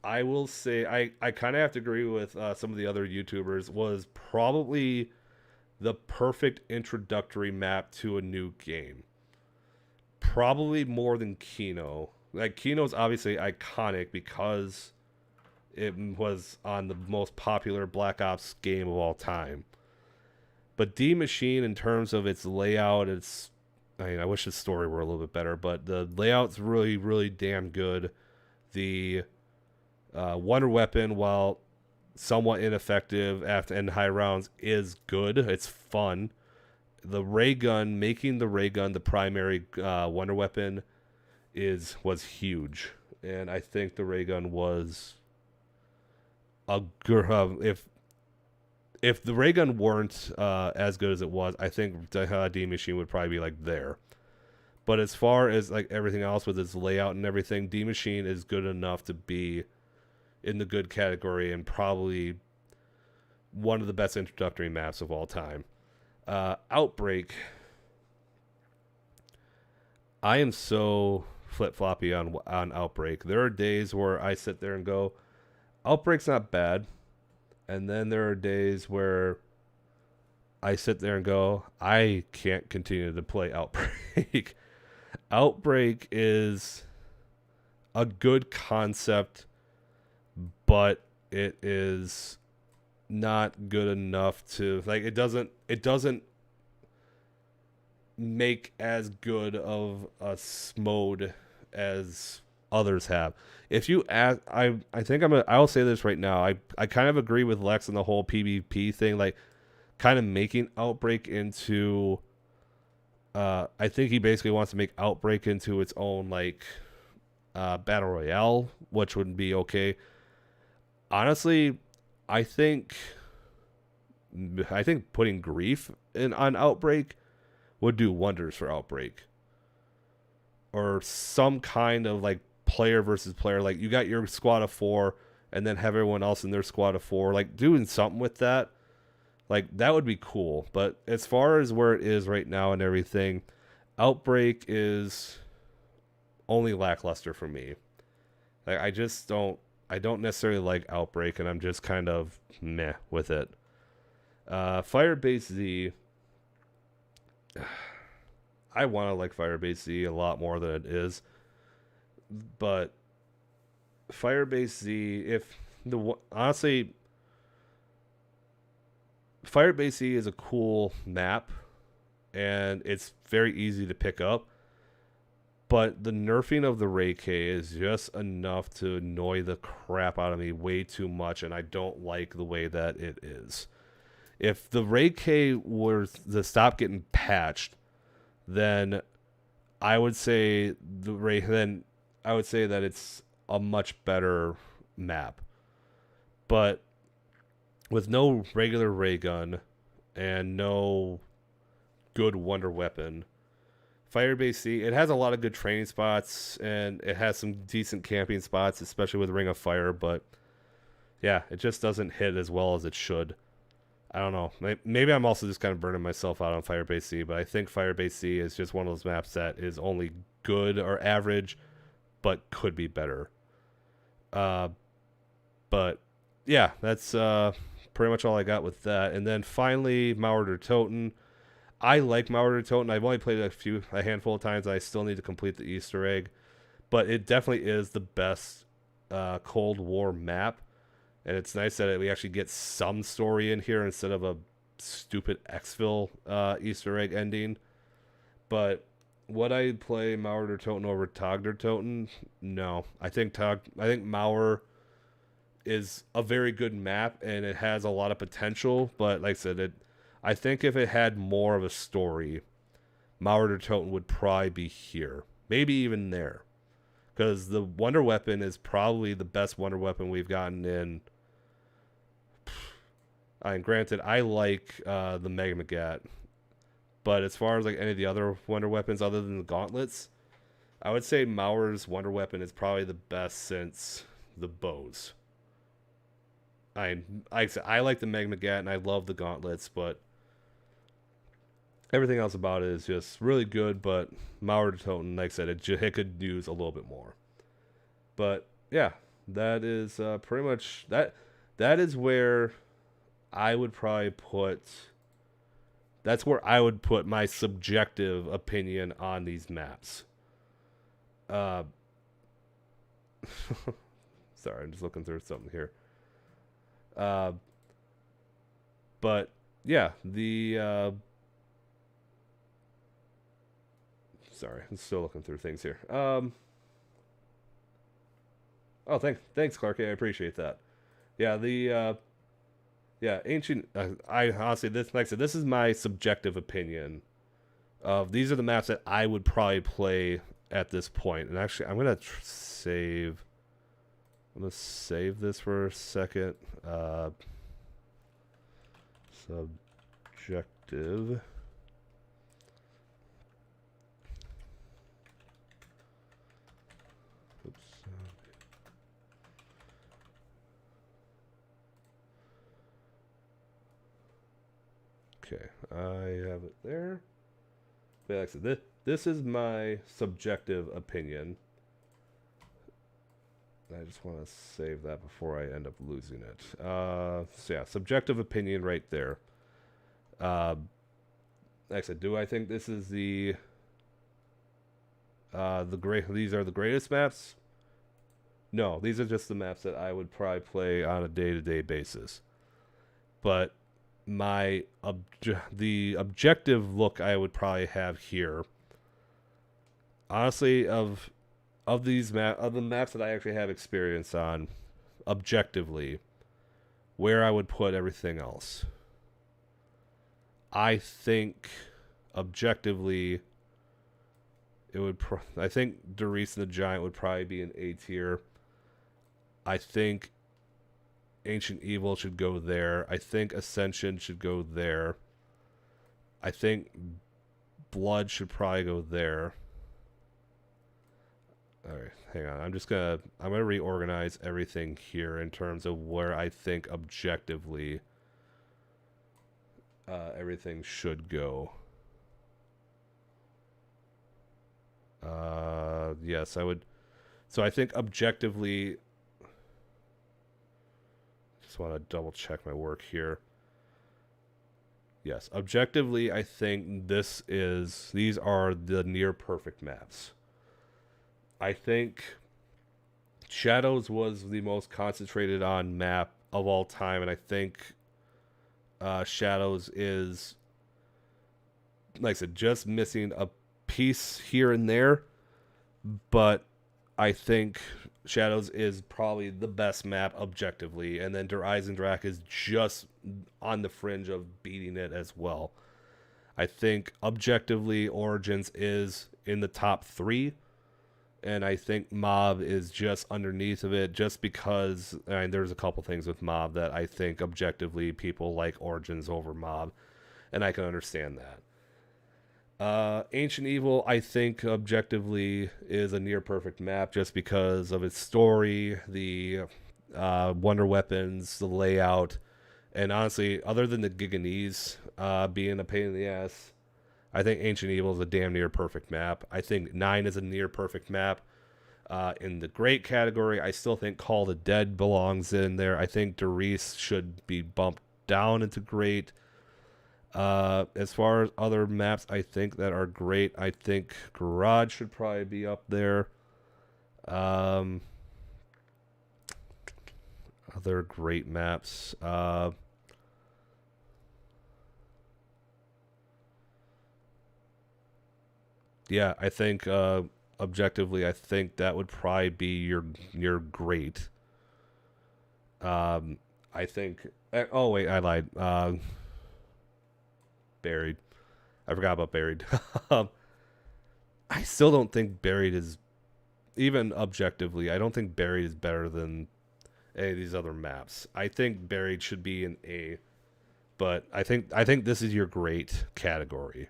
I will say I kind of have to agree with some of the other YouTubers, was probably the perfect introductory map to a new game. Probably more than Kino. Like, Kino's obviously iconic because it was on the most popular Black Ops game of all time. But D Machine, in terms of its layout, I wish the story were a little bit better, but the layout's really, really damn good. The Wonder Weapon, while somewhat ineffective after end high rounds, is good. It's fun. The ray gun, making the ray gun the primary Wonder Weapon was huge, and I think the ray gun was a good. If the ray gun weren't as good as it was, I think D Machine would probably be like there. But as far as like everything else with its layout and everything, D Machine is good enough to be in the good category and probably one of the best introductory maps of all time. Outbreak. I am so flip-floppy on Outbreak. There are days where I sit there and go, Outbreak's not bad. And then there are days where I sit there and go, I can't continue to play Outbreak. Outbreak is a good concept, but it is not good enough to, like, it doesn't make as good of a mode as others have. If you ask, I think I'll say this right now. I kind of agree with Lex on the whole PvP thing, like kind of making Outbreak into I think he basically wants to make Outbreak into its own like battle royale, which would be okay. Honestly, I think putting grief on Outbreak would do wonders for Outbreak. Or some kind of like player versus player, like you got your squad of 4 and then have everyone else in their squad of 4, like doing something with that, like that would be cool. But as far as where it is right now and everything, Outbreak is only lackluster for me. Like I don't necessarily like Outbreak, and I'm just kind of meh with it. Firebase Z, I want to like Firebase Z a lot more than it is. But Firebase Z, honestly, Firebase Z is a cool map, and it's very easy to pick up. But the nerfing of the Ray K is just enough to annoy the crap out of me way too much, and I don't like the way that it is. If the Ray K were to stop getting patched, then I would say that it's a much better map. But with no regular ray gun and no good wonder weapon, Firebase C, it has a lot of good training spots and it has some decent camping spots, especially with Ring of Fire, but yeah, it just doesn't hit as well as it should. I don't know. Maybe I'm also just kind of burning myself out on Firebase C, but I think Firebase C is just one of those maps that is only good or average, but could be better. But yeah, that's pretty much all I got with that. And then finally, Kino Der Toten. I like Kino Der Toten. I've only played it a handful of times. I still need to complete the Easter egg, but it definitely is the best Cold War map. And it's nice that we actually get some story in here instead of a stupid Xville Easter egg ending. But would I play Kino Der Toten over Tag Der Toten? No. I think Mauer is a very good map and it has a lot of potential. But like I said, I think if it had more of a story, Kino Der Toten would probably be here. Maybe even there. Because the Wonder Weapon is probably the best Wonder Weapon we've gotten in. And granted, I like the Mega Magat. But as far as like any of the other Wonder Weapons other than the Gauntlets, I would say Mauer's Wonder Weapon is probably the best since the bows. I like the Mega Magat and I love the Gauntlets, but everything else about it is just really good. But Kino Der Toten, like I said, it could use a little bit more. But yeah, that is pretty much that. That is where I would probably put That's where I would put my subjective opinion on these maps. Uh, sorry, I'm just looking through something here. Uh, but yeah, sorry, I'm still looking through things here. Oh, thanks, Clark. I appreciate that. Yeah, yeah, ancient. I honestly, like I said, this is my subjective opinion of these are the maps that I would probably play at this point. And actually, I'm gonna save. I'm gonna save this for a second. Subjective. Oops. Okay, I have it there. But like I said, this is my subjective opinion. I just want to save that before I end up losing it. So yeah, subjective opinion right there. Like I said, do I think this is the great? These are the greatest maps? No, these are just the maps that I would probably play on a day-to-day basis. But the objective look I would probably have here, honestly, of the maps that I actually have experience on, objectively, where I would put everything else. I think objectively, I think Doris and the Giant would probably be an A tier. I think Ancient Evil should go there. I think Ascension should go there. I think Blood should probably go there. Alright, hang on. I'm gonna reorganize everything here in terms of where I think objectively everything should go. Yes, I would. So I think objectively, just want to double check my work here. Yes, objectively, I think these are the near perfect maps. I think Shadows was the most concentrated on map of all time, and I think Shadows is, like I said, just missing a piece here and there, but I think Shadows is probably the best map objectively, and then Der Eisendrache is just on the fringe of beating it as well. I think objectively Origins is in the top 3, and I think Mob is just underneath of it, just because there's a couple things with Mob that I think objectively people like Origins over Mob, and I can understand that. Ancient Evil, I think objectively is a near perfect map just because of its story, the wonder weapons, the layout, and honestly, other than the Giganese being a pain in the ass, I think Ancient Evil is a damn near perfect map. I think 9 is a near perfect map. In the great category, I still think Call of the Dead belongs in there. I think Doris should be bumped down into great. As far as other maps I think that are great, I think Garage should probably be up there. Other great maps. Yeah, I think objectively, I think that would probably be your great. I think. Oh wait, I lied. Buried. I forgot about Buried. I still don't think Buried is, even objectively, I don't think Buried is better than any of these other maps. I think Buried should be an A, but I think this is your great category.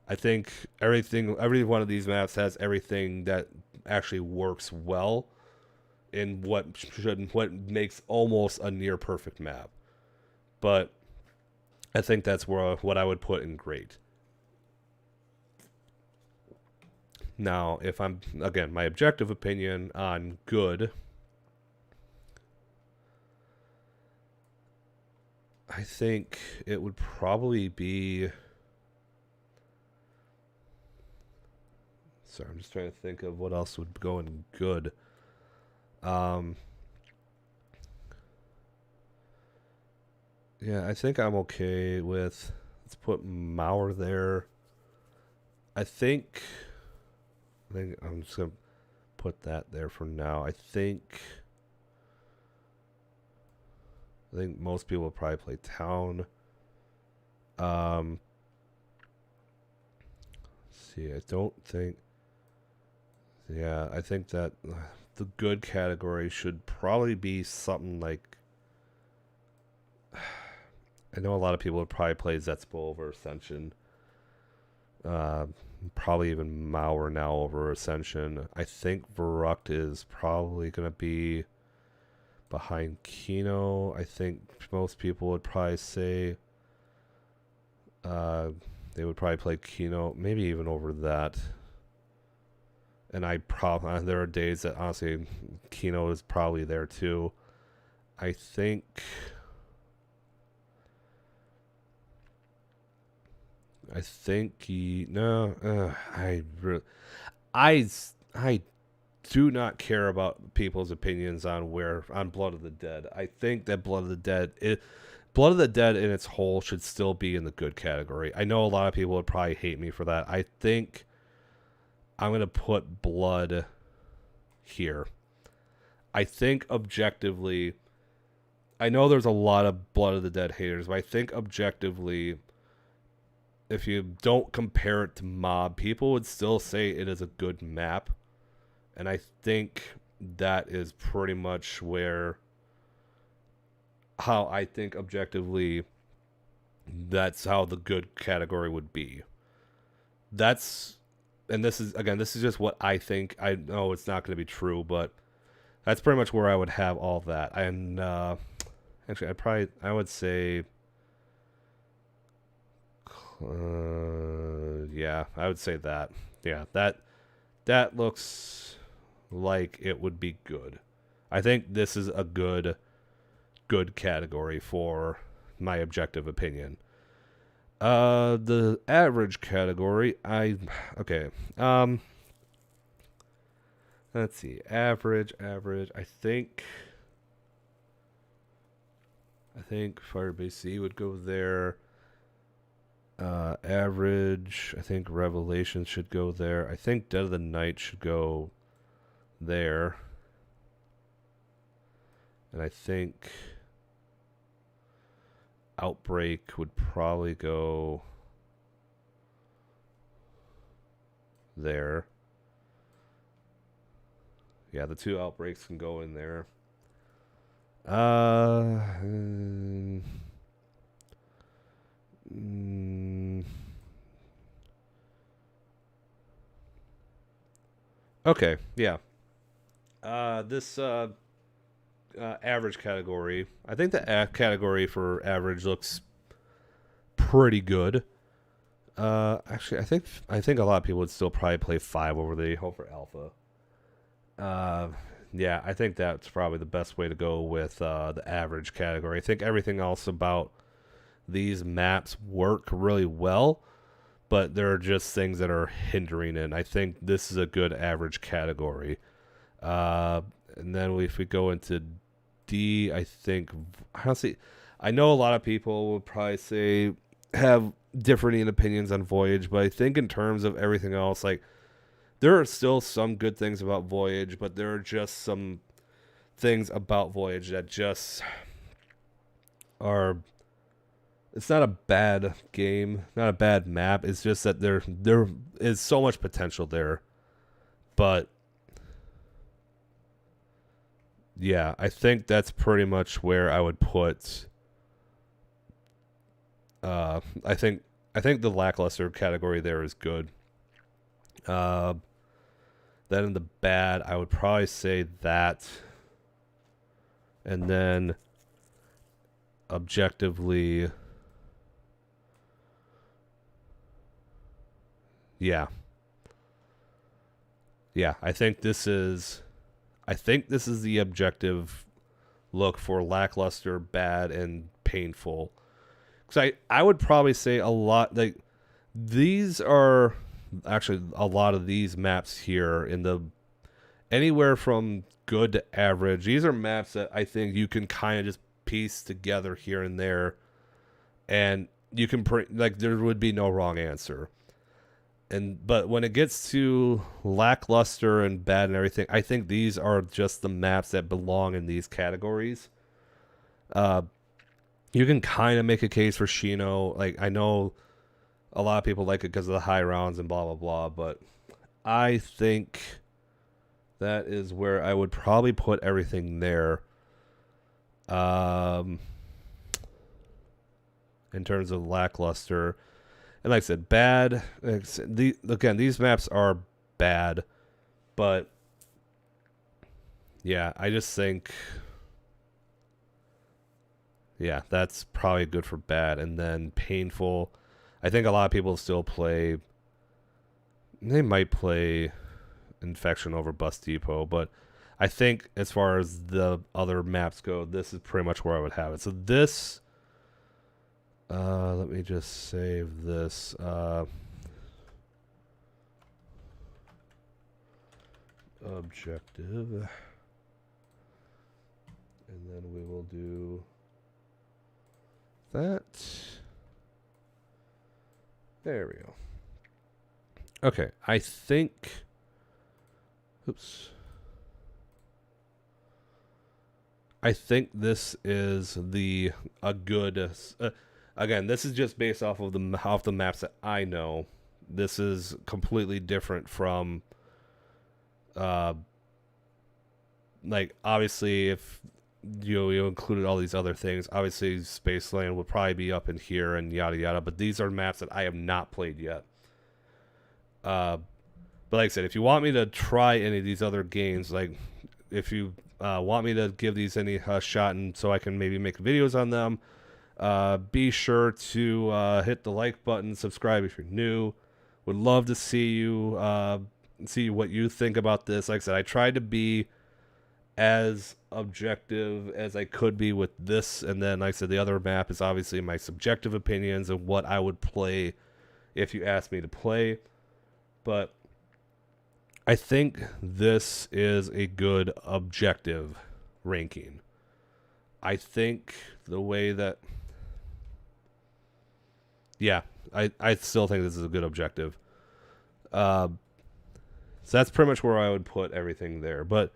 I think every one of these maps has everything that actually works well in what makes almost a near perfect map. But I think that's what I would put in great. Now, if I'm, again, my objective opinion on good, I think it would probably be... Sorry, I'm just trying to think of what else would go in good. Yeah, I think I'm okay with... Let's put Mauer there. I think I'm just going to put that there for now. I think most people will probably play Town. See, I don't think... Yeah, I think that the good category should probably be something like... I know a lot of people would probably play Zetspo over Ascension. Probably even Mauer now over Ascension. I think Verrucht is probably going to be behind Kino. I think most people would probably say they would probably play Kino, maybe even over that. And there are days that honestly Kino is probably there too. I think I do not care about people's opinions on Blood of the Dead. I think that Blood of the Dead in its whole should still be in the good category. I know a lot of people would probably hate me for that. I think I'm going to put Blood here. I think objectively, I know there's a lot of Blood of the Dead haters, but I think objectively, if you don't compare it to Mob, people would still say it is a good map. And I think that is pretty much how I think objectively that's how the good category would be. This is just what I think. I know it's not going to be true, but that's pretty much where I would have all that. And actually, I would say, yeah, I would say that. Yeah, that looks like it would be good. I think this is a good category for my objective opinion. The average category, let's see, average. I think Firebase C would go there. Average, I think Revelations should go there. I think Dead of the Night should go there. And I think Outbreak would probably go there. Yeah, the two Outbreaks can go in there. Okay, yeah. This average category, I think the category for average looks pretty good. Actually, I think a lot of people would still probably play 5 over the hope for Alpha. Yeah, I think that's probably the best way to go with the average category. I think everything else about these maps work really well, but there are just things that are hindering it. I think this is a good average category. And then if we go into D, I think, honestly, I know a lot of people will probably have differing opinions on Voyage, but I think in terms of everything else, like, there are still some good things about Voyage, but there are just some things about Voyage that just are... It's not a bad game, not a bad map. It's just that there is so much potential there. But yeah, I think that's pretty much where I would put. I think the lackluster category there is good. Then in the bad, I would probably say that, and then objectively. Yeah. Yeah, I think this is the objective look for lackluster, bad, and painful. because I would probably say a lot, like, these are actually a lot of these maps here in the anywhere from good to average. These are maps that I think you can kind of just piece together here and there, and you can like there would be no wrong answer. But when it gets to lackluster and bad and everything, I think these are just the maps that belong in these categories. You can kind of make a case for Kino. Like, I know a lot of people like it because of the high rounds and blah blah blah, but I think that is where I would probably put everything there. In terms of lackluster. And like I said, bad. Again, these maps are bad. But, yeah, I just think... Yeah, that's probably good for bad. And then painful. I think a lot of people still play... They might play Infection over Bus Depot. But I think as far as the other maps go, this is pretty much where I would have it. So this... let me just save this. Objective. And then we will do that. There we go. Okay, I think... Oops. I think this is a good... Again, this is just based off of the maps that I know. This is completely different from, like, obviously, if you included all these other things, obviously Spaceland would probably be up in here and yada yada. But these are maps that I have not played yet. But like I said, if you want me to try any of these other games, like if you want me to give these any shot, and so I can maybe make videos on them. Be sure to hit the like button, subscribe if you're new. Would love to see you, see what you think about this. Like I said, I tried to be as objective as I could be with this, and then like I said, the other map is obviously my subjective opinions of what I would play if you asked me to play. But I think this is a good objective ranking. I think the way that... Yeah, I still think this is a good objective. So that's pretty much where I would put everything there. But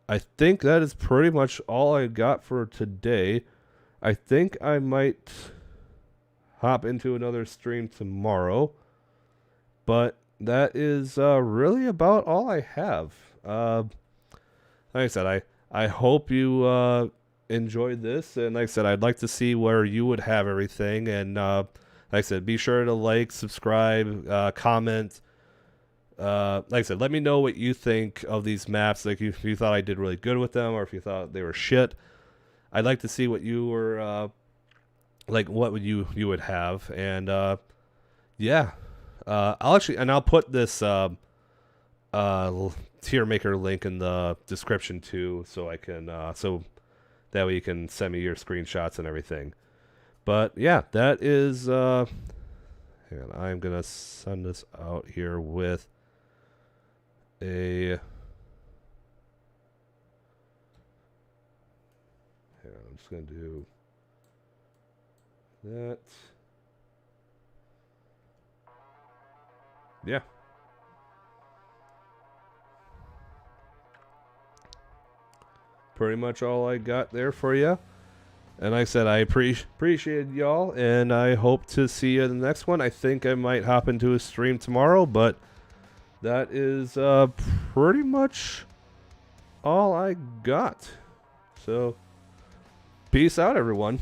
I think that is pretty much all I got for today. I think I might hop into another stream tomorrow. But that is really about all I have. Like I said, I hope you enjoyed this. And like I said, I'd like to see where you would have everything. And like I said, be sure to like, subscribe, comment. Like I said, let me know what you think of these maps. Like if you thought I did really good with them, or if you thought they were shit. I'd like to see what you were like. What would you would have? And yeah, I'll put this tier maker link in the description too, so I can so that way you can send me your screenshots and everything. But yeah, that is hang on, I'm gonna send this out here with a hang on, I'm just gonna do that. Yeah. Pretty much all I got there for you. And like I said, I appreciate y'all, and I hope to see you in the next one. I think I might hop into a stream tomorrow, but that is pretty much all I got. So, peace out, everyone.